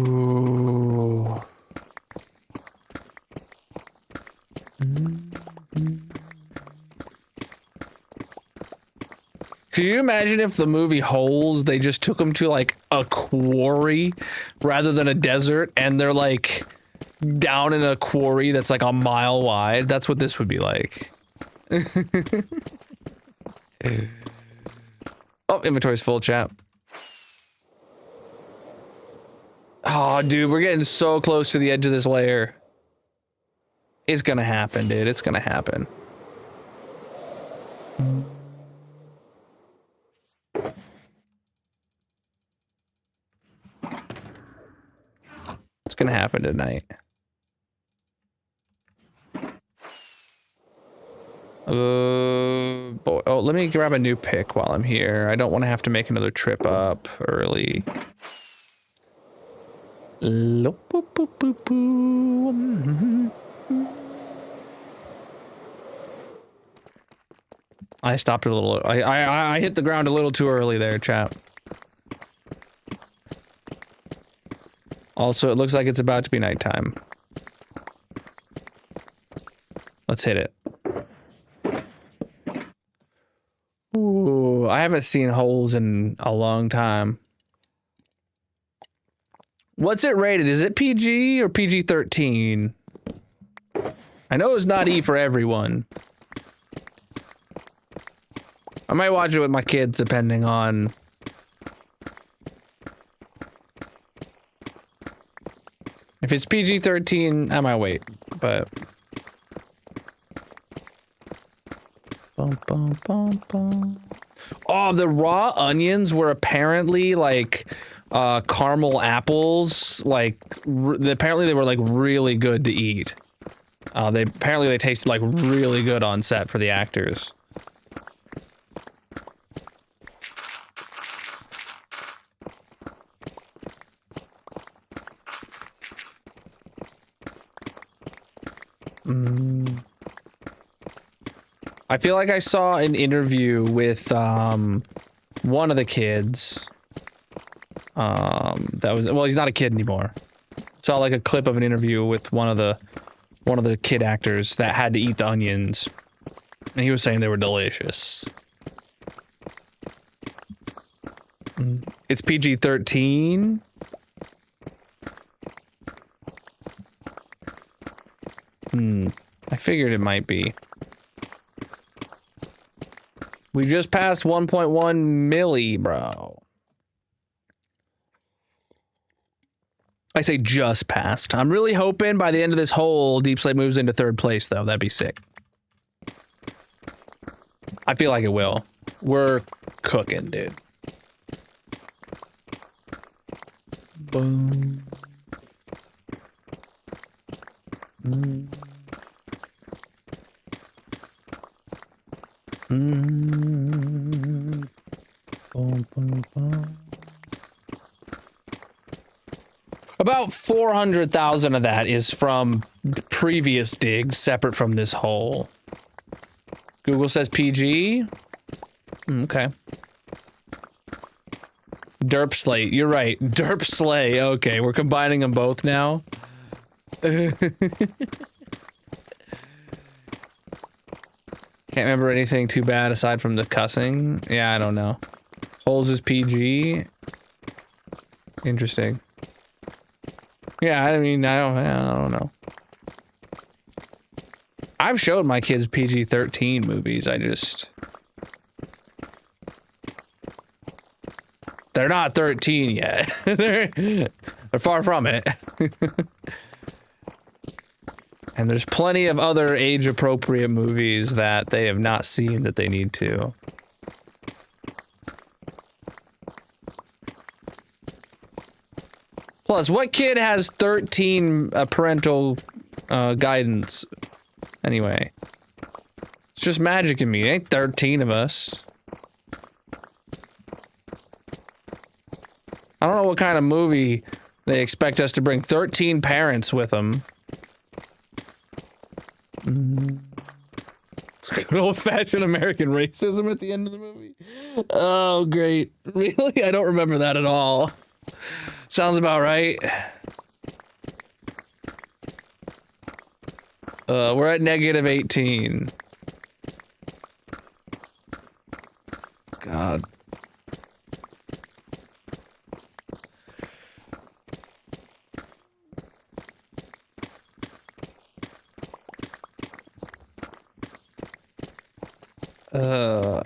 Can you imagine if the movie Holes, they just took them to like a quarry rather than a desert, and they're like down in a quarry that's like a mile wide? That's what this would be like. Oh, inventory's full, chat. Oh, dude, we're getting so close to the edge of this layer. It's gonna happen, dude. It's gonna happen. It's gonna happen tonight. Boy, oh, let me grab a new pick while I'm here. I don't want to have to make another trip up early. I stopped it a little. I hit the ground a little too early there, chap. Also, it looks like it's about to be nighttime. Let's hit it. Ooh, I haven't seen Holes in a long time. What's it rated? Is it PG or PG-13? I know it's not E for everyone. I might watch it with my kids depending on... If it's PG-13, I might wait, but... Bum, bum, bum, bum. Oh, the raw onions were apparently like... caramel apples, like apparently they were like really good to eat. They tasted like really good on set for the actors. I feel like I saw an interview with one of the kids. That was, well, he's not a kid anymore. Saw like a clip of an interview with one of the kid actors that had to eat the onions, and he was saying they were delicious. It's PG-13. I figured it might be. We just passed 1.1 milli, bro. I say just passed. I'm really hoping by the end of this hole, Deep Slate moves into 3rd place, though. That'd be sick. I feel like it will. We're cooking, dude. Boom. Boom, boom, boom. About 400,000 of that is from previous digs, separate from this hole. Google says PG. Okay. Derp Slate, you're right. Derp Slay. Okay, we're combining them both now. Can't remember anything too bad aside from the cussing. Yeah, I don't know. Holes is PG. Interesting. Yeah, I mean, I don't know. I've showed my kids PG-13 movies. They're not 13 yet. they're far from it. And there's plenty of other age-appropriate movies that they have not seen that they need to. Plus, what kid has 13 parental guidance? Anyway. It's just magic in me. Ain't 13 of us. I don't know what kind of movie they expect us to bring 13 parents with them. Good old-fashioned American racism at the end of the movie. Oh, great. Really? I don't remember that at all. Sounds about right. We're at -18. God.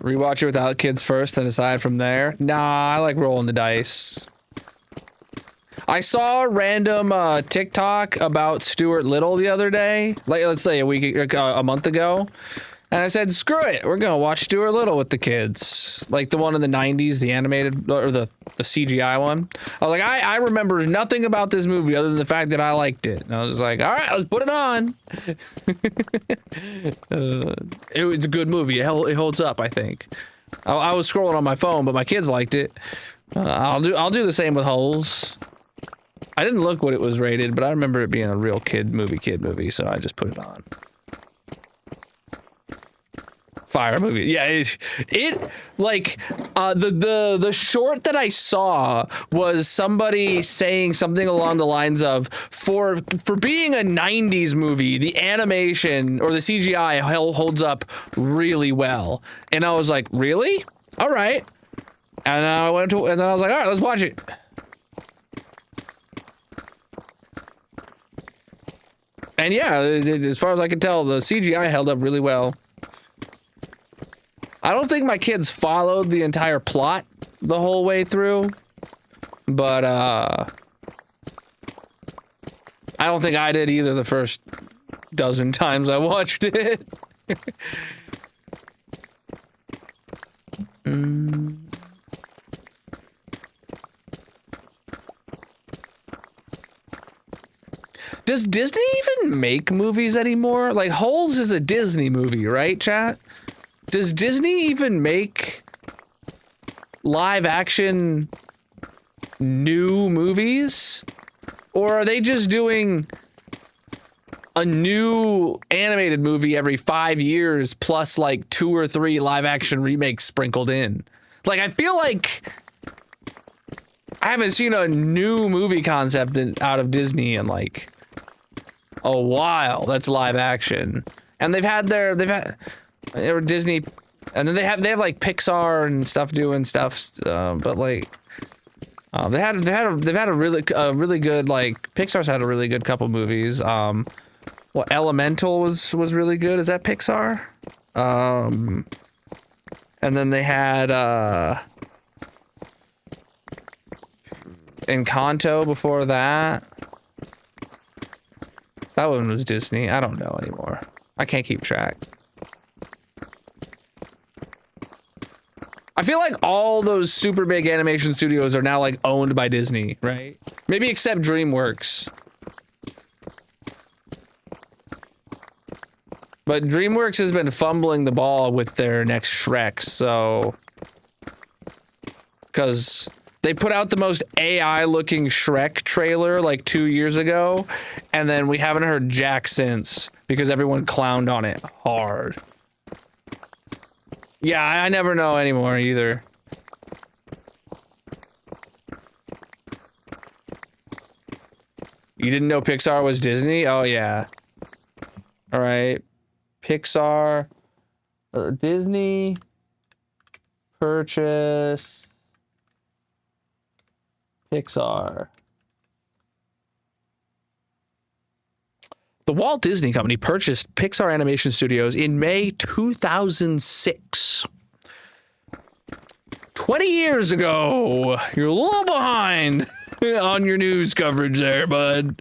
Rewatch it without kids first and decide from there. Nah, I like rolling the dice. I saw a random TikTok about Stuart Little the other day, like let's say a month ago, and I said, "Screw it, we're gonna watch Stuart Little with the kids." Like the one in the '90s, the animated or the CGI one. I was like, I remember nothing about this movie other than the fact that I liked it. And I was like, all right, let's put it on. It's a good movie. It holds up, I think. I was scrolling on my phone, but my kids liked it. I'll do the same with Holes. I didn't look what it was rated, but I remember it being a real kid movie, so I just put it on. Fire movie. Yeah, it like the short that I saw was somebody saying something along the lines of for being a 90s movie, the animation or the CGI holds up really well. And I was like, really? All right. And I went to, and then I was like, all right, let's watch it. And yeah, as far as I can tell, the CGI held up really well. I don't think my kids followed the entire plot the whole way through, but I don't think I did either the first dozen times I watched it. Does Disney even make movies anymore? Like, Holes is a Disney movie, right, chat? Does Disney even make live action new movies? Or are they just doing a new animated movie every 5 years plus like 2 or 3 live action remakes sprinkled in? Like, I feel like I haven't seen a new movie concept out of Disney in like a while that's live action. And they've had or Disney, and then they have like Pixar and stuff doing stuff, but like they've had a really good, like, Pixar's had a really good couple movies. Well, Elemental was really good. Is that Pixar? And then they had Encanto before that. That one was Disney. I don't know anymore. I can't keep track. I feel like all those super big animation studios are now like owned by Disney, right? Maybe except DreamWorks. But DreamWorks has been fumbling the ball with their next Shrek, so... Because they put out the most AI-looking Shrek trailer like 2 years ago, and then we haven't heard jack since, because everyone clowned on it hard. Yeah, I never know anymore either. You didn't know Pixar was Disney? Oh, yeah. All right. Pixar or Disney purchase Pixar. The Walt Disney Company purchased Pixar Animation Studios in May 2006. 20 years ago. You're a little behind on your news coverage there, bud.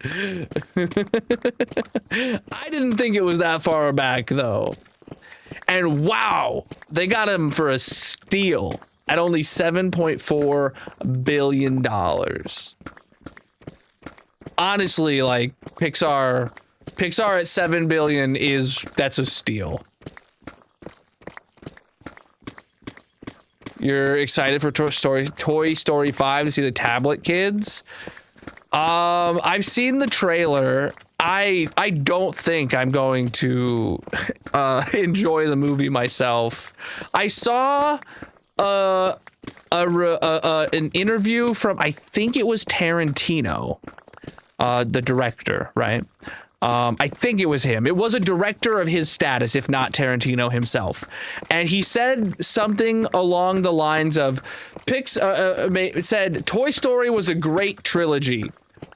I didn't think it was that far back, though. And wow, they got him for a steal at only $7.4 billion. Honestly, like, Pixar at 7 billion that's a steal. You're excited for Toy Story 5 to see the tablet kids? I've seen the trailer. I don't think I'm going to enjoy the movie myself. I saw an interview from, I think it was Tarantino, the director, right? I think it was him. It was a director of his status, if not Tarantino himself. And he said something along the lines of, said Toy Story was a great trilogy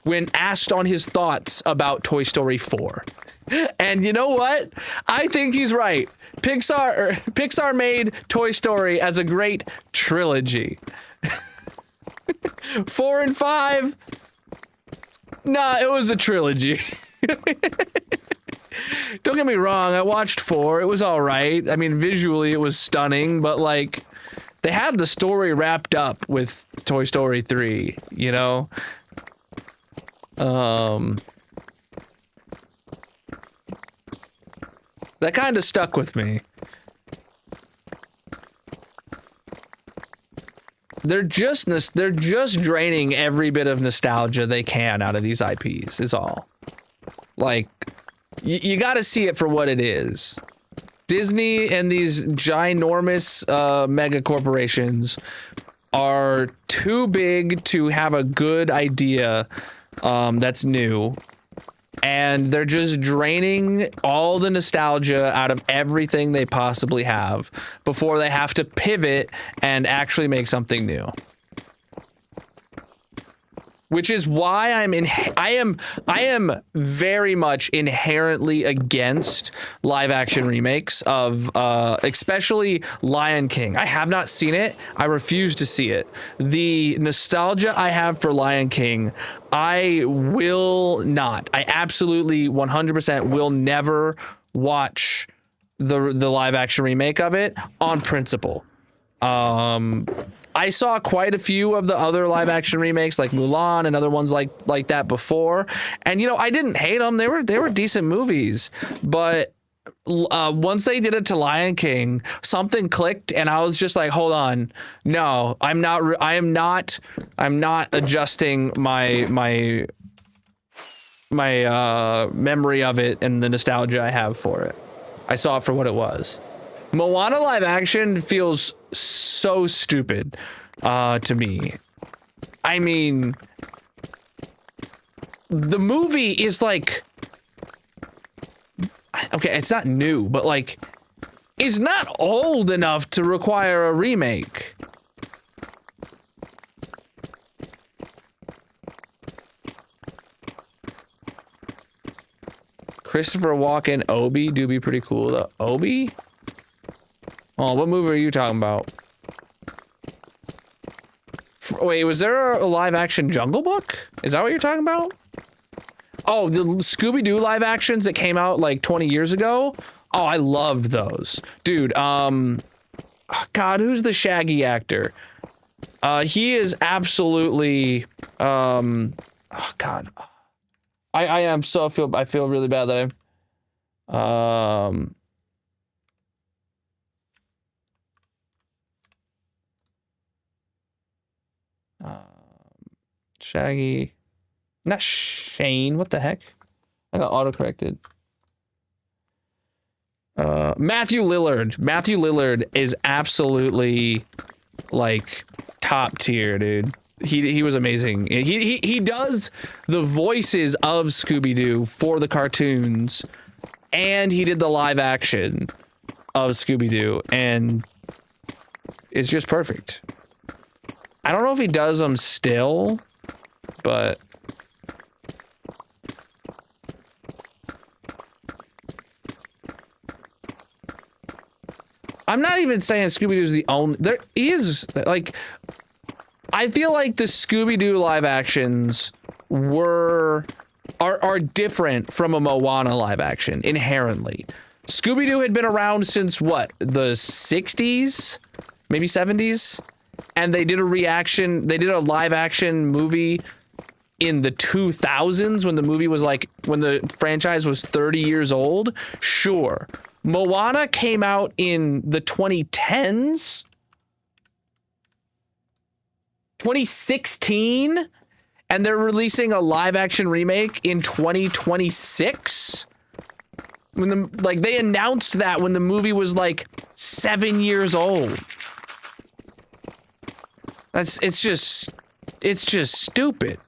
when asked on his thoughts about Toy Story 4. And you know what? I think he's right. Pixar made Toy Story as a great trilogy. 4 and 5, nah, it was a trilogy. Don't get me wrong, I watched 4. It was all right. I mean, visually it was stunning, but like they had the story wrapped up with Toy Story 3, you know? That kind of stuck with me. They're just draining every bit of nostalgia they can out of these IPs, is all. Like, you got to see it for what it is. Disney and these ginormous mega corporations are too big to have a good idea that's new. And they're just draining all the nostalgia out of everything they possibly have before they have to pivot and actually make something new. Which is why I am very much inherently against live action remakes of especially Lion King. I have not seen it. I refuse to see it. The nostalgia I have for Lion King, I will not. I absolutely 100% will never watch the live action remake of it on principle. I saw quite a few of the other live action remakes like Mulan and other ones like that before. And, you know, I didn't hate them. They were decent movies. But once they did it to Lion King, something clicked and I was just like, hold on. No, I'm not adjusting my memory of it and the nostalgia I have for it. I saw it for what it was. Moana live action feels so stupid to me. I mean, the movie is like, okay, it's not new, but like, it's not old enough to require a remake. Christopher Walken, Obi, do be pretty cool though. Obi? Oh, what movie are you talking about? Wait, was there a live action Jungle Book? Is that what you're talking about? Oh, the Scooby-Doo live actions that came out like 20 years ago? Oh, I loved those. Dude, God, who's the Shaggy actor? He is absolutely, oh God. I feel really bad that Shaggy, not Shane. What the heck? I got autocorrected. Matthew Lillard. Matthew Lillard is absolutely like top tier, dude. He was amazing. He does the voices of Scooby-Doo for the cartoons, and he did the live action of Scooby-Doo, and it's just perfect. I don't know if he does them still, but I'm not even saying Scooby-Doo is the only. There is like, I feel like the Scooby-Doo live actions are different from a Moana live action inherently. Scooby-Doo had been around since what, the 60s, maybe 70s, and they did a live action movie in the 2000s when the movie was like, when the franchise was 30 years old. Sure. Moana came out in the 2010s, 2016, and they're releasing a live action remake in 2026. When they announced that when the movie was like 7 years old. It's just stupid.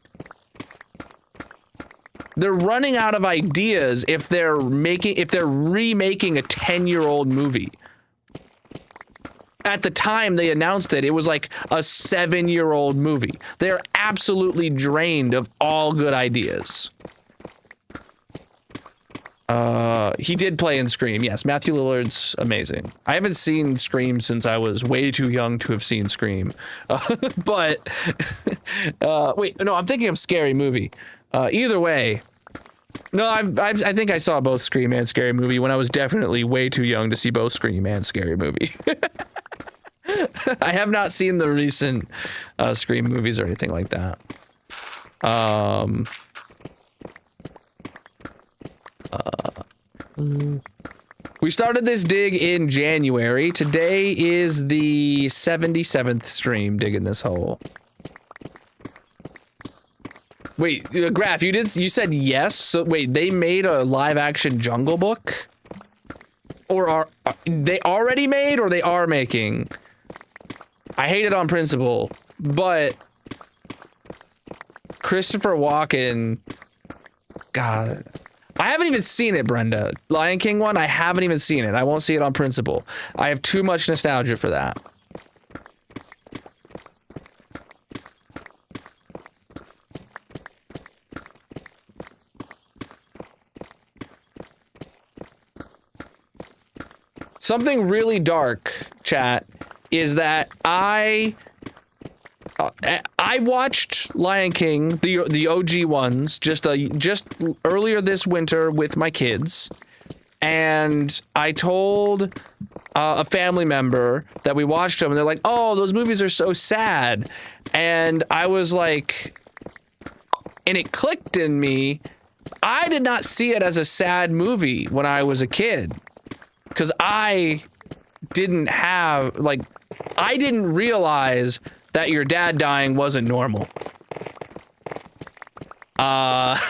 They're running out of ideas if they're remaking a 10-year-old movie. At the time they announced it was like a 7-year-old movie. They're absolutely drained of all good ideas. He did play in Scream. Yes, Matthew Lillard's amazing. I haven't seen Scream since I was way too young to have seen Scream. But wait, no, I'm thinking of Scary Movie. Either way, no, I think I saw both Scream and Scary Movie when I was definitely way too young to see both Scream and Scary Movie. I have not seen the recent Scream movies or anything like that. We started this dig in January. Today is the 77th stream digging this hole. Wait, Graph, you said yes? So wait, they made a live action Jungle Book? Or are they already made or they are making? I hate it on principle, but Christopher Walken, God, I haven't even seen it, Brenda. Lion King one, I haven't even seen it. I won't see it on principle. I have too much nostalgia for that. Something really dark, chat, is that I watched Lion King, the OG ones, just earlier this winter with my kids, and I told a family member that we watched them, and they're like, "Oh, those movies are so sad," and I was like, and it clicked in me. I did not see it as a sad movie when I was a kid, because I didn't realize that your dad dying wasn't normal. I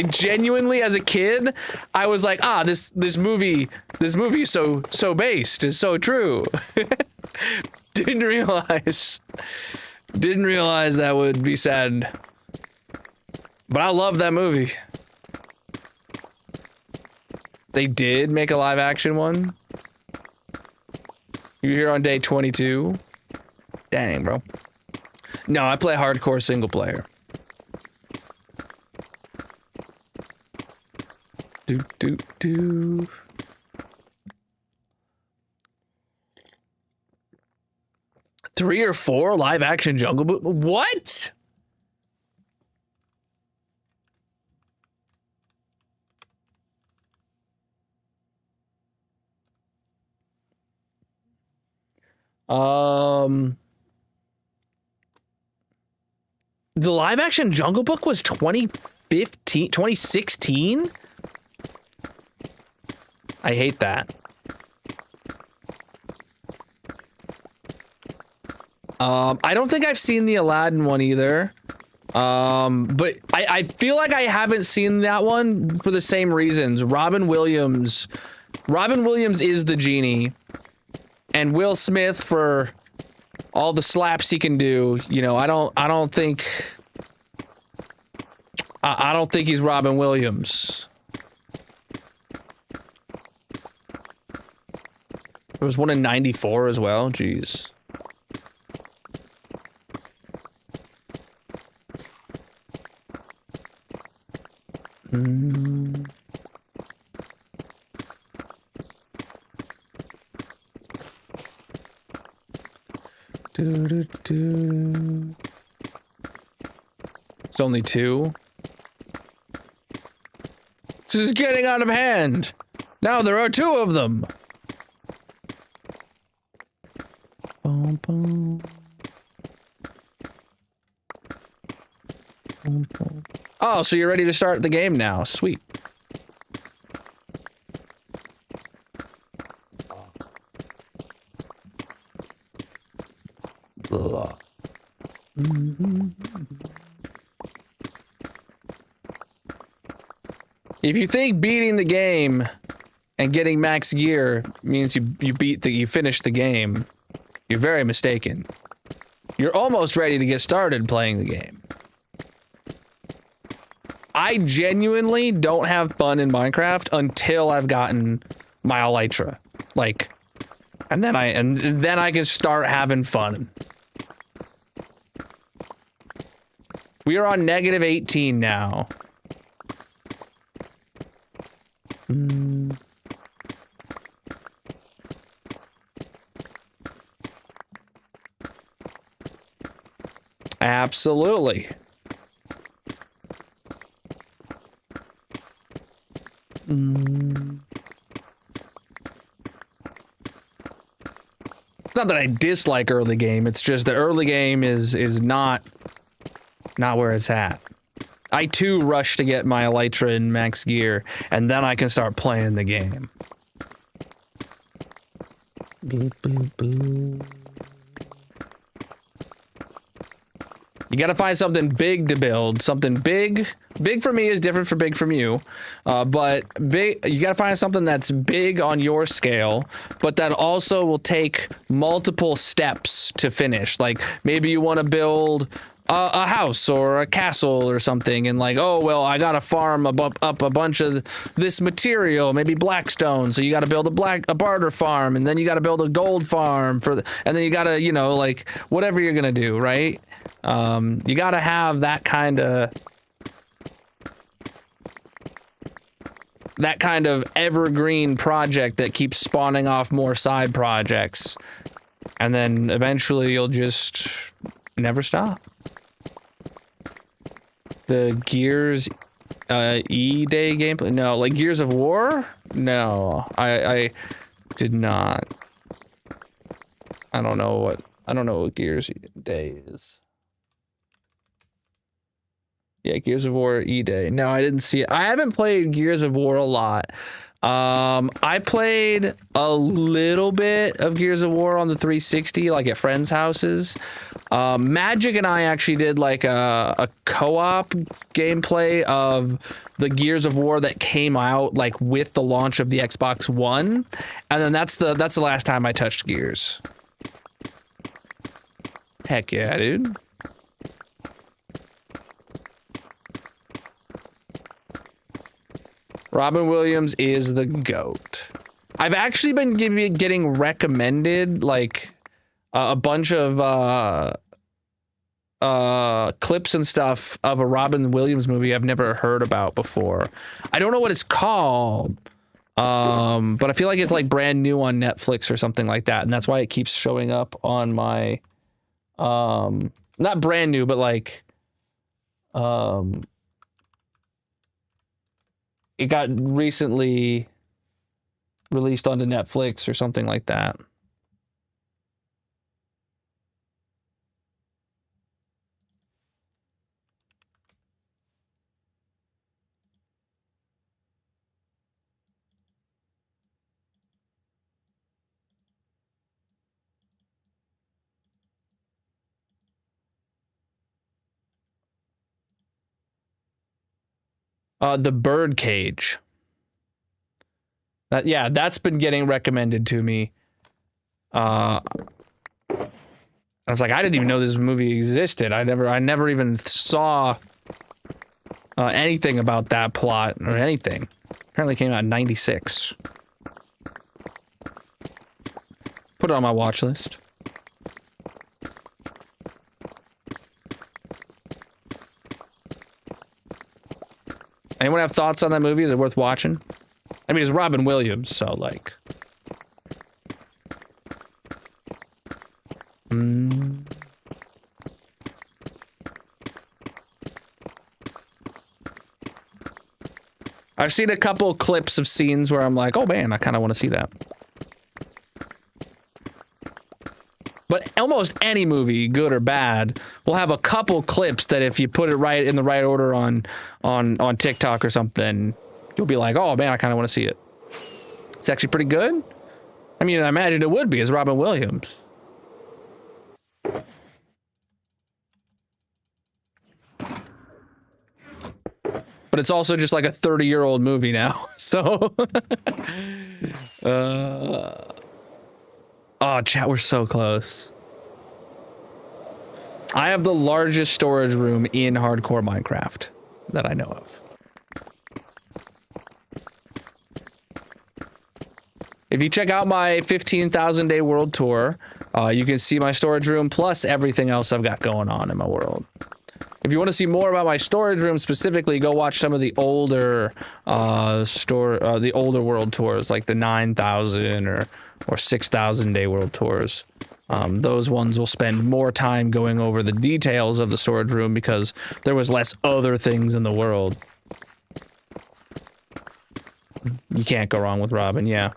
genuinely, as a kid, I was like, this movie is so based, is so true. Didn't realize that would be sad. But I love that movie. They did make a live action one. You're here on day 22. Dang, bro. No, I play hardcore single player. Do. 3 or 4 live action Jungle Book. What? The live action Jungle Book was 2016? I hate that. I don't think I've seen the Aladdin one either. But I feel like I haven't seen that one for the same reasons. Robin Williams is the genie, and Will Smith for all the slaps he can do. You know, I don't think he's Robin Williams. There was one in '94 as well. Jeez. It's only 2. This is getting out of hand. Now there are 2 of them. Boom, boom. Boom, boom. Oh, so you're ready to start the game now. Sweet. If you think beating the game and getting max gear means you finish the game, you're very mistaken. You're almost ready to get started playing the game. I genuinely don't have fun in Minecraft until I've gotten my elytra. Like, and then I can start having fun. We are on -18 now. Absolutely. Not that I dislike early game, it's just the early game is not where it's at. I too rush to get my elytra and max gear, and then I can start playing the game. Boop, boop, boop. You gotta find something big to build. Something big. Big for me is different from big from you. But big, you gotta find something that's big on your scale, but that also will take multiple steps to finish. Like maybe you want to build a house or a castle or something, and like, oh well, I gotta farm up a bunch of this material, maybe blackstone, so you gotta build a barter farm, and then you gotta build a gold farm and then you gotta, you know, like whatever you're gonna do, right? You gotta have that kind of evergreen project that keeps spawning off more side projects, and then eventually you'll just never stop. The Gears E-Day gameplay? No, like Gears of War? No, I did not. I don't know what Gears Day is. Yeah, Gears of War E-Day. No, I didn't see it. I haven't played Gears of War a lot. I played a little bit of Gears of War on the 360, like at friends' houses. Magic and I actually did like a co-op gameplay of the Gears of War that came out like with the launch of the Xbox One, and then that's the last time I touched Gears. Heck yeah, dude. Robin Williams is the GOAT. I've actually been getting recommended like a bunch of clips and stuff of a Robin Williams movie I've never heard about before. I don't know what it's called, but I feel like it's like brand new on Netflix or something like that, and that's why it keeps showing up on my not brand new, but like it got recently released onto Netflix or something like that. The Birdcage. Yeah, that's been getting recommended to me. I was like, I didn't even know this movie existed. I never even saw anything about that plot or anything. Apparently came out in '96. Put it on my watch list. Anyone have thoughts on that movie? Is it worth watching? I mean, it's Robin Williams, so like. I've seen a couple clips of scenes where I'm like, oh man, I kind of want to see that. But almost any movie, good or bad, will have a couple clips that if you put it right in the right order on TikTok or something, you'll be like, oh man, I kind of want to see it. It's actually pretty good. I mean, I imagine it would be. It's Robin Williams. But it's also just like a 30-year-old movie now. So, oh, chat, we're so close. I have the largest storage room in hardcore Minecraft that I know of. If you check out my 15,000 day world tour, you can see my storage room plus everything else I've got going on in my world. If you want to see more about my storage room specifically, go watch some of the older the older world tours, like the 9,000 or 6,000 day world tours. Those ones will spend more time going over the details of the storage room because there was less other things in the world. You can't go wrong with Robin, yeah.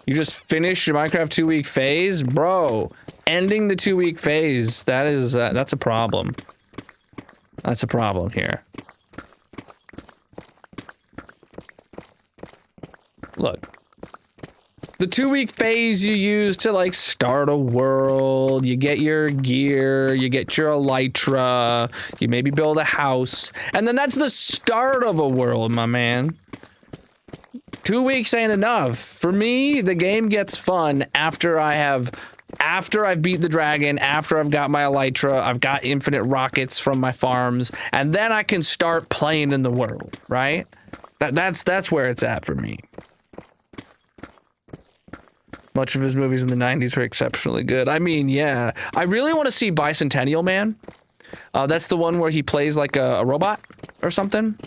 You just finished your Minecraft 2-week phase? Bro, ending the 2-week phase, that is, that's a problem. That's a problem here. Look. The 2-week phase you use to, like, start a world, you get your gear, you get your elytra, you maybe build a house, and then that's the start of a world, my man. 2 weeks ain't enough. For me, the game gets fun after I've beat the dragon, after I've got my elytra, I've got infinite rockets from my farms, and then I can start playing in the world, right? That's where it's at for me. Much of his movies in the 90s are exceptionally good. I mean, yeah. I really want to see Bicentennial Man. That's the one where he plays like a robot or something.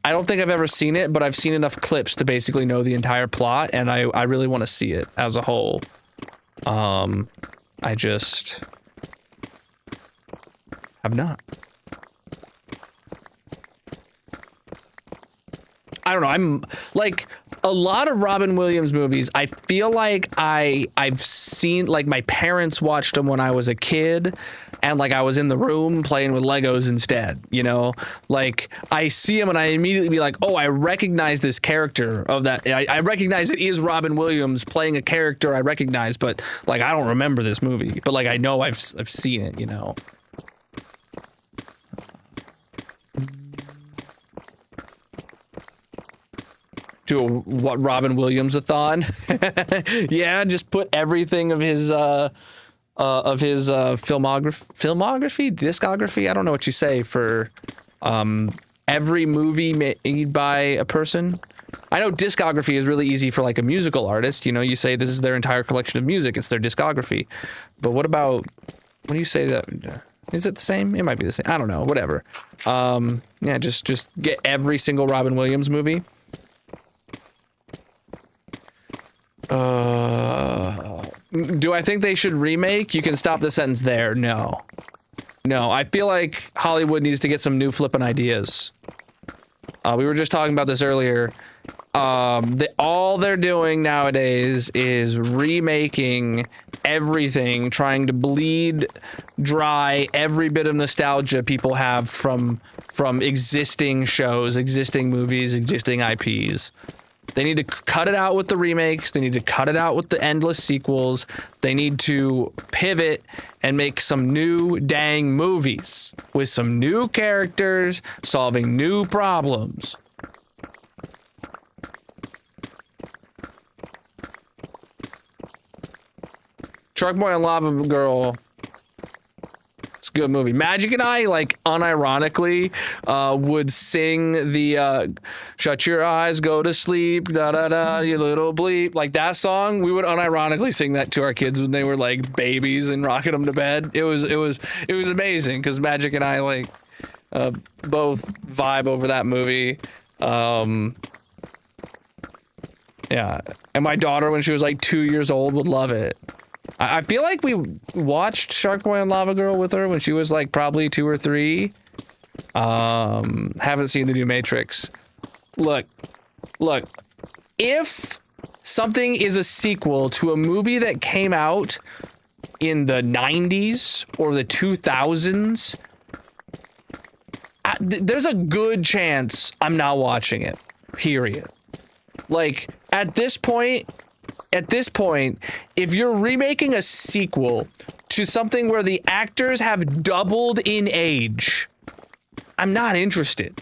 I don't think I've ever seen it, but I've seen enough clips to basically know the entire plot, and I really want to see it as a whole. I just have not. I don't know. I'm like a lot of Robin Williams movies. I feel like I've seen, like, my parents watched them when I was a kid, and like I was in the room playing with Legos instead, you know? Like I see him and I immediately be like, oh, I recognize this character of that. I recognize it is Robin Williams playing a character I recognize, but like I don't remember this movie. But like I know I've seen it, you know. Do a what Robin Williams-a-thon? Yeah, just put everything of his filmography, discography. I don't know what you say for every movie made by a person. I know discography is really easy for like a musical artist. You know, you say this is their entire collection of music. It's their discography. But what about when you say that? Is it the same? It might be the same. I don't know. Whatever. Yeah, just get every single Robin Williams movie. Do I think they should remake? You can stop the sentence there. No. No, I feel like Hollywood needs to get some new flippin' ideas. We were just talking about this earlier. All they're doing nowadays is remaking everything, trying to bleed dry every bit of nostalgia people have from existing shows, existing movies, existing IPs. They need to cut it out with the remakes. They need to cut it out with the endless sequels. They need to pivot and make some new dang movies with some new characters solving new problems. Shark Boy and Lava Girl. It's a good movie. Magic and I, like, unironically, would sing the "Shut Your Eyes, Go to Sleep, da da da, you little bleep." Like that song, we would unironically sing that to our kids when they were like babies and rocking them to bed. It was amazing because Magic and I like both vibe over that movie. Yeah, and my daughter, when she was like 2 years old, would love it. I feel like we watched Shark Boy and Lava Girl with her when she was like probably 2 or 3. Haven't seen the new Matrix. Look, if something is a sequel to a movie that came out in the 90s or the 2000s, there's a good chance I'm not watching it, period. Like, at this point, if you're remaking a sequel to something where the actors have doubled in age, I'm not interested.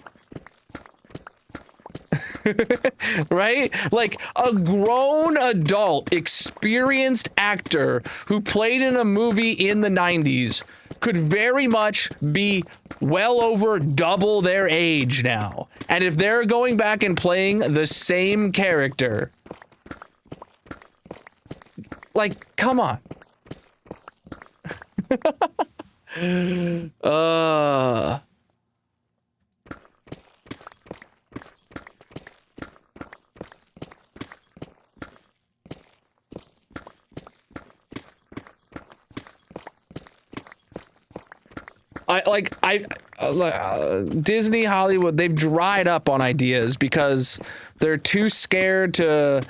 Right? Like, a grown adult, experienced actor who played in a movie in the 90s could very much be well over double their age now. And if they're going back and playing the same character, like, come on. Disney, Hollywood, they've dried up on ideas because they're too scared to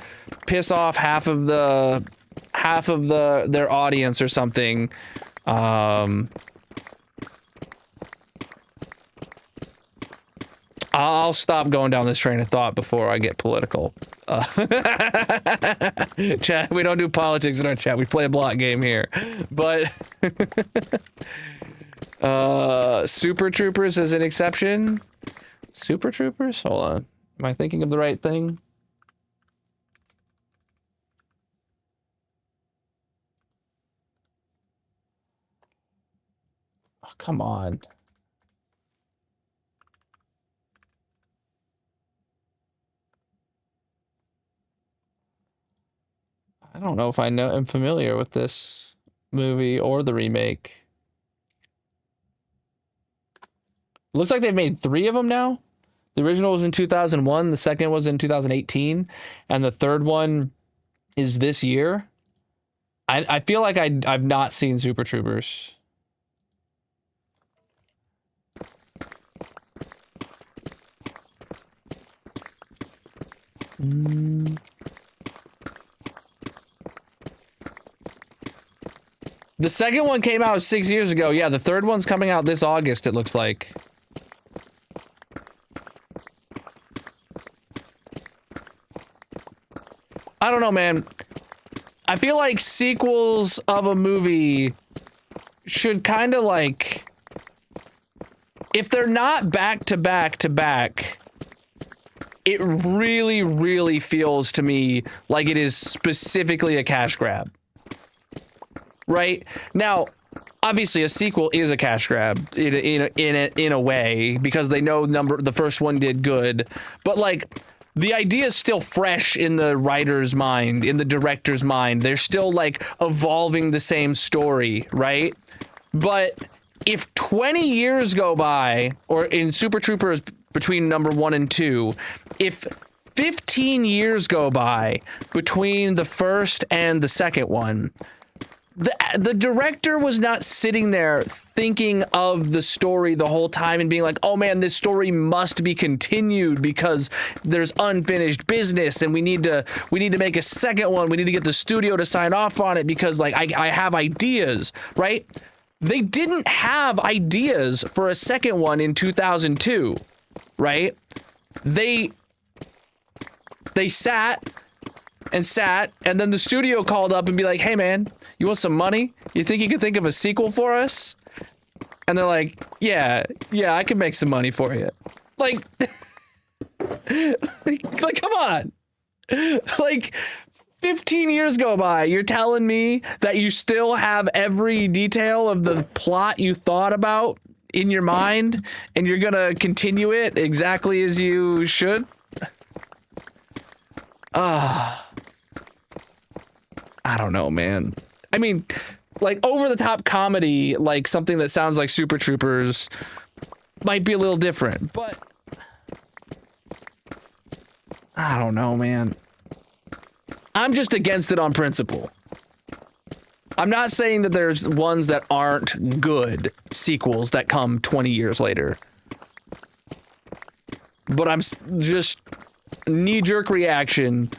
piss off half of their audience or something. I'll stop going down this train of thought before I get political. Chat, we don't do politics in our chat. We play a block game here. But Super Troopers is an exception. Super Troopers? Hold on. Am I thinking of the right thing? Oh, come on. I don't know if I'm familiar with this movie or the remake. Looks like they've made 3 of them now. The original was in 2001, the second was in 2018, and the third one is this year. I feel like I've not seen Super Troopers. The second one came out 6 years ago. Yeah, the third one's coming out this August, it looks like. I don't know, man. I feel like sequels of a movie should kind of like, if they're not back to back to back, it really, really feels to me like it is specifically a cash grab. Right? Now, obviously a sequel is a cash grab in a way, because they know the first one did good, but like, the idea is still fresh in the writer's mind, in the director's mind. They're still like evolving the same story, right? But if 20 years go by, or in Super Troopers between number 1 and 2, if 15 years go by between the first and the second one, the director was not sitting there thinking of the story the whole time and being like, oh man, this story must be continued because there's unfinished business and we need to make a second one. We need to get the studio to sign off on it because like I have ideas, right? They didn't have ideas for a second one in 2002, right? They sat, and then the studio called up and be like, hey man, you want some money? You think you could think of a sequel for us? And they're like, yeah, I can make some money for you. Like, like come on. Like, 15 years go by, you're telling me that you still have every detail of the plot you thought about in your mind, and you're gonna continue it exactly as you should? I don't know, man. I mean, like, over-the-top comedy, like something that sounds like Super Troopers, might be a little different, but I don't know, man. I'm just against it on principle. I'm not saying that there's ones that aren't good sequels that come 20 years later. but I'm just knee-jerk reaction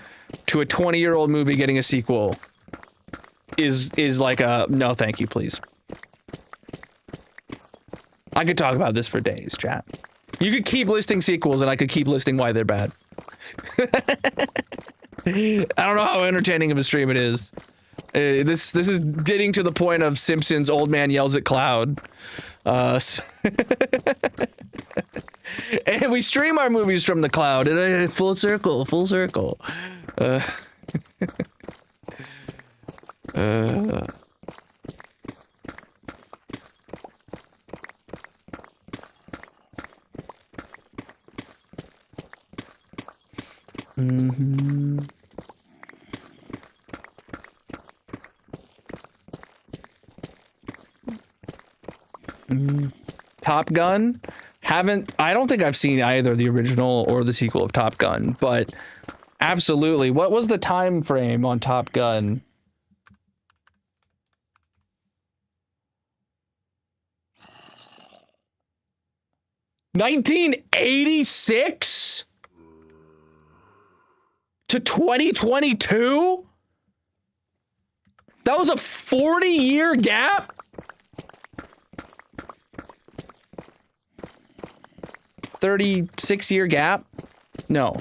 to a 20-year-old movie getting a sequel is like a no thank you please. I could talk about this for days, chat. You could keep listing sequels and I could keep listing why they're bad. I don't know how entertaining of a stream it is. This is getting to the point of Simpsons old man yells at cloud. And we stream our movies from the cloud. Full circle, full circle. Top Gun? I don't think I've seen either the original or the sequel of Top Gun, but absolutely. What was the time frame on Top Gun? $1986 to 2022? That was a 40-year gap? $36-year gap? No.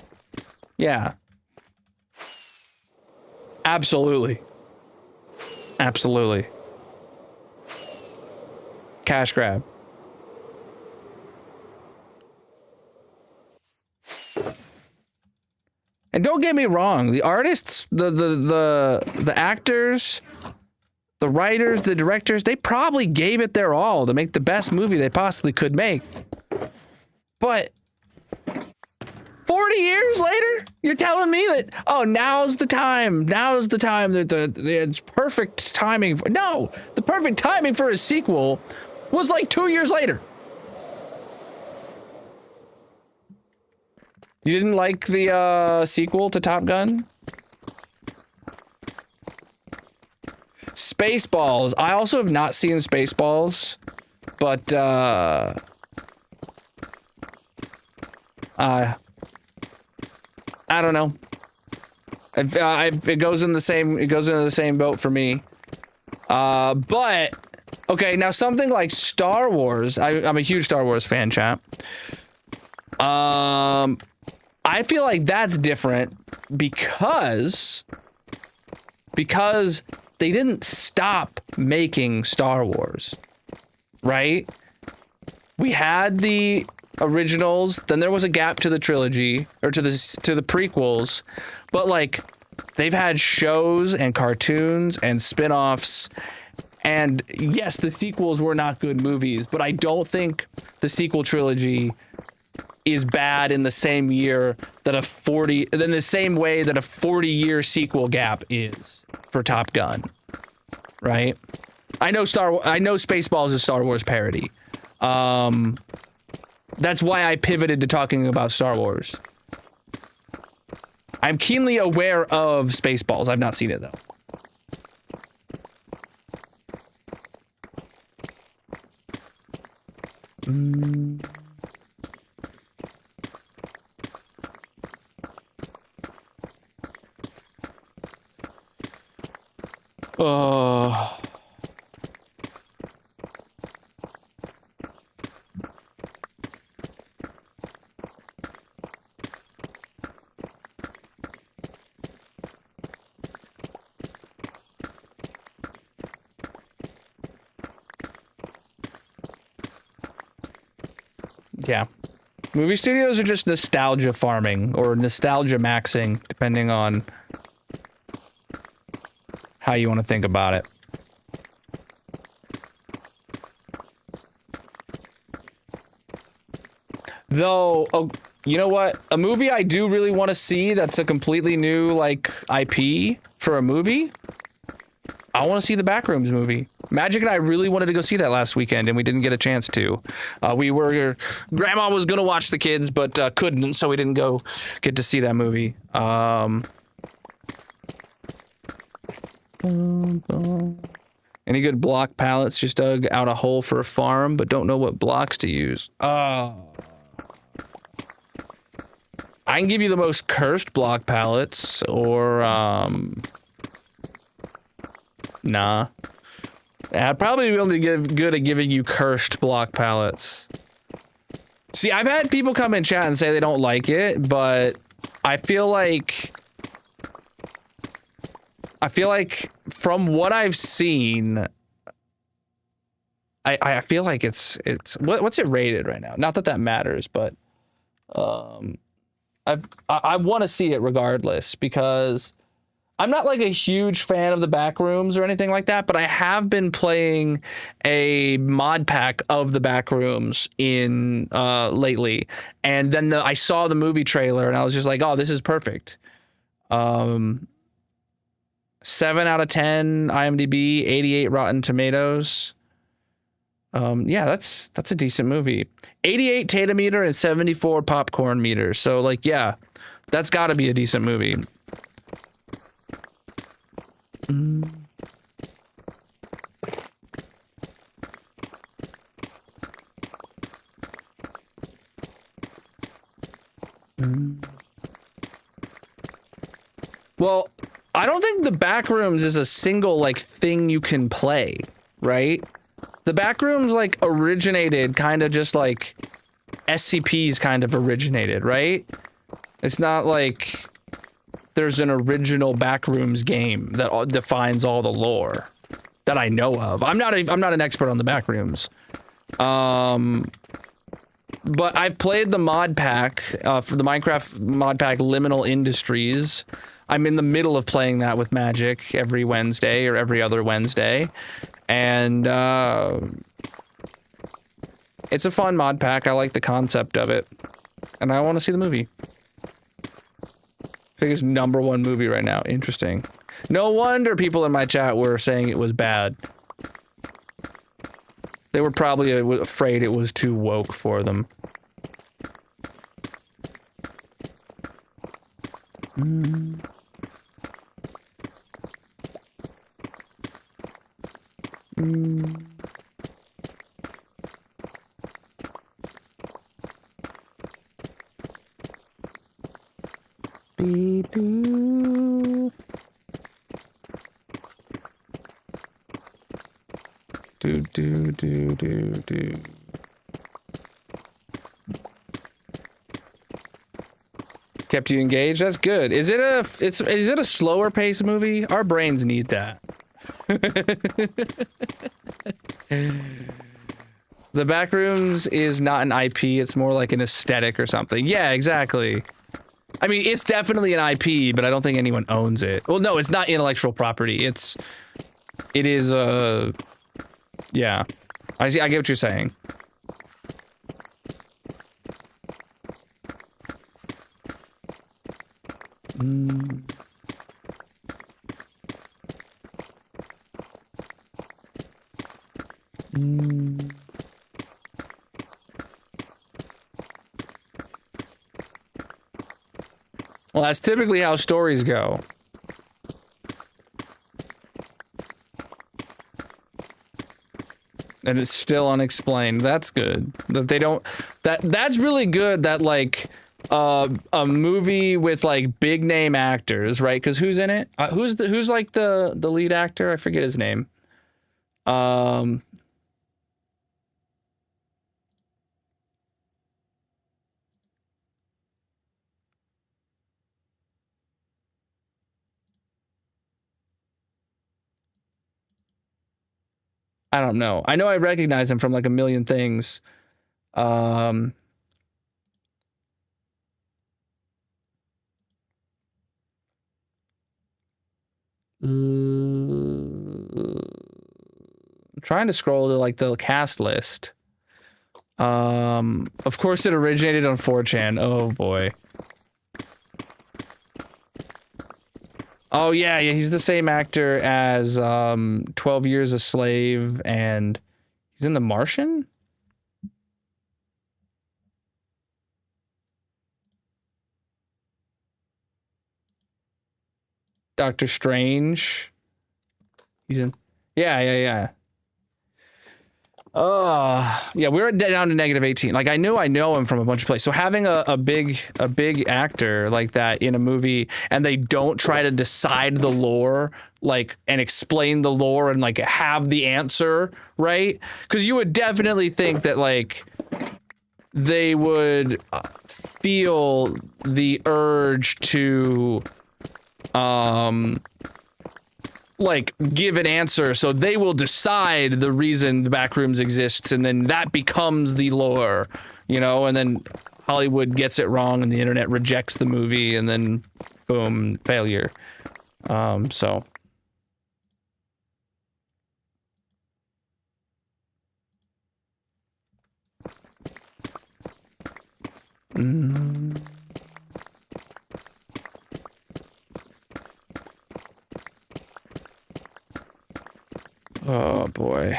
Yeah. Absolutely. Absolutely. Cash grab. And don't get me wrong, the artists, the actors, the writers, the directors, they probably gave it their all to make the best movie they possibly could make. But 40 years later, you're telling me that, oh, now's the time. Now's the time that it's perfect timing. No, the perfect timing for a sequel was like 2 years later. You didn't like the sequel to Top Gun? Spaceballs. I also have not seen Spaceballs, but I don't know. It goes in the same. It goes into the same boat for me. But okay, now something like Star Wars. I'm a huge Star Wars fan, chat. I feel like that's different because they didn't stop making Star Wars, right? We had the originals, then there was a gap to the trilogy or to the prequels, but like they've had shows and cartoons and spin-offs, and yes, the sequels were not good movies, but I don't think the sequel trilogy is bad in the same year that in the same way that a 40-year sequel gap is for Top Gun, right? I know Spaceballs is Star Wars parody. That's why I pivoted to talking about Star Wars. I'm keenly aware of Spaceballs. I've not seen it though. Yeah. Movie studios are just nostalgia farming or nostalgia maxing, depending on how you want to think about it. Though, oh, you know what? A movie I do really want to see that's a completely new, like, IP for a movie. I want to see the Backrooms movie. Magic and I really wanted to go see that last weekend, and we didn't get a chance to. Grandma was going to watch the kids, but couldn't, so we didn't go get to see that movie. Any good block pallets? Just dug out a hole for a farm, but don't know what blocks to use. I can give you the most cursed block palettes, or nah. I'd probably be able to give good at giving you cursed block palettes. See, I've had people come in chat and say they don't like it, but I feel like from what I've seen, I feel like it's what's it rated right now? Not that that matters, but I want to see it regardless, because I'm not like a huge fan of the back rooms or anything like that, but I have been playing a mod pack of the back rooms in lately, and then I saw the movie trailer and I was just like, oh, this is perfect. 7 out of 10 IMDb, 88 Rotten Tomatoes. Yeah, that's a decent movie. 88 Tata meter and 74 popcorn meters. So like, yeah, that's got to be a decent movie. Well, I don't think the Backrooms is a single like thing you can play, right? The Backrooms like originated kind of just like SCPs kind of originated, right? It's not like there's an original Backrooms game that defines all the lore that I know of. I'm not an expert on the Backrooms. But I've played the mod pack for the Minecraft mod pack Liminal Industries. I'm in the middle of playing that with Magic every Wednesday or every other Wednesday. And it's a fun mod pack. I like the concept of it. And I want to see the movie. I think it's #1 movie right now. Interesting. No wonder people in my chat were saying it was bad. They were probably afraid it was too woke for them. Beep, boo. Do. Kept you engaged? That's good. Is it a slower paced movie? Our brains need that. The Backrooms is not an IP, it's more like an aesthetic or something. Yeah, exactly. I mean, it's definitely an IP, but I don't think anyone owns it. Well, no, it's not intellectual property. It is yeah. I get what you're saying. Well, that's typically how stories go. And it's still unexplained. That's good. That they don't... That's really good that, like, a movie with, like, big name actors, right? Because who's in it? Who's like, the lead actor? I forget his name. I don't know. I know I recognize him from like a million things. I'm trying to scroll to like the cast list. Of course it originated on 4chan. Oh boy. Oh yeah, he's the same actor as 12 Years a Slave, and he's in The Martian? Doctor Strange. He's in... Yeah. Yeah, we're down to negative 18. Like I know him from a bunch of places. So having a big actor like that in a movie and they don't try to decide the lore, like, and explain the lore and like have the answer, right? Because you would definitely think that like they would feel the urge to like give an answer, so they will decide the reason the backrooms exists, and then that becomes the lore, you know, and then Hollywood gets it wrong and the internet rejects the movie and then boom, failure. So oh boy.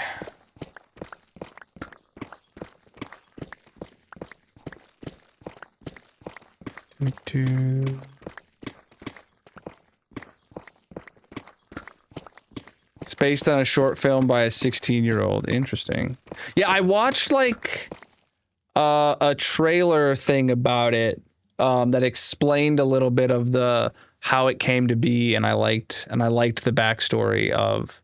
It's based on a short film by a 16-year-old. Interesting. Yeah, I watched like a trailer thing about it that explained a little bit of the how it came to be, and I liked the backstory of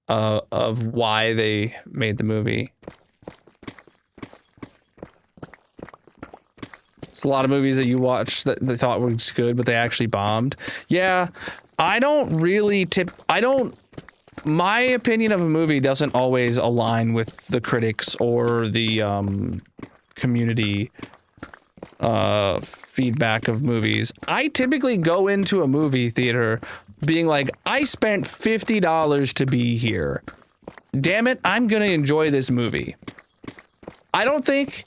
why they made the movie. It's a lot of movies that you watch that they thought was good, but they actually bombed. Yeah, I don't really my opinion of a movie doesn't always align with the critics or the community feedback of movies. I typically go into a movie theater being like, I spent $50 to be here. Damn it, I'm gonna enjoy this movie. I don't think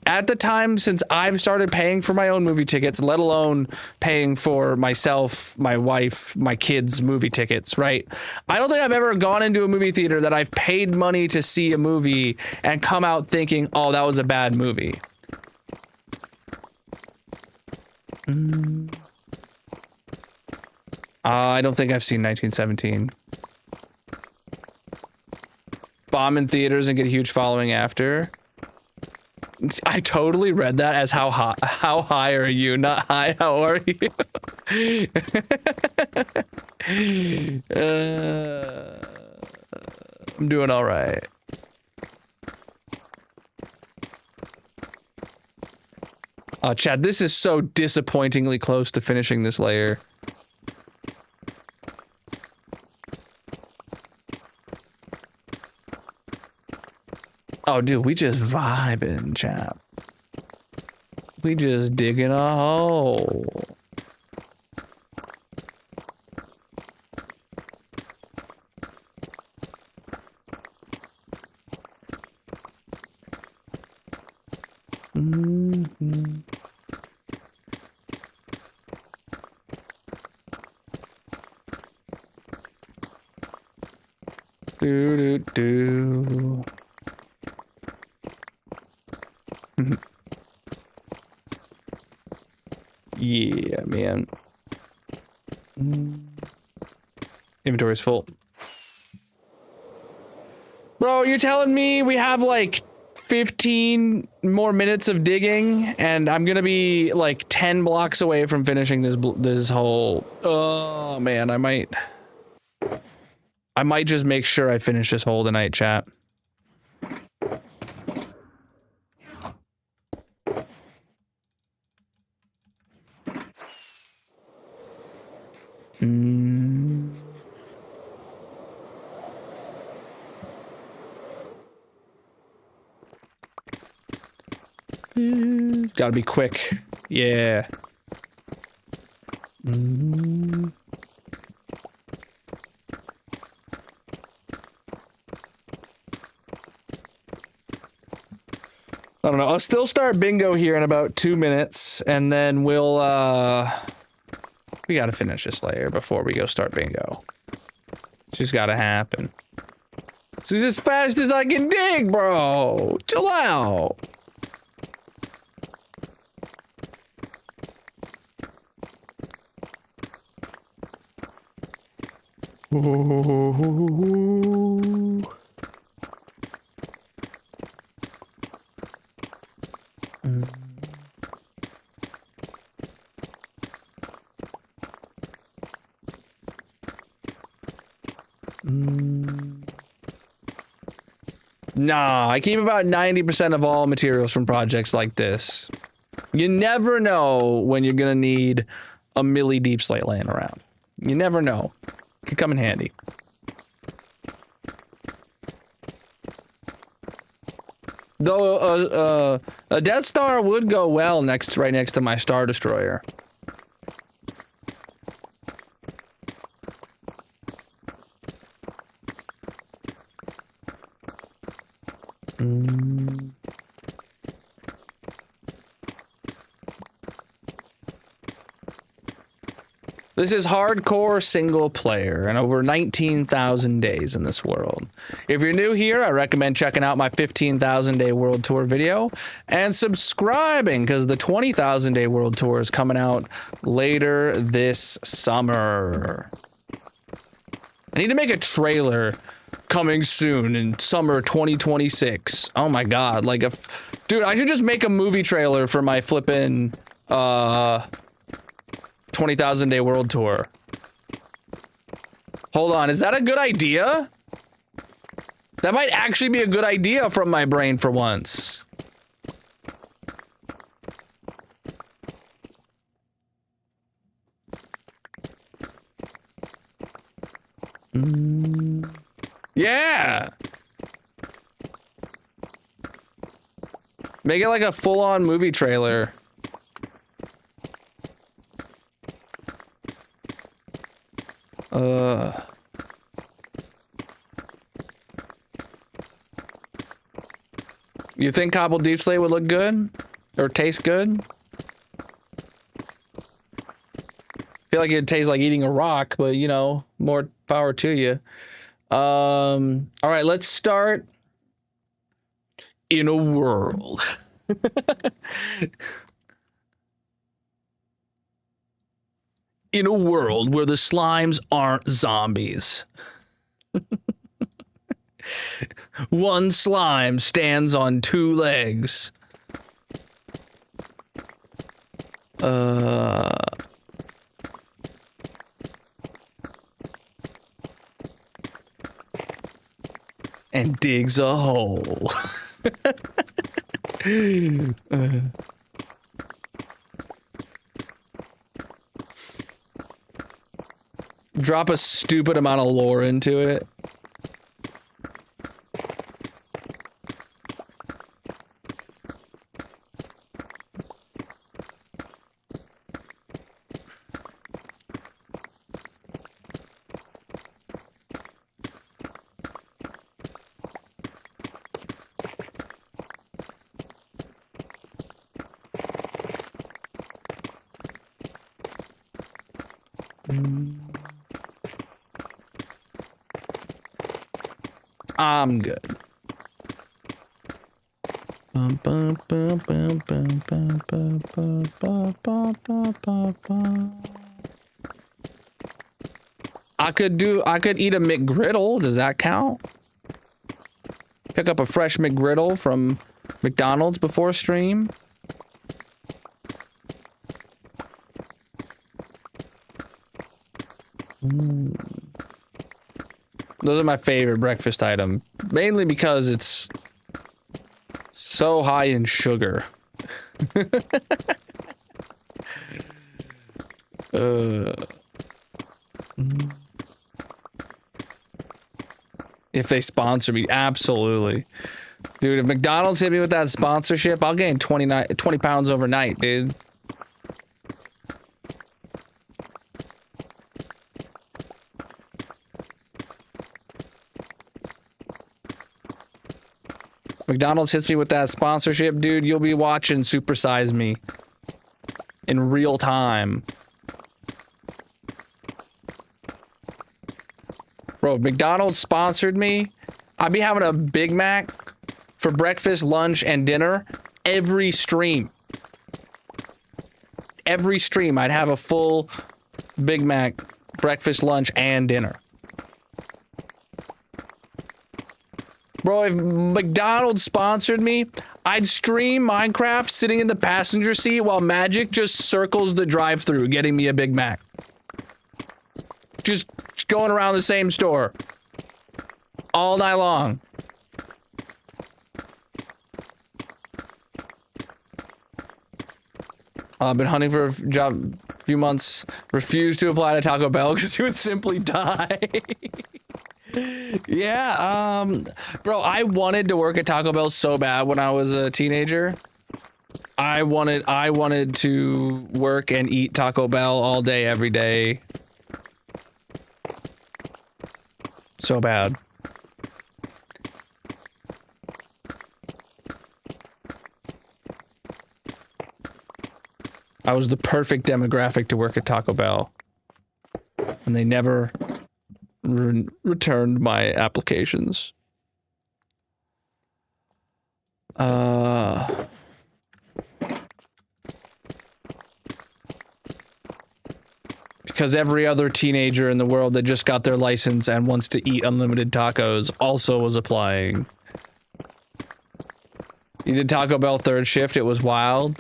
at the time, since I've started paying for my own movie tickets, let alone paying for myself, my wife, my kids' movie tickets, right? I don't think I've ever gone into a movie theater that I've paid money to see a movie and come out thinking, oh, that was a bad movie. I don't think I've seen 1917. Bomb in theaters and get a huge following after. I totally read that as how high are you, not hi, how are you? I'm doing all right. Oh, Chad, this is so disappointingly close to finishing this layer. Oh, dude, we just vibing, chap. We just digging a hole. Do. Yeah, man. Inventory is full. Bro, you're telling me we have like 15 more minutes of digging and I'm gonna be like 10 blocks away from finishing this hole. Oh man, I might just make sure I finish this hole tonight, chat. Gotta be quick. Yeah. I don't know. I'll still start bingo here in about 2 minutes, and then we'll, we gotta finish this layer before we go start bingo. It's just gotta happen. This is as fast as I can dig, bro. Chill out. Ooh. Nah, I keep about 90% of all materials from projects like this. You never know when you're gonna need a milli deep slate laying around. You never know. Could come in handy. Though a Death Star would go well right next to my Star Destroyer. This is hardcore single player and over 19,000 days in this world. If you're new here, I recommend checking out my 15,000 day world tour video and subscribing because the 20,000 day world tour is coming out later this summer. I need to make a trailer coming soon in summer 2026. Oh my God. Like dude, I should just make a movie trailer for my flippin' 20,000 day world tour. Hold on, is that a good idea? That might actually be a good idea from my brain for once. Yeah. Make it like a full-on movie trailer. You think cobbled deep slate would look good? Or taste good? Feel like it'd taste like eating a rock, but you know, more power to you. All right, let's start in a world. In a world where the slimes aren't zombies. One slime stands on two legs. And digs a hole. Drop a stupid amount of lore into it. I'm good. I could eat a McGriddle. Does that count? Pick up a fresh McGriddle from McDonald's before stream. Those are my favorite breakfast item, mainly because it's so high in sugar. If they sponsor me, absolutely. Dude, if McDonald's hit me with that sponsorship, I'll gain 20 pounds overnight, dude. McDonald's hits me with that sponsorship, dude, you'll be watching Super Size Me in real time. Bro, if McDonald's sponsored me, I'd be having a Big Mac for breakfast, lunch, and dinner every stream. Every stream, I'd have a full Big Mac, breakfast, lunch, and dinner. Bro, if McDonald's sponsored me, I'd stream Minecraft sitting in the passenger seat while Magic just circles the drive-thru, getting me a Big Mac. Just going around the same store all night long. I've been hunting for a job a few months. Refused to apply to Taco Bell because he would simply die. Yeah, bro, I wanted to work at Taco Bell so bad when I was a teenager. I wanted to work and eat Taco Bell all day, every day. So bad. I was the perfect demographic to work at Taco Bell. And they never returned my applications. Because every other teenager in the world that just got their license and wants to eat unlimited tacos also was applying. You did Taco Bell third shift, it was wild.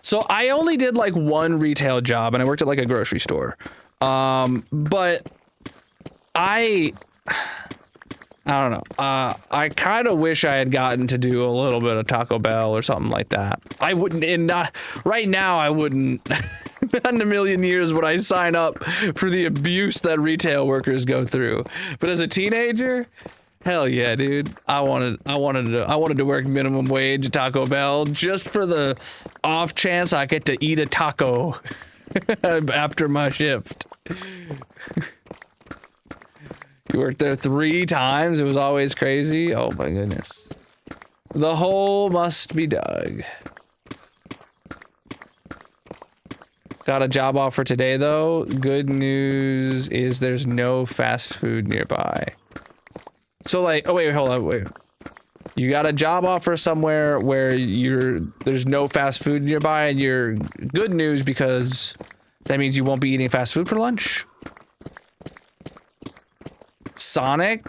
So I only did like one retail job and I worked at like a grocery store. But I don't know. I kind of wish I had gotten to do a little bit of Taco Bell or something like that. I wouldn't, right now I wouldn't, not in a million years would I sign up for the abuse that retail workers go through. But as a teenager, hell yeah, dude. I wanted to work minimum wage at Taco Bell just for the off chance I get to eat a taco after my shift. You worked there 3 times. It was always crazy. Oh my goodness. The hole must be dug. Got a job offer today though. Good news is there's no fast food nearby. So like, oh wait, hold on, wait. You got a job offer somewhere where there's no fast food nearby, and you're good news because that means you won't be eating fast food for lunch. Sonic?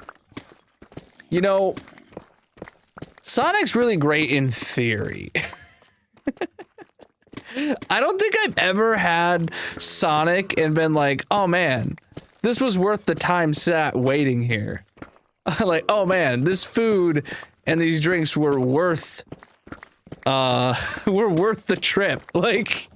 You know, Sonic's really great in theory. I don't think I've ever had Sonic and been like, oh man, this was worth the time sat waiting here. Like, oh man, this food and these drinks were worth the trip. Like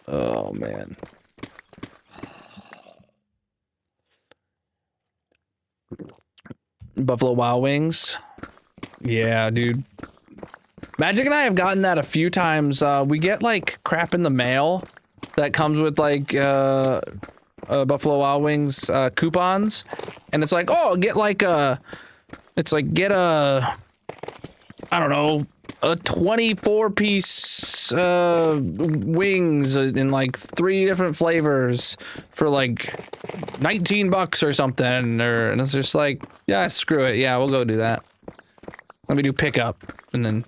oh man. Buffalo Wild Wings. Yeah, dude. Magic and I have gotten that a few times. We get like crap in the mail that comes with like Buffalo Wild Wings coupons, and it's like, oh, get a, I don't know, a 24-piece wings in like 3 different flavors for like $19 or something, and it's just like, yeah, screw it, yeah, we'll go do that. Let me do pickup, and then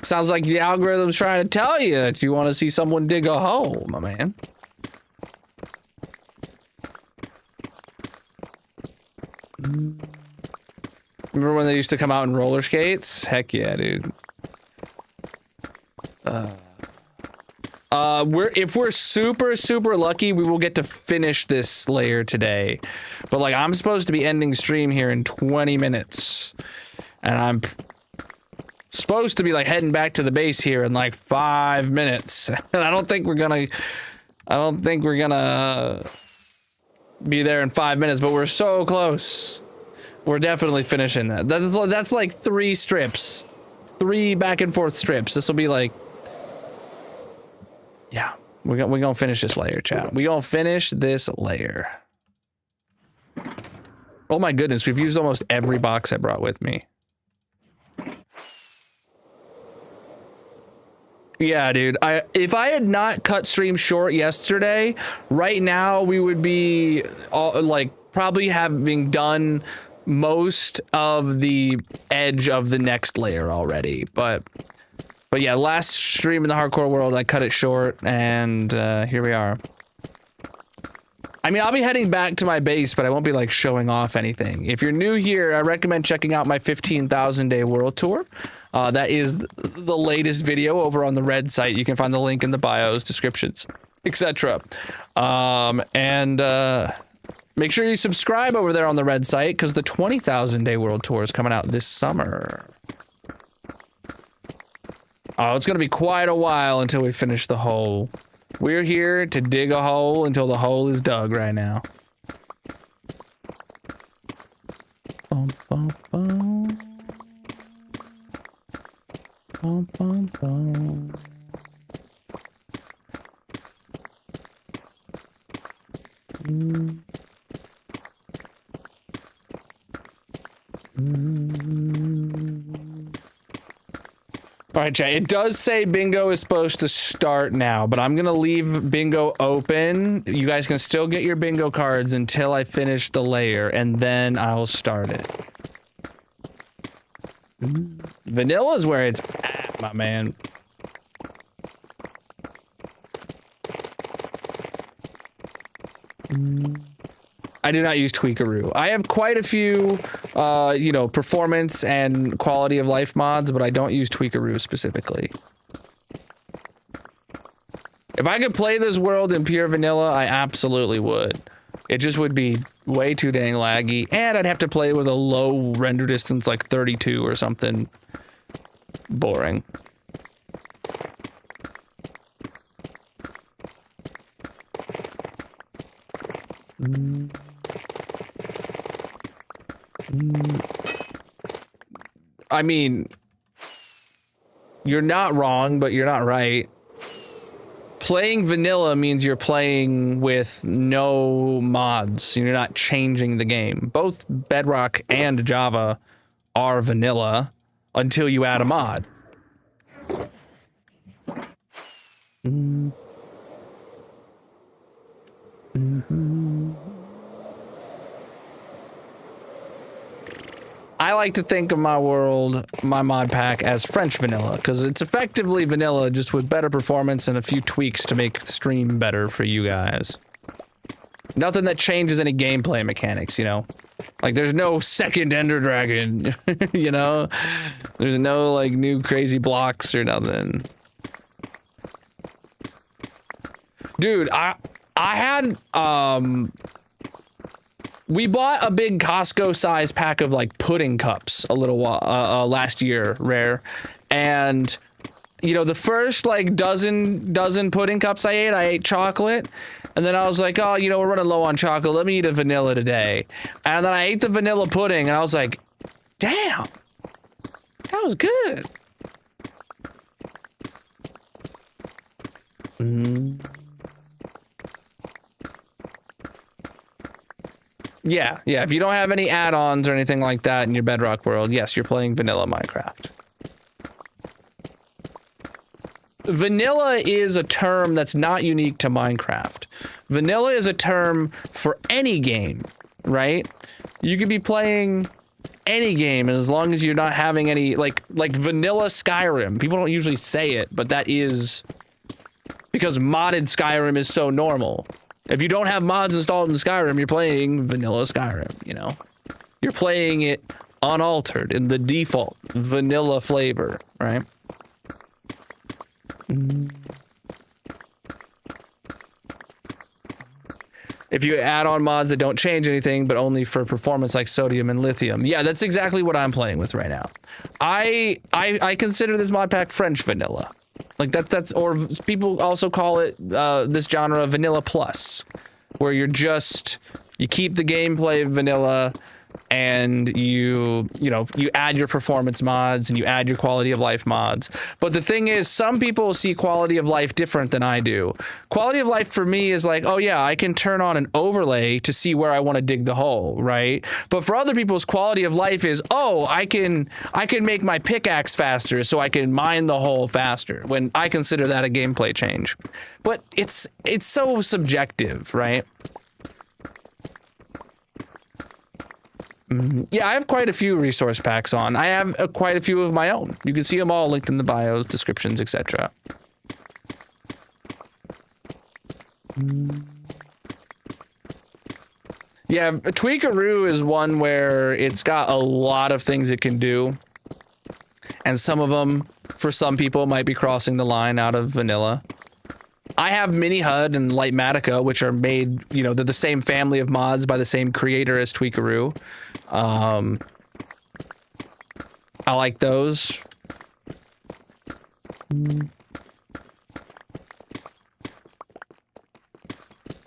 sounds like the algorithm's trying to tell you that you want to see someone dig a hole, my man. Remember when they used to come out in roller skates? Heck yeah, dude. If we're super lucky, we will get to finish this layer today. But like, I'm supposed to be ending stream here in 20 minutes, and I'm supposed to be like heading back to the base here in like 5 minutes. And I don't think we're gonna be there in 5 minutes, but we're so close. We're definitely finishing that. That's like 3 strips. 3 back and forth strips. This will be like, yeah, we're gonna finish this layer, chat. We gonna finish this layer. Oh my goodness, we've used almost every box I brought with me. Yeah, dude. If I had not cut stream short yesterday, right now we would be like probably having done most of the edge of the next layer already. But yeah, last stream in the hardcore world, I cut it short, and here we are. I mean, I'll be heading back to my base, but I won't be like showing off anything. If you're new here, I recommend checking out my 15,000 day world tour. That is the latest video over on the Red site. You can find the link in the bios, descriptions, etc. Make sure you subscribe over there on the Red site because the 20,000 day world tour is coming out this summer. Oh, it's gonna be quite a while until we finish the hole. We're here to dig a hole until the hole is dug right now. Bum, bum, bum. Bum, bum, bum. Mm. Mm. All right, chat. It does say bingo is supposed to start now, but I'm gonna leave bingo open. You guys can still get your bingo cards until I finish the layer, and then I'll start it. Vanilla is where it's at, my man. I do not use Tweakaroo. I have quite a few, you know, performance and quality of life mods, but I don't use Tweakaroo specifically. If I could play this world in pure vanilla, I absolutely would. It just would be way too dang laggy, and I'd have to play with a low render distance like 32 or something. Boring. I mean, you're not wrong, but you're not right. Playing vanilla means you're playing with no mods. You're not changing the game. Both Bedrock and Java are vanilla until you add a mod. I like to think of my world, my mod pack, as French vanilla, because it's effectively vanilla, just with better performance and a few tweaks to make the stream better for you guys. Nothing that changes any gameplay mechanics, you know? Like, there's no second Ender Dragon, you know? There's no, like, new crazy blocks or nothing. Dude, I had, we bought a big Costco size pack of like pudding cups a little while last year, Rare, and you know the first like dozen pudding cups I ate chocolate, and then I was like, oh, you know, we're running low on chocolate, let me eat a vanilla today, and then I ate the vanilla pudding, and I was like, damn, that was good. Yeah, if you don't have any add-ons or anything like that in your Bedrock world, yes, you're playing vanilla Minecraft. Vanilla is a term that's not unique to Minecraft. Vanilla is a term for any game, right? You could be playing any game as long as you're not having any, like vanilla Skyrim. People don't usually say it, but that is because modded Skyrim is so normal. If you don't have mods installed in Skyrim, you're playing vanilla Skyrim, you know? You're playing it unaltered in the default vanilla flavor, right? If you add on mods that don't change anything, but only for performance like sodium and lithium. Yeah, that's exactly what I'm playing with right now. I consider this mod pack French vanilla. Like that's, or people also call it this genre Vanilla Plus, where you keep the gameplay vanilla, and you add your performance mods and you add your quality of life mods. But the thing is, some people see quality of life different than I do. Quality of life for me is like, oh yeah, I can turn on an overlay to see where I want to dig the hole, right? But for other people's quality of life is, oh, I can make my pickaxe faster so I can mine the hole faster, when I consider that a gameplay change. But it's so subjective, right? Yeah, I have quite a few resource packs on. I have quite a few of my own. You can see them all linked in the bios, descriptions, etc. Yeah, Tweakaroo is one where it's got a lot of things it can do. And some of them, for some people, might be crossing the line out of vanilla. I have Mini HUD and Lightmatica, which are made, they're the same family of mods by the same creator as Tweakaroo. I like those.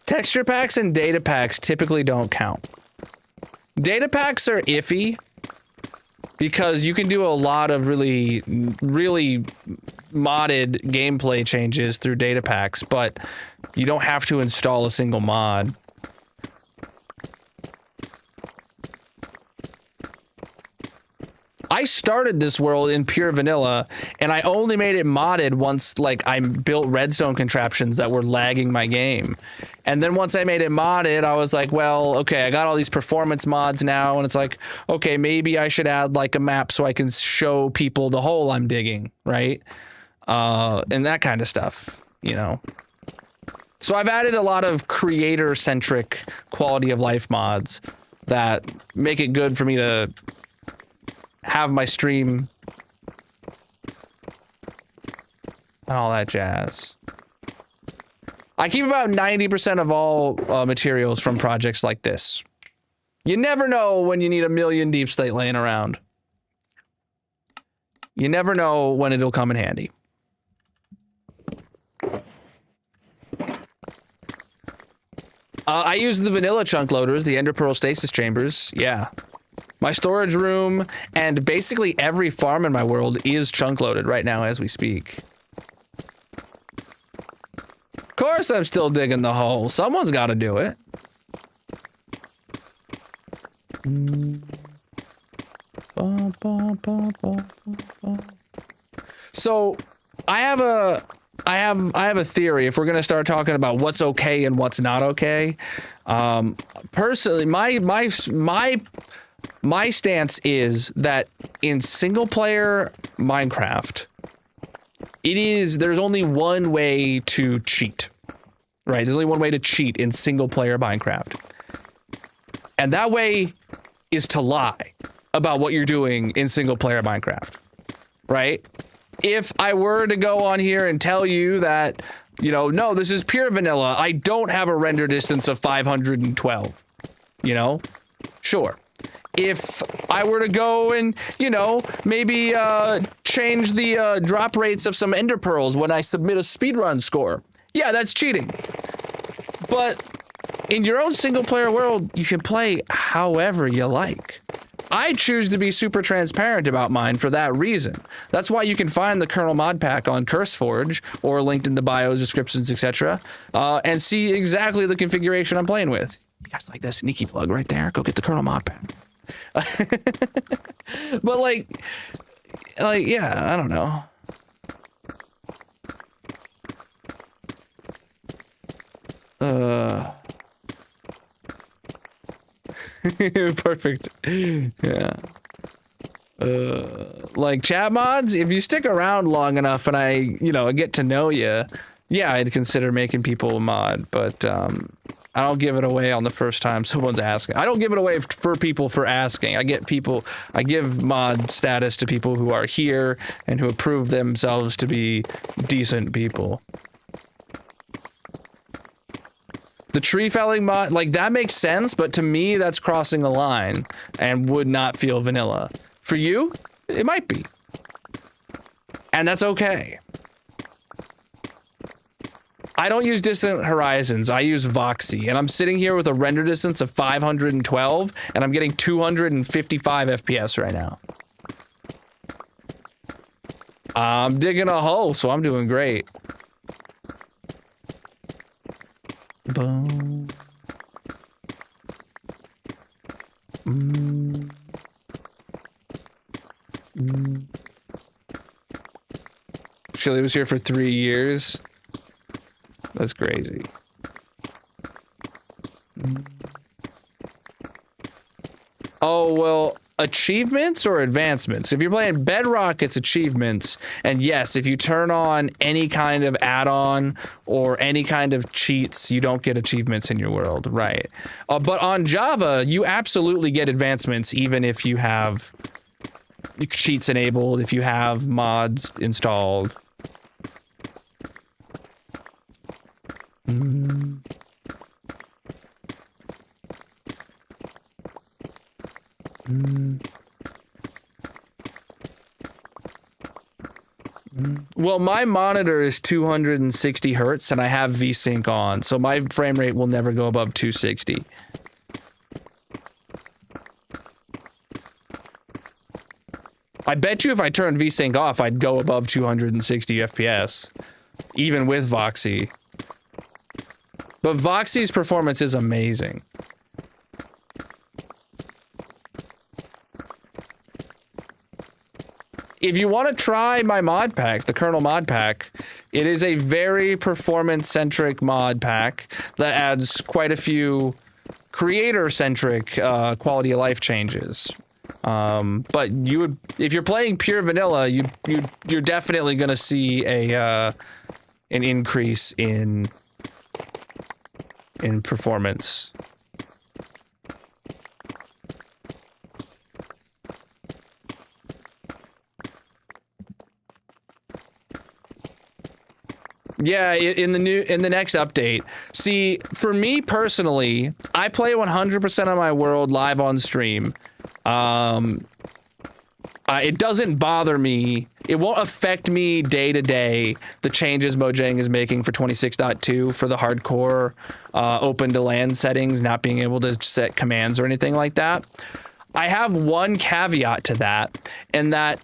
Texture packs and data packs typically don't count. Data packs are iffy because you can do a lot of really modded gameplay changes through data packs, but you don't have to install a single mod. I started this world in pure vanilla, and I only made it modded once, like, I built redstone contraptions that were lagging my game. And then once I made it modded, I was like, well, okay, I got all these performance mods now, and it's like, okay, maybe I should add, like, a map so I can show people the hole I'm digging, right? And that kind of stuff, So I've added a lot of creator-centric quality of life mods that make it good for me to have my stream and all that jazz. I keep about 90% of all materials from projects like this. You never know when you need a million deep slate laying around. You never know when it'll come in handy. I use the vanilla chunk loaders, the Ender Pearl stasis chambers, yeah. My storage room and basically every farm in my world is chunk loaded right now as we speak. Of course I'm still digging the hole. Someone's got to do it. So I have a theory if we're going to start talking about what's okay and what's not okay. Personally, my stance is that in single player Minecraft, there's only one way to cheat, right? There's only one way to cheat in single player Minecraft. And that way is to lie about what you're doing in single player Minecraft, right? If I were to go on here and tell you that, no, this is pure vanilla, I don't have a render distance of 512, sure. If I were to go and, maybe change the drop rates of some ender pearls when I submit a speedrun score, yeah, that's cheating. But in your own single player world, you can play however you like. I choose to be super transparent about mine for that reason. That's why you can find the Colonel mod pack on CurseForge or linked in the bios, descriptions, etc., and see exactly the configuration I'm playing with. You guys like that sneaky plug right there? Go get the Colonel mod pack. But like, yeah, I don't know. Perfect. Yeah. Like chat mods, if you stick around long enough and I get to know you, yeah, I'd consider making people a mod, but I don't give it away on the first time someone's asking. I don't give it away for people for asking. I give mod status to people who are here and who prove themselves to be decent people. The tree felling mod, like, that makes sense, but to me, that's crossing the line and would not feel vanilla. For you, it might be. And that's okay. I don't use Distant Horizons. I use Voxy, and I'm sitting here with a render distance of 512, and I'm getting 255 FPS right now. I'm digging a hole, so I'm doing great. Boom. Chili was here for 3 years. That's crazy. Oh, well, achievements or advancements? If you're playing Bedrock, it's achievements. And yes, if you turn on any kind of add-on or any kind of cheats, you don't get achievements in your world, right? But on Java, you absolutely get advancements even if you have cheats enabled, if you have mods installed. Well, my monitor is 260 hertz and I have VSync on, so my frame rate will never go above 260. I bet you if I turned VSync off, I'd go above 260 FPS, even with Voxy. But Voxy's performance is amazing. If you want to try my mod pack, the Colonel mod pack, it is a very performance-centric mod pack that adds quite a few creator-centric quality of life changes. But you would, if you're playing pure vanilla, you're definitely going to see an increase in performance. Yeah, in the next update. See, for me personally, I play 100% of my world live on stream. It doesn't bother me. It won't affect me day to day, the changes Mojang is making for 26.2 for the hardcore open to LAN settings, not being able to set commands or anything like that. I have one caveat to that, and that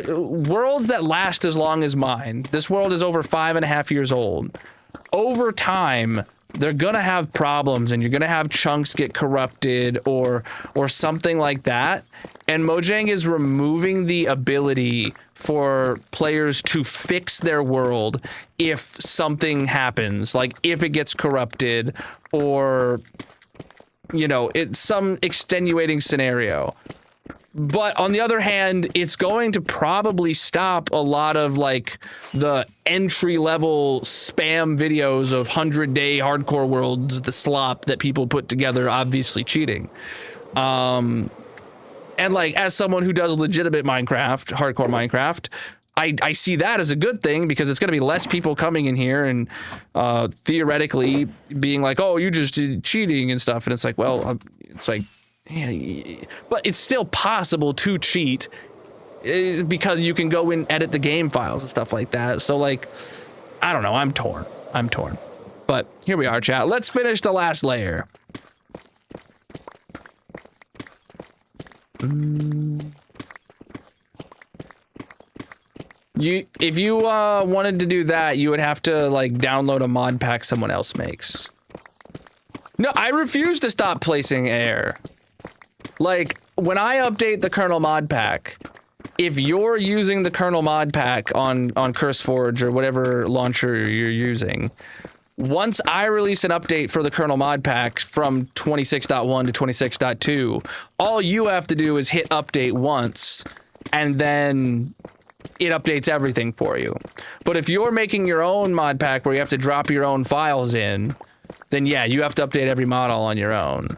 worlds that last as long as mine. This world is over 5.5 years old. Over time, they're gonna have problems, and you're gonna have chunks get corrupted or something like that. And Mojang is removing the ability for players to fix their world if something happens, like if it gets corrupted or, you know, it's some extenuating scenario. But on the other hand, it's going to probably stop a lot of like the entry-level spam videos of 100-day hardcore worlds, the slop that people put together, obviously cheating. And like, as someone who does legitimate Minecraft, hardcore Minecraft, I see that as a good thing because it's going to be less people coming in here and theoretically being like, oh, you just did cheating and stuff. And it's like, well, it's like, yeah, but it's still possible to cheat because you can go and edit the game files and stuff like that. So like, I don't know, I'm torn. But here we are, chat. Let's finish the last layer. If you wanted to do that, you would have to like download a mod pack someone else makes. No, I refuse to stop placing air. Like, when I update the Colonel mod pack, if you're using the Colonel mod pack on CurseForge or whatever launcher you're using, once I release an update for the Colonel mod pack from 26.1 to 26.2, all you have to do is hit update once, and then it updates everything for you. But if you're making your own mod pack where you have to drop your own files in, then yeah, you have to update every model on your own.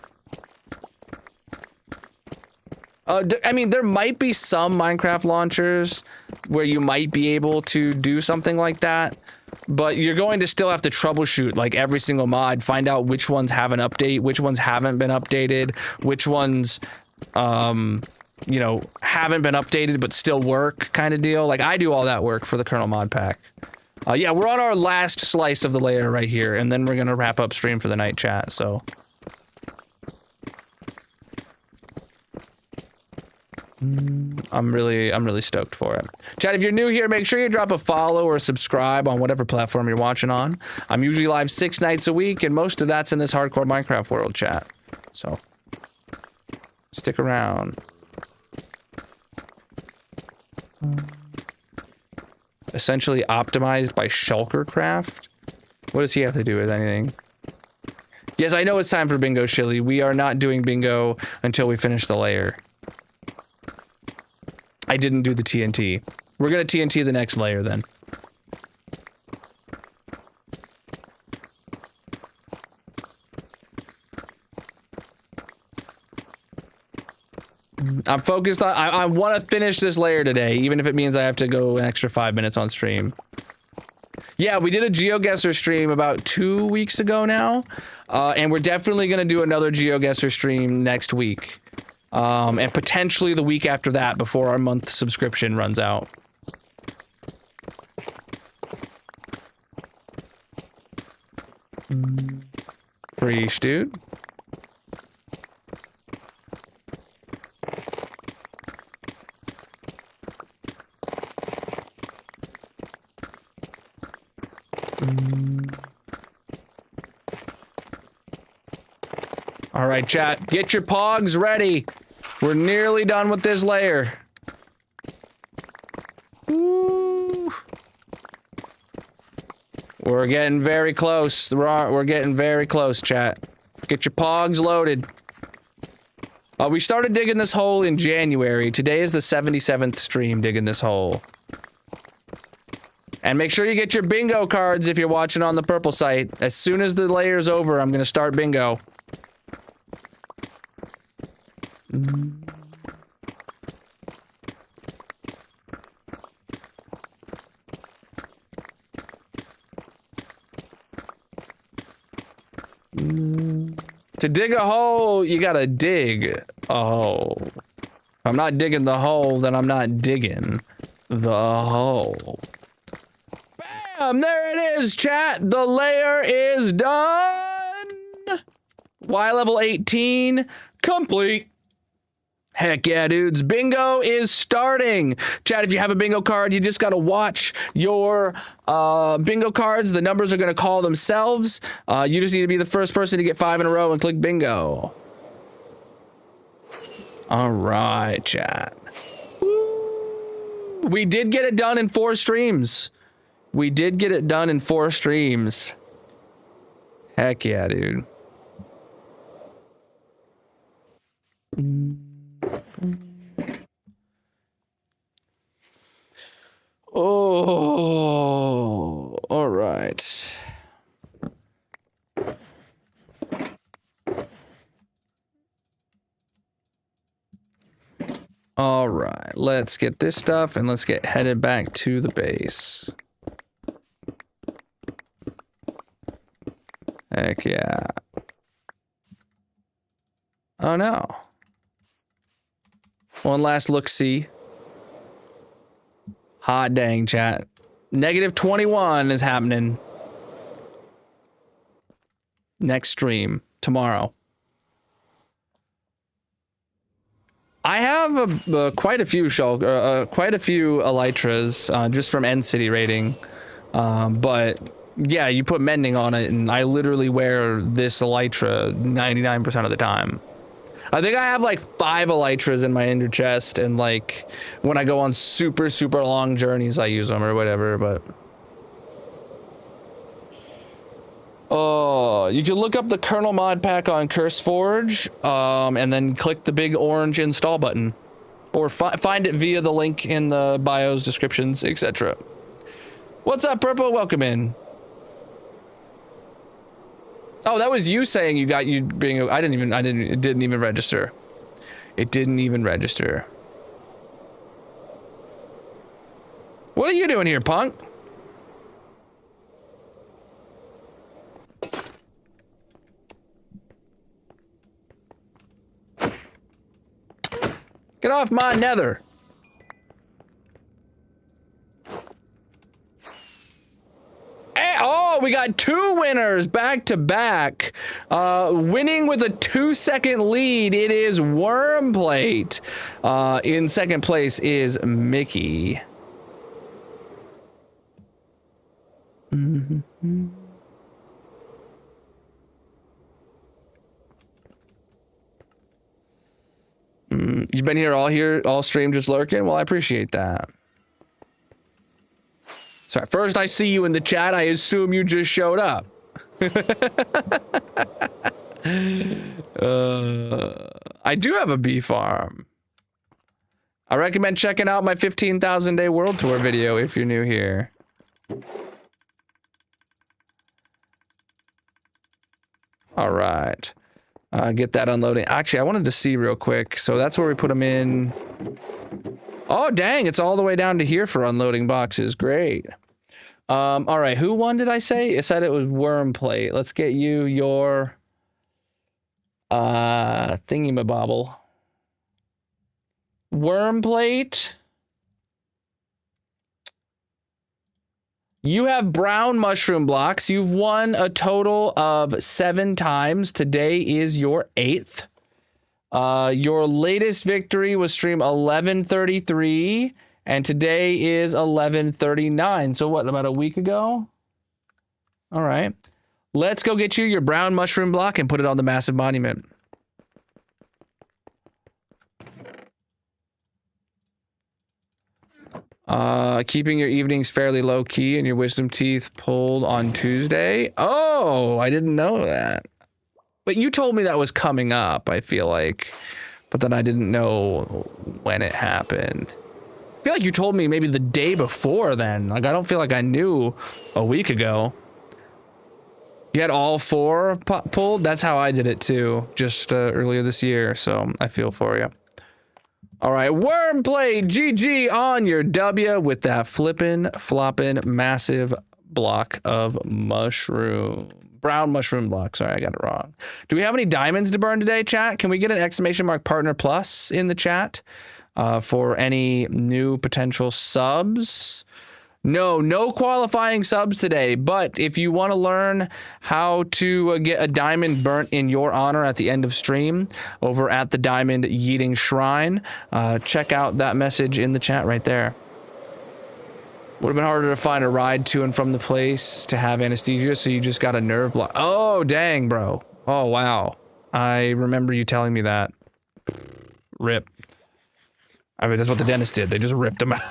I mean, there might be some Minecraft launchers where you might be able to do something like that, but you're going to still have to troubleshoot like every single mod, find out which ones have an update, which ones haven't been updated, which ones, you know, haven't been updated but still work kind of deal. Like, I do all that work for the Colonel mod pack. Yeah, we're on our last slice of the layer right here, and then we're gonna wrap up stream for the night, chat, so. I'm really stoked for it. Chat, if you're new here, make sure you drop a follow or subscribe on whatever platform you're watching on. I'm usually live 6 nights a week, and most of that's in this hardcore Minecraft world, chat. So, stick around. Essentially optimized by Shulkercraft? What does he have to do with anything? Yes, I know it's time for bingo, Shilly. We are not doing bingo until we finish the layer. I didn't do the TNT. We're gonna TNT the next layer then. I'm focused on, I want to finish this layer today, even if it means I have to go an extra 5 minutes on stream. Yeah, we did a GeoGuessr stream about 2 weeks ago now, and we're definitely gonna do another GeoGuessr stream next week. And potentially the week after that before our month subscription runs out. Preach, dude. All right, chat, get your pogs ready. We're nearly done with this layer. Woo. We're getting very close. We're getting very close, chat. Get your pogs loaded. We started digging this hole in January. Today is the 77th stream digging this hole. And make sure you get your bingo cards if you're watching on the purple site. As soon as the layer's over, I'm gonna start bingo. To dig a hole, you gotta dig a hole. If I'm not digging the hole, then I'm not digging the hole. Bam! There it is, chat! The layer is done! Y level 18, complete. Heck yeah, dudes. Bingo is starting. Chat, if you have a bingo card, you just gotta watch your bingo cards. The numbers are gonna call themselves. You just need to be the first person to get 5 in a row and click bingo. All right, chat. Woo. We did get it done in 4 streams. We did get it done in 4 streams. Heck yeah, dude. Oh, all right. All right, let's get this stuff and let's get headed back to the base. Heck yeah. Oh no. One last look-see. Hot dang, chat. Negative 21 is happening. Next stream, tomorrow. I have quite a few elytras just from End City rating, but yeah, you put mending on it, and I literally wear this elytra 99% of the time. I think I have like 5 elytras in my inner chest, and like when I go on super long journeys, I use them or whatever. But oh, you can look up the Colonel mod pack on CurseForge, and then click the big orange install button, or find it via the link in the bios, descriptions, etc. What's up, Purple? Welcome in. Oh, that was you saying you got you being. It didn't even register. It didn't even register. What are you doing here, punk? Get off my nether. we got 2 winners back to back. Winning with a 2-second lead, it is Wormplate. In second place is Mickey. You've been all stream just lurking? Well, I appreciate that. So first I see you in the chat, I assume you just showed up. I do have a bee farm. I recommend checking out my 15,000 day world tour video if you're new here. All right. Get that unloading. Actually, I wanted to see real quick. So that's where we put them in. Oh, dang. It's all the way down to here for unloading boxes. Great. All right. Who won did I say? It said it was Wormplate. Let's get you your thingy-mabobble. Wormplate. You have brown mushroom blocks. You've won a total of 7 times. Today is your 8th. Your latest victory was stream 11:33, and today is 11:39. So what, about a week ago? All right. Let's go get you your brown mushroom block and put it on the massive monument. Keeping your evenings fairly low key and your wisdom teeth pulled on Tuesday. Oh, I didn't know that. But you told me that was coming up, I feel like. But then I didn't know when it happened. I feel like you told me maybe the day before then. Like, I don't feel like I knew a week ago. You had all 4 pulled? That's how I did it too, just earlier this year. So I feel for you. All right, Wormplate, GG on your W with that flippin', floppin' massive block of brown mushroom block. Sorry, I got it wrong. Do we have any diamonds to burn today, chat? Can we get an ! Partner Plus in the chat for any new potential subs? No qualifying subs today, but if you want to learn how to get a diamond burnt in your honor at the end of stream over at the Diamond Yeeting Shrine, check out that message in the chat right there. Would have been harder to find a ride to and from the place to have anesthesia, so you just got a nerve block. Oh, dang, bro. Oh, wow. I remember you telling me that. Rip. I mean, that's what the dentist did. They just ripped him out.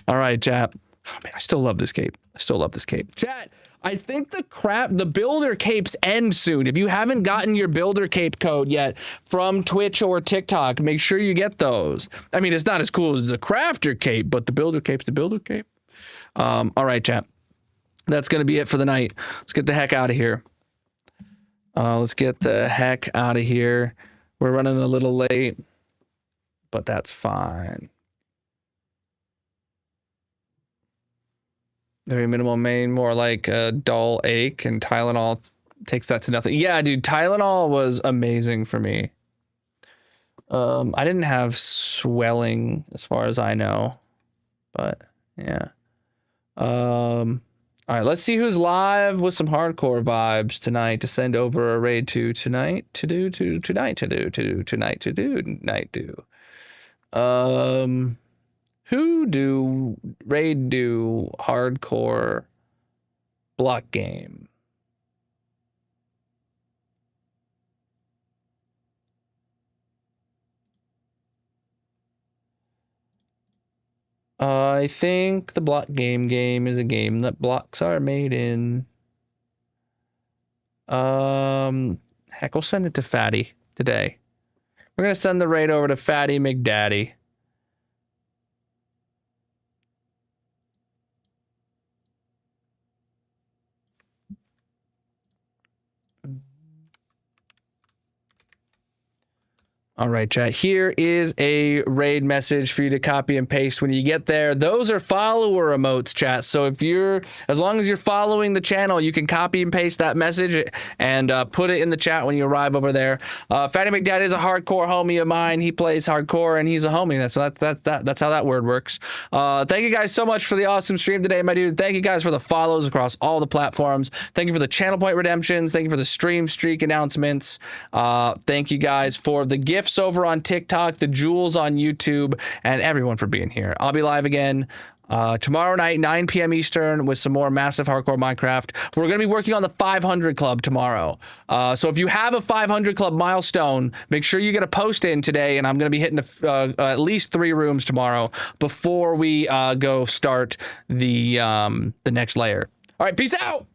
All right, chat. Oh man, I still love this cape. Chat, I think the builder capes end soon. If you haven't gotten your builder cape code yet from Twitch or TikTok, make sure you get those. I mean, it's not as cool as the crafter cape, but the builder cape's the builder cape. All right, chat. That's gonna be it for the night. Let's get the heck out of here. We're running a little late, but that's fine. Very minimal main, more like a dull ache, and Tylenol takes that to nothing. Yeah, dude, Tylenol was amazing for me. I didn't have swelling as far as I know, but yeah. All right, let's see who's live with some hardcore vibes tonight to send over a raid to tonight. Who do raid do hardcore block game? I think the block game is a game that blocks are made in. Heck, we'll send it to Fatty today. We're gonna send the raid over to Fatty McDaddy. All right, chat. Here is a raid message for you to copy and paste when you get there. Those are follower emotes, chat. So as long as you're following the channel, you can copy and paste that message and put it in the chat when you arrive over there. Fatty McDad is a hardcore homie of mine. He plays hardcore and he's a homie. That's how that word works. Thank you guys so much for the awesome stream today, my dude. Thank you guys for the follows across all the platforms. Thank you for the channel point redemptions. Thank you for the stream streak announcements. Thank you guys for the gifts over on TikTok, the jewels on YouTube, and everyone for being here. I'll be live again tomorrow night, 9 p.m. Eastern, with some more massive hardcore Minecraft. We're going to be working on the 500 Club tomorrow. So if you have a 500 Club milestone, make sure you get a post in today, and I'm going to be hitting at least 3 rooms tomorrow before we go start the next layer. All right, peace out.